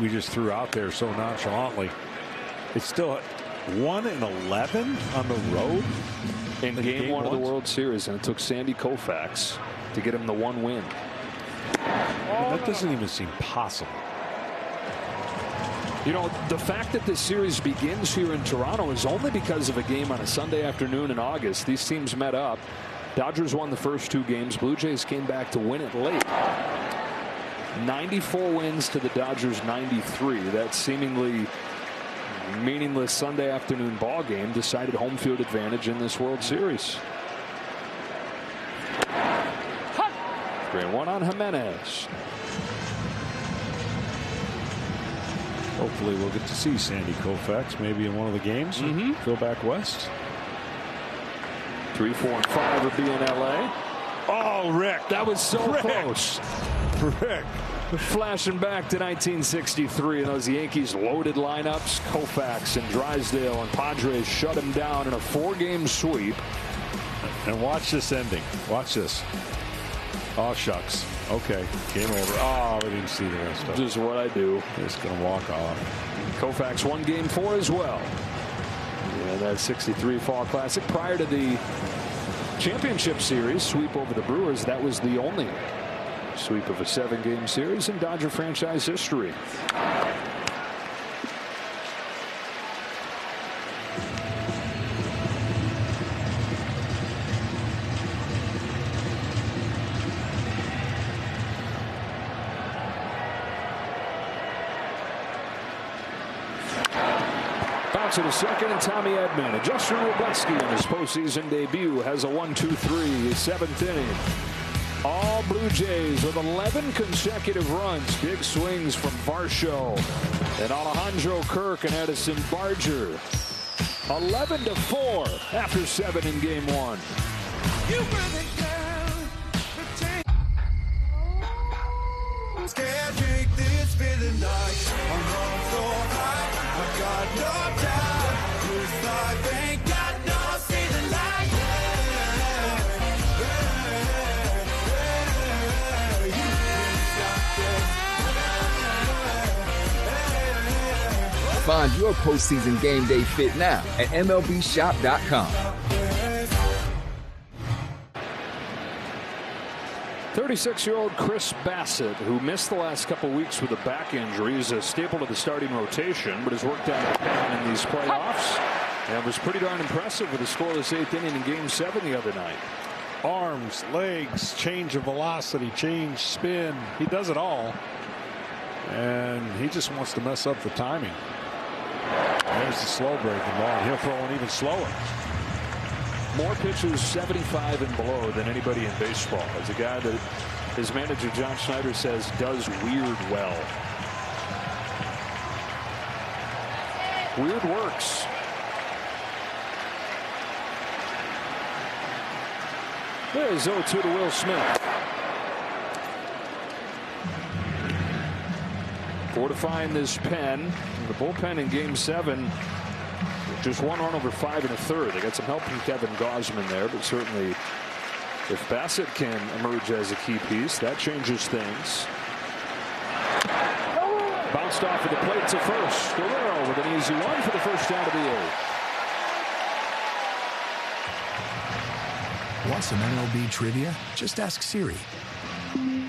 just threw out there so nonchalantly. It's still 1-11 on the road in game 1 of the World Series, and it took Sandy Koufax to get him the 1 win. That doesn't even seem possible. You know, the fact that this series begins here in Toronto is only because of a game on a Sunday afternoon in August. These teams met up Dodgers won the first 2 games. Blue Jays came back to win it late. 94 wins to the Dodgers 93. That seemingly meaningless Sunday afternoon ball game decided home field advantage in this World Series. 3-1 on Jimenez. Hopefully we'll get to see Sandy Koufax maybe in one of the games. Go back west. 3, 4, and 5 will be in LA. Oh, Rick. That was so close. Rick. Flashing back to 1963 and those Yankees loaded lineups. Koufax and Drysdale and Padres shut him down in a 4-game sweep. And watch this ending. Watch this. Oh, shucks. Okay. Game over. Oh, we didn't see the rest of it. This is what I do. Just going to walk off. Koufax won Game 4 as well. And that 63 Fall Classic. Prior to the championship series sweep over the Brewers, that was the only sweep of a 7-game series in Dodger franchise history. To the second, and Tommy Edman and Justin Robleski in his postseason debut has a 1-2-3 7th inning. All Blue Jays with 11 consecutive runs. Big swings from Varsho and Alejandro Kirk and Edison Barger. 11-4 after 7 in Game 1. Can't take this feeling like I'm on so high. I've got no doubt. This life ain't got no ceiling like you can stop this. Find your postseason game day fit now at MLBshop.com. 36-year-old Chris Bassett, who missed the last couple weeks with a back injury, is a staple to the starting rotation, but has worked out a pen in these playoffs and was pretty darn impressive with a scoreless 8th inning in Game 7 the other night. Arms, legs, change of velocity, change, spin. He does it all. And he just wants to mess up the timing. There's the slow breaking ball, and he'll throw one even slower. More pitches 75 and below than anybody in baseball. As a guy that his manager John Schneider says does weird well. Weird works. There's 0-2 to Will Smith. Fortifying this pen. The bullpen in Game 7. Just 1 run over 5 1/3. They got some help from Kevin Gausman there, but certainly if Bassett can emerge as a key piece, that changes things. Bounced off of the plate to first. Guerrero with an easy one for the first out of the 8th. Want some MLB trivia? Just ask Siri.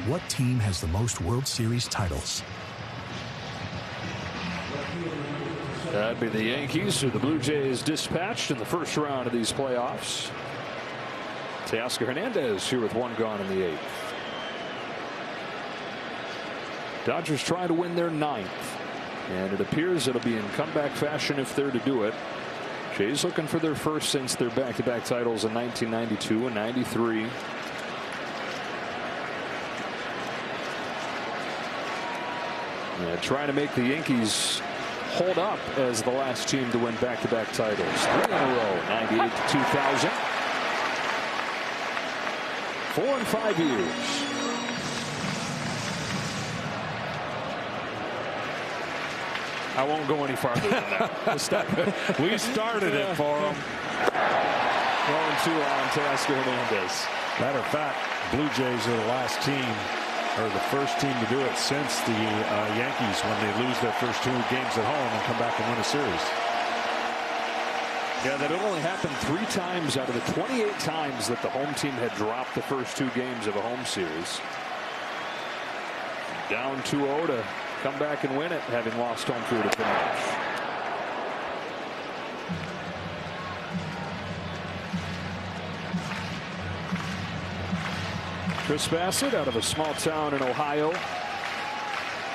What team has the most World Series titles? That'd be the Yankees, who the Blue Jays dispatched in the first round of these playoffs. Teoscar Hernandez here with 1 gone in the 8th. Dodgers trying to win their 9th. And it appears it'll be in comeback fashion if they're to do it. Jays looking for their first since their back-to-back titles in 1992 and 93. Trying to make the Yankees hold up as the last team to win back-to-back titles. 3 in a row, 98 to 2000. 4 and 5 years. I won't go any farther than that. We started it for them. 1-2 on Teoscar Hernandez. Matter of fact, Blue Jays are the last team, or the first team to do it since the Yankees, when they lose their first 2 games at home and come back and win a series. Yeah, that only happened 3 times out of the 28 times that the home team had dropped the first 2 games of a home series. Down 2-0 to come back and win it, having lost home field advantage. Chris Bassett out of a small town in Ohio.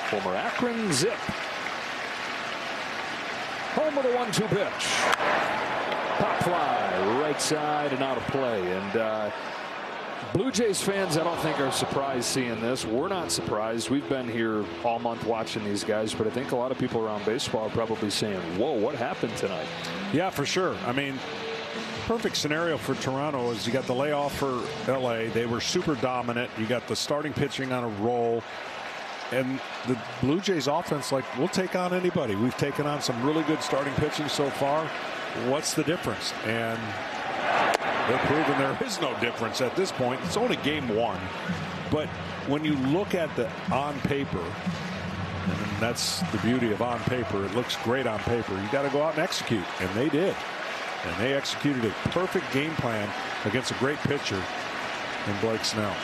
Former Akron Zip. Home with a 1-2 pitch. Pop fly, right side and out of play. And Blue Jays fans, I don't think are surprised seeing this. We're not surprised. We've been here all month watching these guys, but I think a lot of people around baseball are probably saying, whoa, what happened tonight? Yeah, for sure. I mean, perfect scenario for Toronto is you got the layoff for LA. They were super dominant. You got the starting pitching on a roll. And the Blue Jays offense, like, we'll take on anybody. We've taken on some really good starting pitching so far. What's the difference? And they're proving there is no difference at this point. It's only game 1. But when you look at the on paper, and that's the beauty of on paper, it looks great on paper. You got to go out and execute. And they did. And they executed a perfect game plan against a great pitcher in Blake Snell.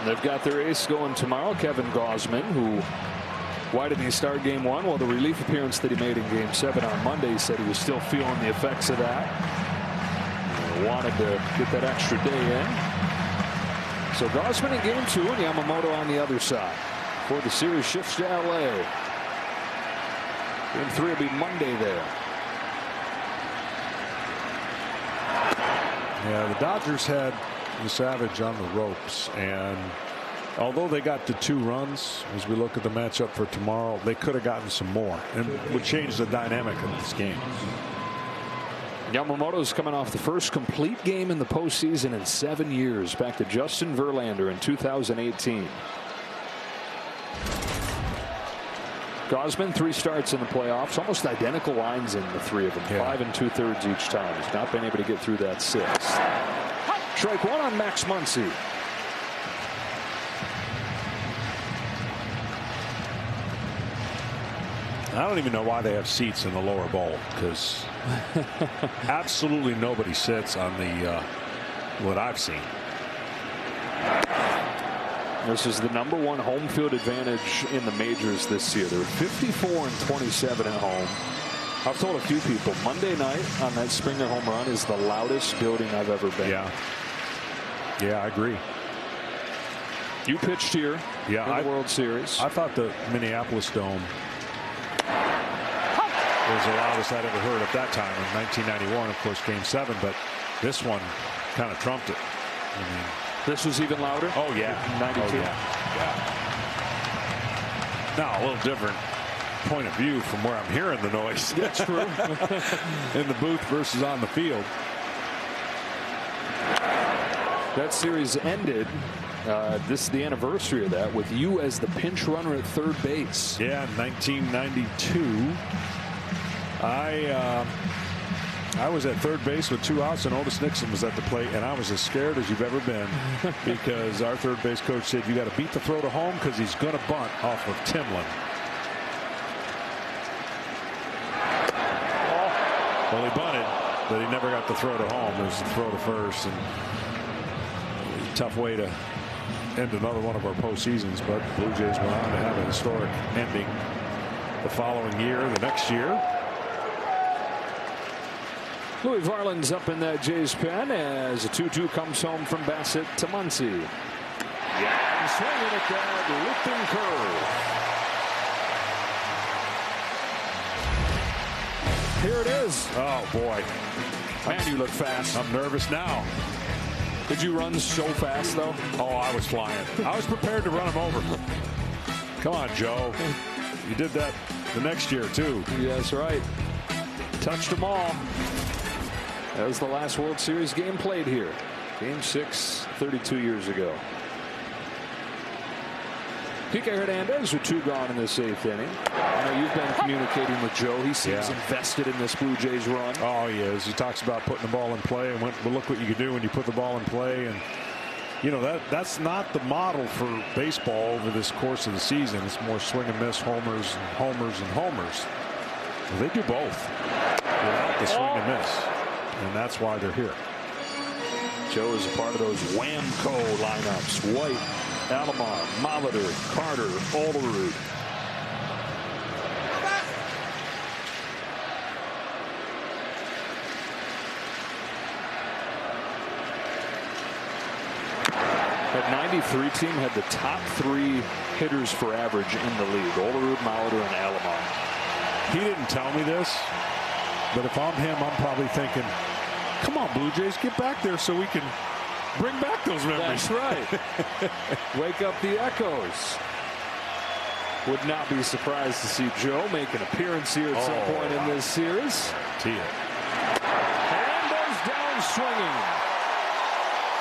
They've got their ace going tomorrow, Kevin Gausman, who, why didn't he start game 1? Well, the relief appearance that he made in game 7 on Monday, he said he was still feeling the effects of that. Wanted to get that extra day in. So Gausman in game 2 and Yamamoto on the other side. Before the series shifts to LA. Game 3 will be Monday there. Yeah, the Dodgers had Yesavage on the ropes, and although they got the 2 runs, as we look at the matchup for tomorrow, they could have gotten some more and would change the dynamic of this game. Yamamoto's coming off the first complete game in the postseason in 7 years, back to Justin Verlander in 2018. Gausman, 3 starts in the playoffs, almost identical lines in the 3 of them, 5 2/3 each time. He's not been able to get through that 6th. Strike 1 on Max Muncy. I don't even know why they have seats in the lower bowl, because absolutely nobody sits on the what I've seen. This is the #1 home field advantage in the majors this year. They're 54 and 27 at home. I've told a few people Monday night on that Springer home run is the loudest building I've ever been. Yeah, I agree. You pitched here in the World Series. I thought the Minneapolis Dome was the loudest I'd ever heard at that time in 1991, of course, game 7, but this one kind of trumped it. I mean, this was even louder? Oh, yeah. 92? Oh, yeah. Now, a little different point of view from where I'm hearing the noise. That's true. In the booth versus on the field. That series ended. This is the anniversary of that, with you as the pinch runner at third base. Yeah, in 1992. I was at third base with 2 outs, and Otis Nixon was at the plate, and I was as scared as you've ever been because our third base coach said you got to beat the throw to home because he's going to bunt off of Timlin. Well, he bunted, but he never got the throw to home. It was the throw to first, and tough way to end another one of our postseasons, but Blue Jays went on to have a historic ending the following year, the next year. Louis Varland's up in that Jays pen as a 2-2 comes home from Bassett to Muncy. Yeah, and swinging at that lifting curve. Here it is. Oh, boy. Man, you look fast. I'm nervous now. Did you run so fast, though? Oh, I was flying. I was prepared to run him over. Come on, Joe. You did that the next year, too. Yeah, that's right. Touched them all. That was the last World Series game played here. Game 6, 32 years ago. Kike Hernandez with 2 gone in this 8th inning. I know you've been communicating with Joe. He seems invested in this Blue Jays run. Oh, he is. He talks about putting the ball in play and well, look what you can do when you put the ball in play. And, you know, that's not the model for baseball over this course of the season. It's more swing and miss, homers and homers and homers. Well, they do both without the swing and miss. And that's why they're here. Joe is a part of those Whamco lineups. White, Alomar, Molitor, Carter, Olerud. '93 team had the top 3 hitters for average in the league: Olerud, Molitor, and Alomar. He didn't tell me this, but if I'm him, I'm probably thinking, come on, Blue Jays, get back there so we can bring back those memories. That's right. Wake up the echoes. Would not be surprised to see Joe make an appearance here at some point in this series. Hernandez down swinging.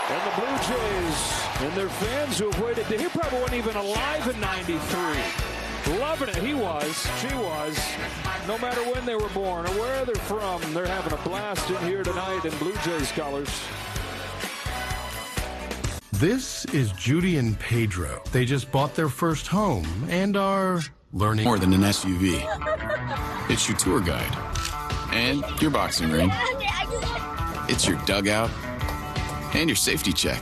And the Blue Jays and their fans who have waited. He probably wasn't even alive in '93. Loving it. He was. She was. No matter when they were born or where they're from, they're having a blast in here tonight in Blue Jays colors. This is Judy and Pedro. They just bought their first home and are learning more than an SUV. It's your tour guide and your boxing ring. It's your dugout and your safety check.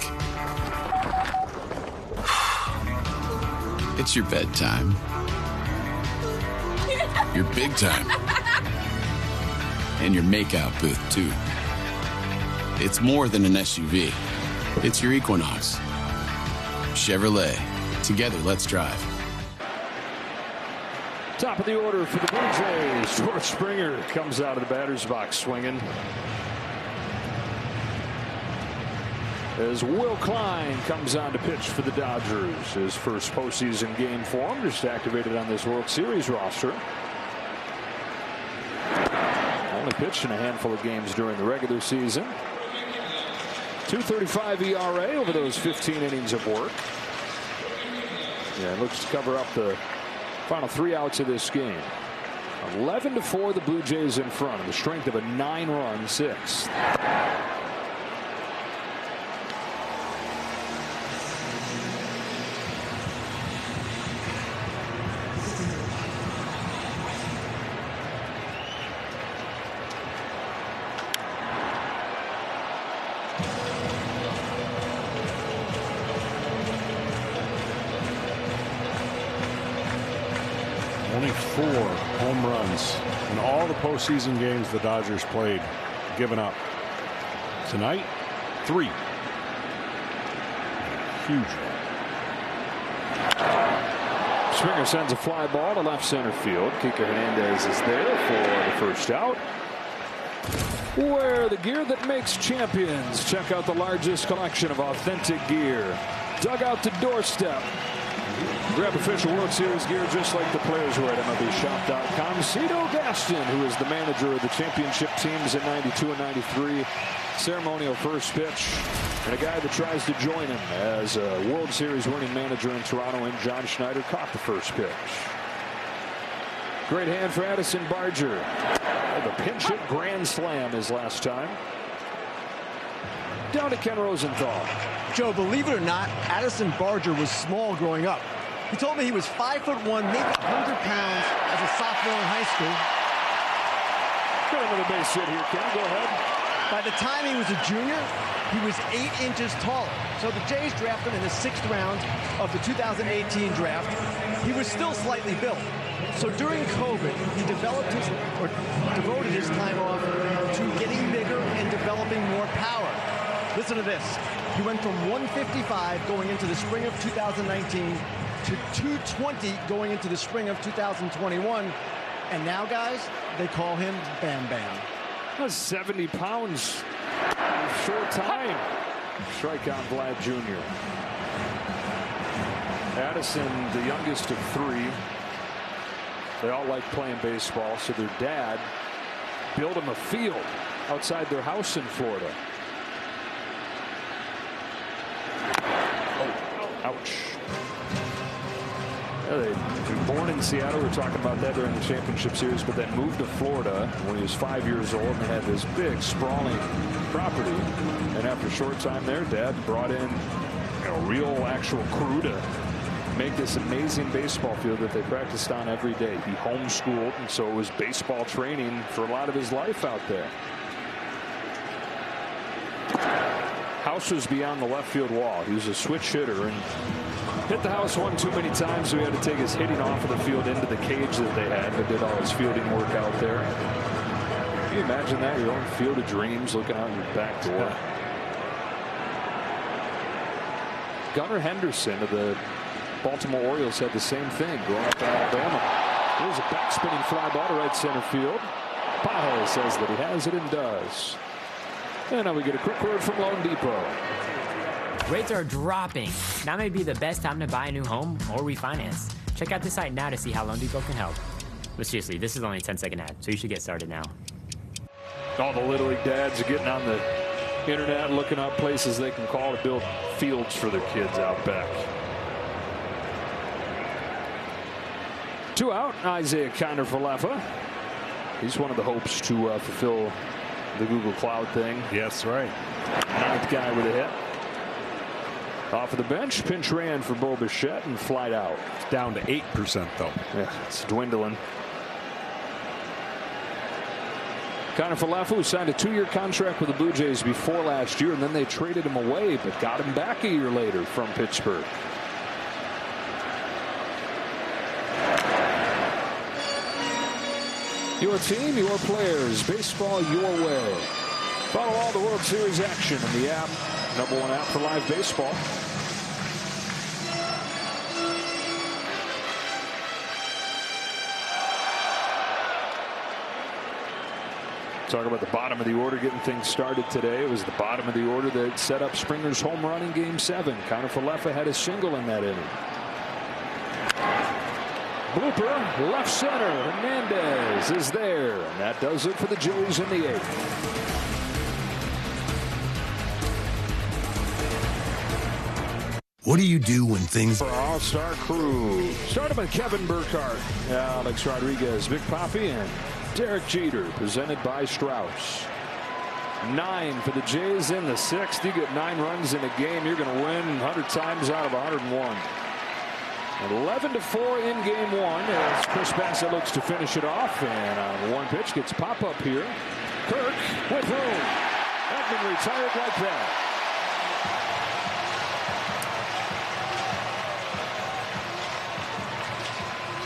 It's your bedtime. Your big time. And your makeout booth, too. It's more than an SUV. It's your Equinox. Chevrolet. Together, let's drive. Top of the order for the Blue Jays. George Springer comes out of the batter's box swinging. As Will Klein comes on to pitch for the Dodgers. His first postseason game for him, just activated on this World Series roster. Only pitched in a handful of games during the regular season. 2.35 ERA over those 15 innings of work. Yeah, looks to cover up the final 3 outs of this game. 11-4, the Blue Jays in front on the strength of a 9-run sixth. Only 4 home runs in all the postseason games the Dodgers played, given up. Tonight, 3. Huge. Springer sends a fly ball to left center field. Kike Hernandez is there for the first out. Wear the gear that makes champions. Check out the largest collection of authentic gear. Dugout to doorstep. Grab official World Series gear just like the players were at MLBshop.com. Cito Gaston, who is the manager of the championship teams in '92 and '93. Ceremonial first pitch. And a guy that tries to join him as a World Series winning manager in Toronto, and John Schneider caught the first pitch. Great hand for Addison Barger. The pinch hit grand slam his last time. Down to Ken Rosenthal. Joe, believe it or not, Addison Barger was small growing up. He told me he was 5'1", maybe 100 pounds as a sophomore in high school. Got another base hit here, Ken. Go ahead. By the time he was a junior, he was 8 inches taller. So the Jays drafted him in the 6th round of the 2018 draft. He was still slightly built. So during COVID, he devoted his time off to getting bigger and developing more power. Listen to this. He went from 155 going into the spring of 2019 to 220 going into the spring of 2021. And now, guys, they call him Bam Bam. That's 70 pounds in a short time. Strikeout Vlad Jr. Addison, the youngest of 3. They all like playing baseball, so their dad built him a field outside their house in Florida. Ouch. Yeah, they were born in Seattle. We were talking about that during the championship series, but then moved to Florida when he was 5 years old, and they had this big, sprawling property. And after a short time there, Dad brought in a real, actual crew to make this amazing baseball field that they practiced on every day. He homeschooled, and so it was baseball training for a lot of his life out there. House was beyond the left field wall. He was a switch hitter and hit the house one too many times, so he had to take his hitting off of the field into the cage that they had, but did all his fielding work out there. Can you imagine that? Your own field of dreams looking out your back door. Gunnar Henderson of the Baltimore Orioles had the same thing growing up in Alabama. Here's a back spinning fly ball to right center field. Paje says that he has it and does. And now we get a quick word from Loan Depot. Rates are dropping. Now may be the best time to buy a new home or refinance. Check out the site now to see how Loan Depot can help. But seriously, this is only a 10-second ad, so you should get started now. All the Little League dads are getting on the internet looking up places they can call to build fields for their kids out back. 2 out, Isaiah Kiner-Falefa. He's one of the hopes to fulfill the Google Cloud thing. Yes, right. 9th guy with a hit. Off of the bench, pinch ran for Bo Bichette and flied out. It's down to 8% though. Yeah, it's dwindling. Kiner-Falefa, who signed a 2-year contract with the Blue Jays before last year, and then they traded him away, but got him back a year later from Pittsburgh. Your team, your players, baseball your way. Follow all the World Series action in the app. #1 app for live baseball. Talk about the bottom of the order getting things started today. It was the bottom of the order that set up Springer's home run in Game 7. Kiner-Falefa had a single in that inning. Blooper, left center. Hernandez is there. And that does it for the Jays in the 8th. What do you do when things... For our all-star crew. Started by Kevin Burkhardt, Alex Rodriguez, Big Papi, and Derek Jeter, presented by Strauss. 9 for the Jays in the 6th. You get 9 runs in a game, you're going to win 100 times out of 101. 11-4 in Game 1 as Chris Bassett looks to finish it off, and on one pitch gets pop-up here. Kirk with room. Edman retired like that.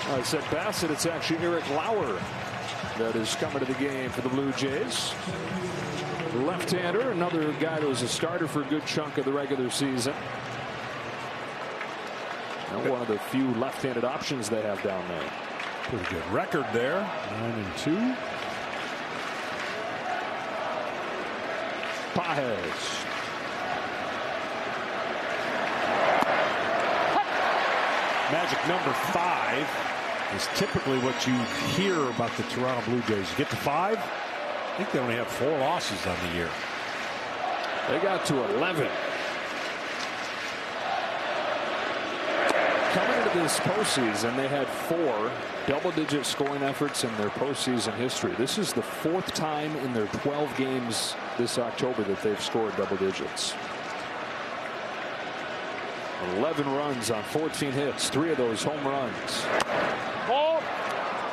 I said Bassett, it's actually Eric Lauer that is coming to the game for the Blue Jays. Left-hander, another guy that was a starter for a good chunk of the regular season. And one of the few left-handed options they have down there. Pretty good record there, 9-2. Pajes. Magic number 5 is typically what you hear about the Toronto Blue Jays. You get to 5, I think they only have 4 losses on the year. They got to 11. Coming into this postseason, they had 4 double-digit scoring efforts in their postseason history. This is the 4th time in their 12 games this October that they've scored double digits. 11 runs on 14 hits, 3 of those home runs.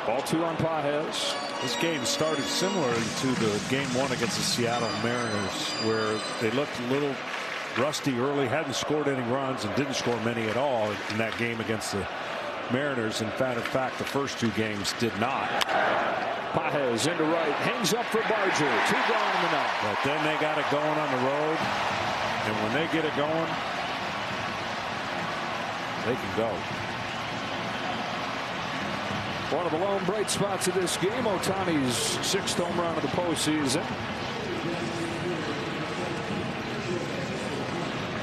Ball 2 on Pajes. This game started similar to the Game 1 against the Seattle Mariners, where they looked a little rusty early, hadn't scored any runs, and didn't score many at all in that game against the Mariners. In fact, the first 2 games did not. Pajes into right, hangs up for Barger. 2 gone in the 9th. But then they got it going on the road, and when they get it going, they can go. One of the lone bright spots of this game, Ohtani's 6th home run of the postseason.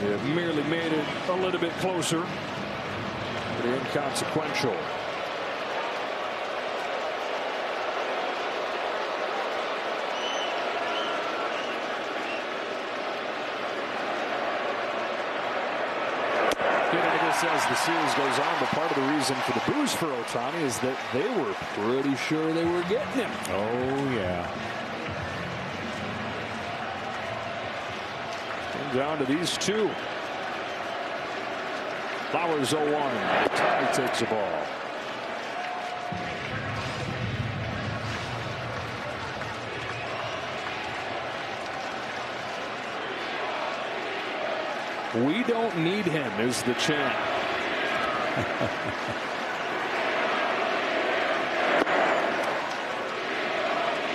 It merely made it a little bit closer, but inconsequential. As the series goes on, but part of the reason for the boost for Ohtani is that they were pretty sure they were getting him. Oh, yeah. And down to these 2. Flowers 0-1. Ohtani takes the ball. We don't need him is the chant.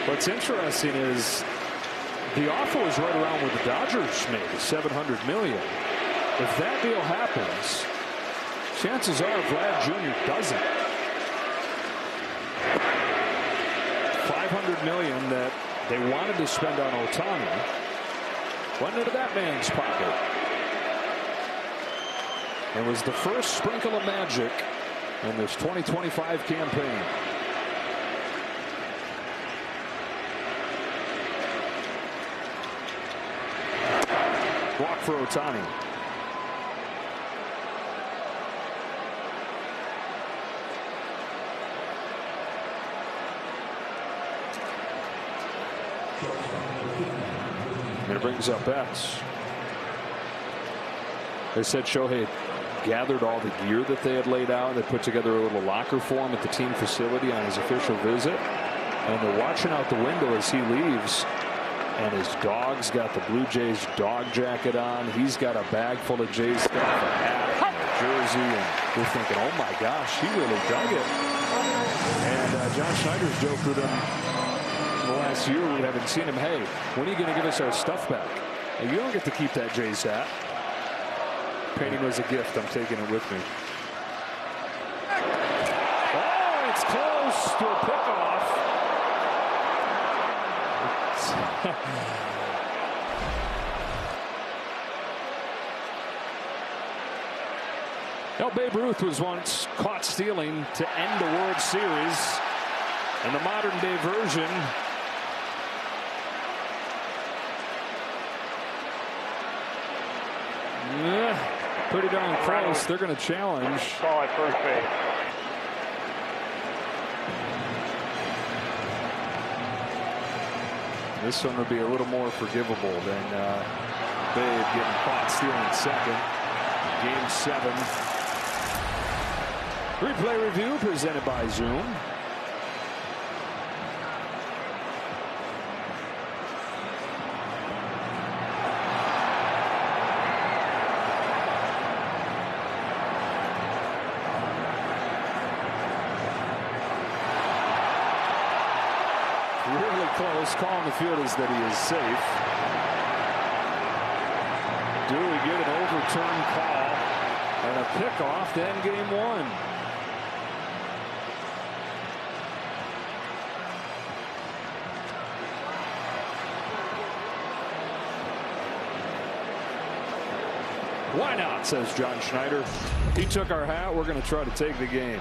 What's interesting is the offer was right around what the Dodgers made, $700 million. If that deal happens, chances are Vlad Jr. doesn't. $500 million that they wanted to spend on Ohtani went into that man's pocket. It was the first sprinkle of magic in this 2025 campaign. Walk for Ohtani. And it brings up Betts. They said Shohei gathered all the gear that they had laid out. They put together a little locker for him at the team facility on his official visit. And they're watching out the window as he leaves. And his dog's got the Blue Jays dog jacket on. He's got a bag full of Jays stuff, a hat, and a jersey. And we're thinking, oh my gosh, he really dug it. And John Schneider's joked with him the last year. We haven't seen him. Hey, when are you going to give us our stuff back? And you don't get to keep that Jays hat. Painting was a gift. I'm taking it with me. Oh, it's close to a pickoff. Now, Babe Ruth was once caught stealing to end the World Series. In the modern day version, pretty darn close. They're going to challenge. Call at first base. This one would be a little more forgivable than Babe getting caught stealing second. Game 7. Replay review presented by Zoom. Really close. Call on the field is that he is safe. Do we get an overturned call and a pickoff to end game 1? Why not, says John Schneider. He took our hat. We're going to try to take the game.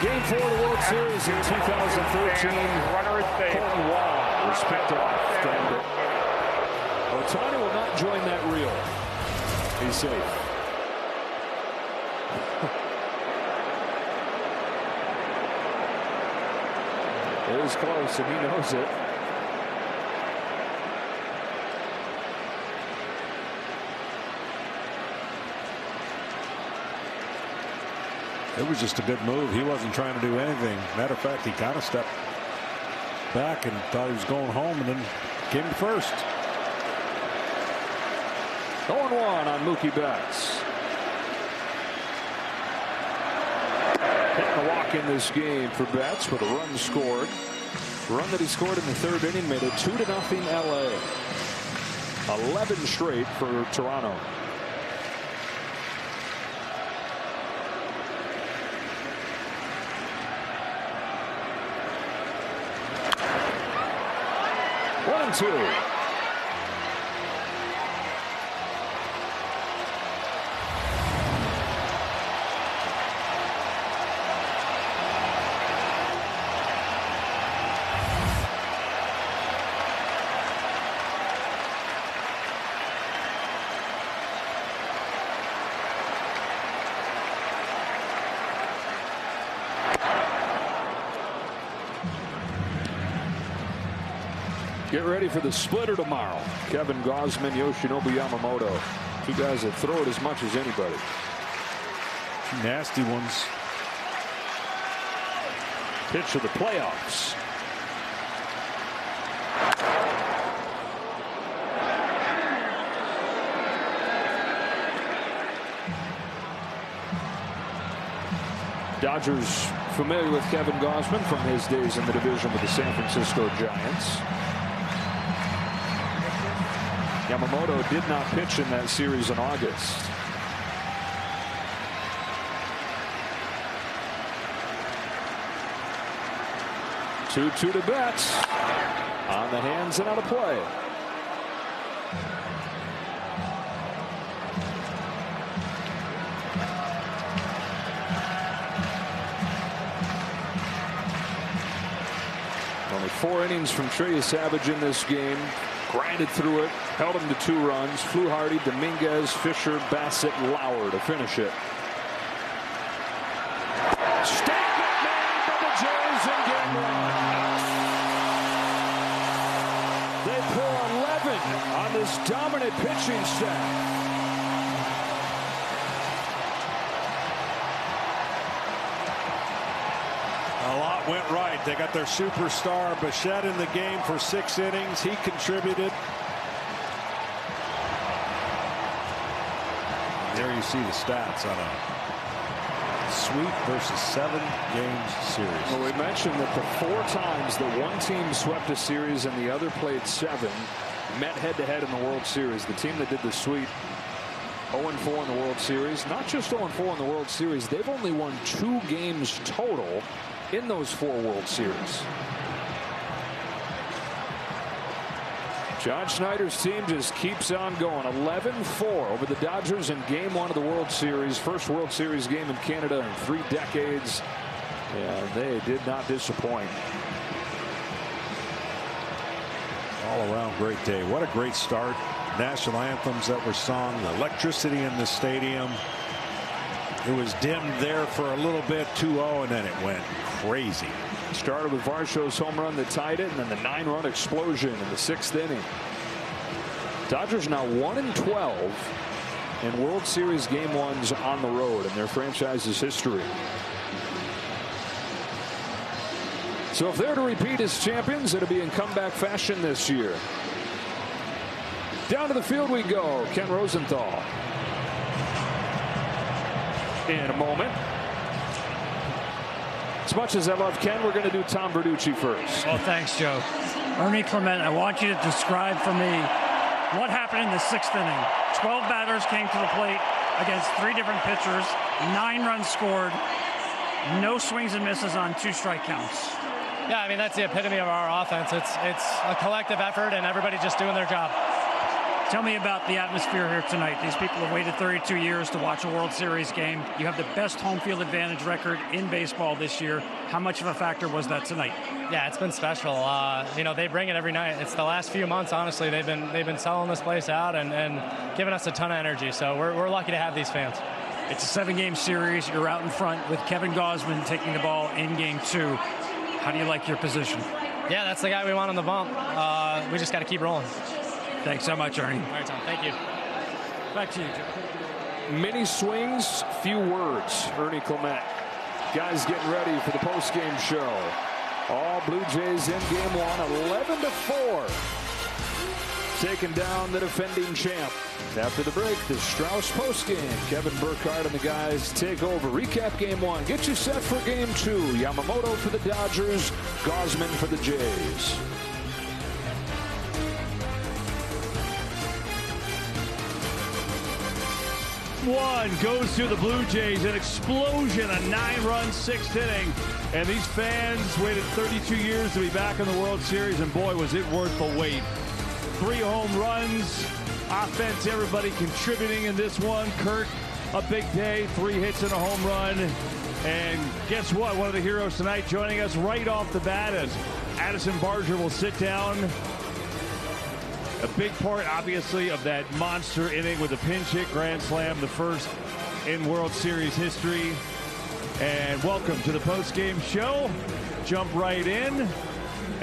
Game 4 of the World Series in 2013. Colton Wall was picked off. And Ohtani will not join that reel. He's safe. It was close, and he knows it. It was just a good move. He wasn't trying to do anything. Matter of fact, he kind of stepped back and thought he was going home, and then came to first. 0-1 on Mookie Betts. Hitting a walk in this game for Betts with a run scored. The run that he scored in the 3rd inning made it 2-0 LA. 11 straight for Toronto. One and 2. Get ready for the splitter tomorrow. Kevin Gausman, Yoshinobu Yamamoto. Two guys that throw it as much as anybody. Nasty ones. Pitch of the playoffs. Dodgers familiar with Kevin Gausman from his days in the division with the San Francisco Giants. Yamamoto did not pitch in that series in August. Two to Betts. On the hands and out of play. Only 4 innings from Trey Yesavage in this game. Grinded through it, held him to 2 runs. Fluharty, Dominguez, Fisher, Bassett, Lauer to finish it. Statement made by the Jays in game 1. They pull 11 on this dominant pitching staff. A lot went right. They got their superstar Bichette in the game for 6 innings. He contributed. There you see the stats on a sweep versus 7 games series. Well, we mentioned that the 4 times that one team swept a series and the other played 7 met head-to-head in the World Series. The team that did the sweep 0-4 in the World Series. Not just 0-4 in the World Series, they've only won 2 games total in those 4 World Series. John Schneider's team just keeps on going. 11-4 over the Dodgers in game 1 of the World Series. First World Series game in Canada in 3 decades. And they did not disappoint. All around great day. What a great start. National anthems that were sung. Electricity in the stadium. It was dimmed there for a little bit, 2-0, and then it went crazy. Started with Varsho's home run that tied it, and then the 9-run explosion in the 6th inning. Dodgers now 1-12 in World Series game 1s on the road in their franchise's history. So if they're to repeat as champions, it'll be in comeback fashion this year. Down to the field we go. Ken Rosenthal. In a moment. As much as I love Ken, we're going to do Tom Verducci first. Well, thanks, Joe. Ernie Clement, I want you to describe for me what happened in the 6th inning. 12 batters came to the plate against 3 different pitchers. 9 runs scored. No swings and misses on 2 strike counts. Yeah, I mean, that's the epitome of our offense. It's a collective effort and everybody just doing their job. Tell me about the atmosphere here tonight. These people have waited 32 years to watch a World Series game. You have the best home field advantage record in baseball this year. How much of a factor was that tonight? Yeah, it's been special. You know, they bring it every night. It's the last few months, honestly. They've been selling this place out and giving us a ton of energy. So we're lucky to have these fans. It's a 7-game series. You're out in front with Kevin Gausman taking the ball in game 2. How do you like your position? Yeah, that's the guy we want on the bump. We just got to keep rolling. Thanks so much, Ernie. All right, Tom. Thank you. Back to you, Joe. Many swings, few words. Ernie Clement. Guys getting ready for the postgame show. All Blue Jays in game 1, 11-4. Taking down the defending champ. After the break, the Strauss postgame. Kevin Burkhardt and the guys take over. Recap game 1. Get you set for game 2. Yamamoto for the Dodgers. Gausman for the Jays. One goes to the Blue Jays. An explosion, a 9-run 6th inning. And these fans waited 32 years to be back in the World Series, and boy, was it worth the wait. 3 home runs, offense, everybody contributing in this one. Kurt, a big day, 3 hits and a home run. And guess what? One of the heroes tonight joining us right off the bat as Addison Barger will sit down. A big part, obviously, of that monster inning with a pinch hit grand slam, the first in World Series history. And welcome to the postgame show. Jump right in.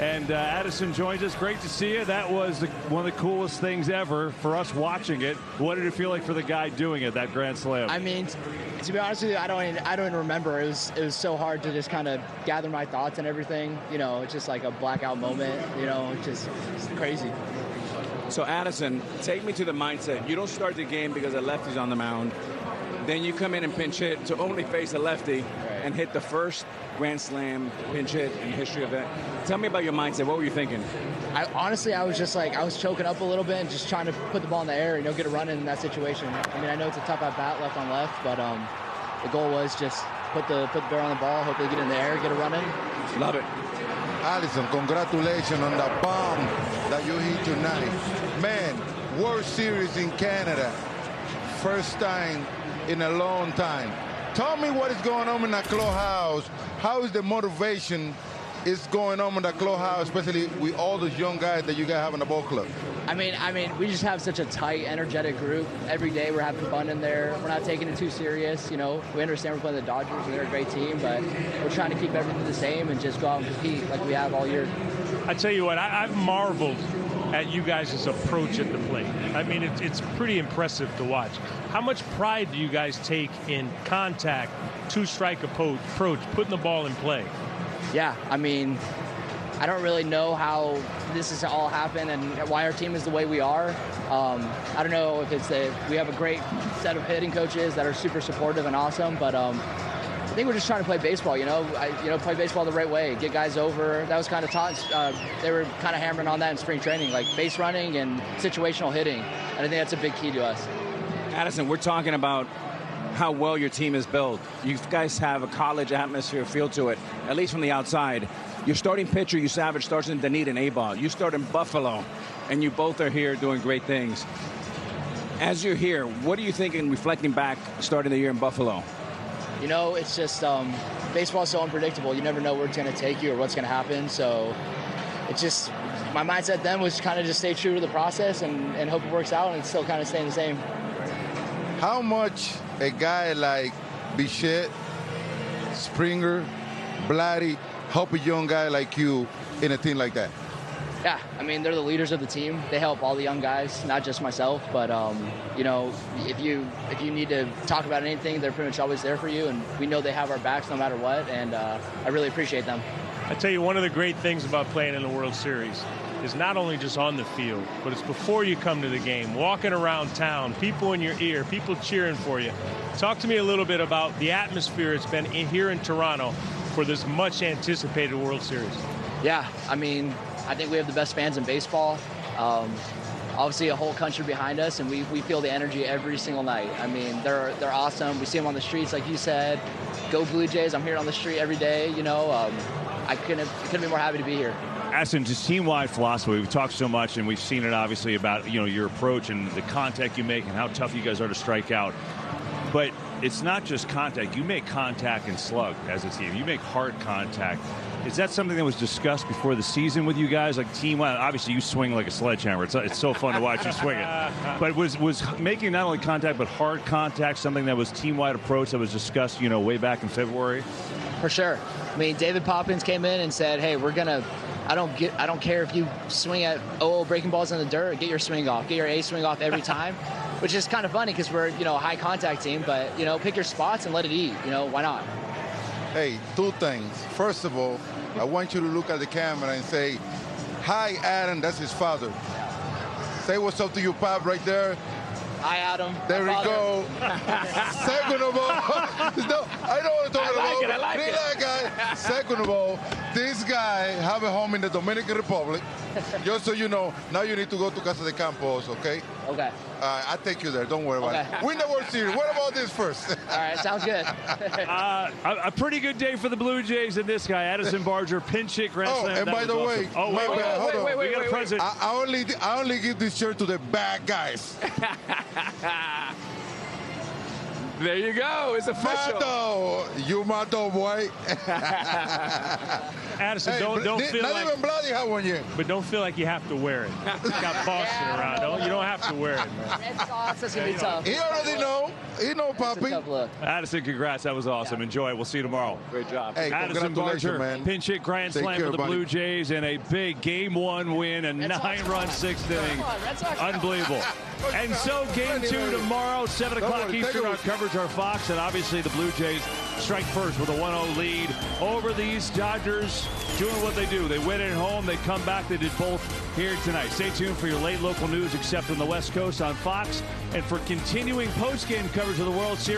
And Addison joins us. Great to see you. That was one of the coolest things ever for us watching it. What did it feel like for the guy doing it, that grand slam? I mean, to be honest with you, I don't even remember. It was so hard to just kind of gather my thoughts and everything. You know, it's just like a blackout moment. You know, it's crazy. So, Addison, take me to the mindset. You don't start the game because a lefty's on the mound. Then you come in and pinch hit to only face a lefty and hit the first Grand Slam pinch hit in the history of that. Tell me about your mindset. What were you thinking? Honestly, I was just like, I was choking up a little bit and just trying to put the ball in the air, get a run in that situation. I mean, I know it's a tough at bat, left on left, but the goal was just put the barrel on the ball, hope they get in the air, get a run in. Love it. Allison, congratulations on the bomb that you hit tonight. Man, World Series in Canada. First time in a long time. Tell me what is going on in the clubhouse. How is the motivation is going on in the clubhouse, especially with all those young guys that you guys have in the ball club? I mean, we just have such a tight, energetic group. Every day we're having fun in there. We're not taking it too serious. We understand we're playing the Dodgers and they're a great team, but we're trying to keep everything the same and just go out and compete like we have all year. I tell you what, I've marveled at you guys' approach at the plate. I mean, it's pretty impressive to watch. How much pride do you guys take in contact, two-strike approach, putting the ball in play? Yeah, I mean, I don't really know how this has all happened and why our team is the way we are. I don't know if it's we have a great set of hitting coaches that are super supportive and awesome, but I think we're just trying to play baseball, play baseball the right way, get guys over. That was kind of taught, they were kind of hammering on that in spring training, like base running and situational hitting. And I think that's a big key to us. Addison, we're talking about how well your team is built. You guys have a college atmosphere feel to it, at least from the outside. Your starting pitcher, Yesavage, starts in Dunedin, A-ball. You start in Buffalo, and you both are here doing great things. As you're here, what are you thinking, reflecting back, starting the year in Buffalo? It's just baseball is so unpredictable. You never know where it's going to take you or what's going to happen. So it's just my mindset then was kind of just stay true to the process and hope it works out, and it's still kind of staying the same. How much a guy like Bichette, Springer, Blatty help a young guy like you in a team like that? Yeah, I mean, they're the leaders of the team. They help all the young guys, not just myself. But, if you need to talk about anything, they're pretty much always there for you. And we know they have our backs no matter what. And I really appreciate them. I tell you, one of the great things about playing in the World Series is not only just on the field, but it's before you come to the game, walking around town, people in your ear, people cheering for you. Talk to me a little bit about the atmosphere it's been here in Toronto for this much anticipated World Series. Yeah, I mean, I think we have the best fans in baseball. Obviously a whole country behind us, and we feel the energy every single night. I mean, they're awesome. We see them on the streets, like you said. Go Blue Jays. I'm here on the street every day. I couldn't be more happy to be here. Aston, just team-wide philosophy. We've talked so much, and we've seen it obviously about your approach and the contact you make and how tough you guys are to strike out. But it's not just contact. You make contact and slug as a team. You make hard contact. Is that something that was discussed before the season with you guys, like team-wide? Obviously, you swing like a sledgehammer. It's so fun to watch you swing it. But was making not only contact but hard contact something that was team-wide approach that was discussed, way back in February? For sure. I mean, David Poppins came in and said, "Hey, we're gonna. I don't care if you swing at breaking balls in the dirt. Get your swing off. Get your A swing off every time." Which is kind of funny because we're a high contact team, but pick your spots and let it eat. Why not? Hey, two things. First of all, I want you to look at the camera and say, "Hi, Adam." That's his father. Say what's up to your pop right there. Hi, Adam. There we go. Second of all, no, I know what I'm talking about. I like it. Guy. Second of all, this guy have a home in the Dominican Republic. Just so you know, now you need to go to Casa de Campos, okay? Okay. I'll take you there. Don't worry about it. Win the World Series. What about this first? All right, sounds good. A pretty good day for the Blue Jays and this guy, Addison Barger, pinch hit grand slam. And by the way, wait, we got a present. I only give this shirt to the bad guys. There you go. It's official. Mato. You Mato, boy. Addison, don't feel not like... even Bloody had one yet. But don't feel like you have to wear it. You got Boston around. You don't have to wear it, man. Red Sox, that's going to be tough. He already know. He know, Poppy. Addison, congrats. That was awesome. Enjoy it. We'll see you tomorrow. Great job. Hey, Addison Barger, man. pinch hit grand slam for the Blue Jays and a big Game 1 win, a 9-run sixth inning. Unbelievable. And so Game 2 tomorrow, 7 o'clock Eastern. Our coverage, our Fox, and obviously the Blue Jays strike first with a 1-0 lead over the East Dodgers, doing what they do. They win at home. They come back. They did both here tonight. Stay tuned for your late local news, except on the West Coast on Fox, and for continuing post-game coverage of the World Series.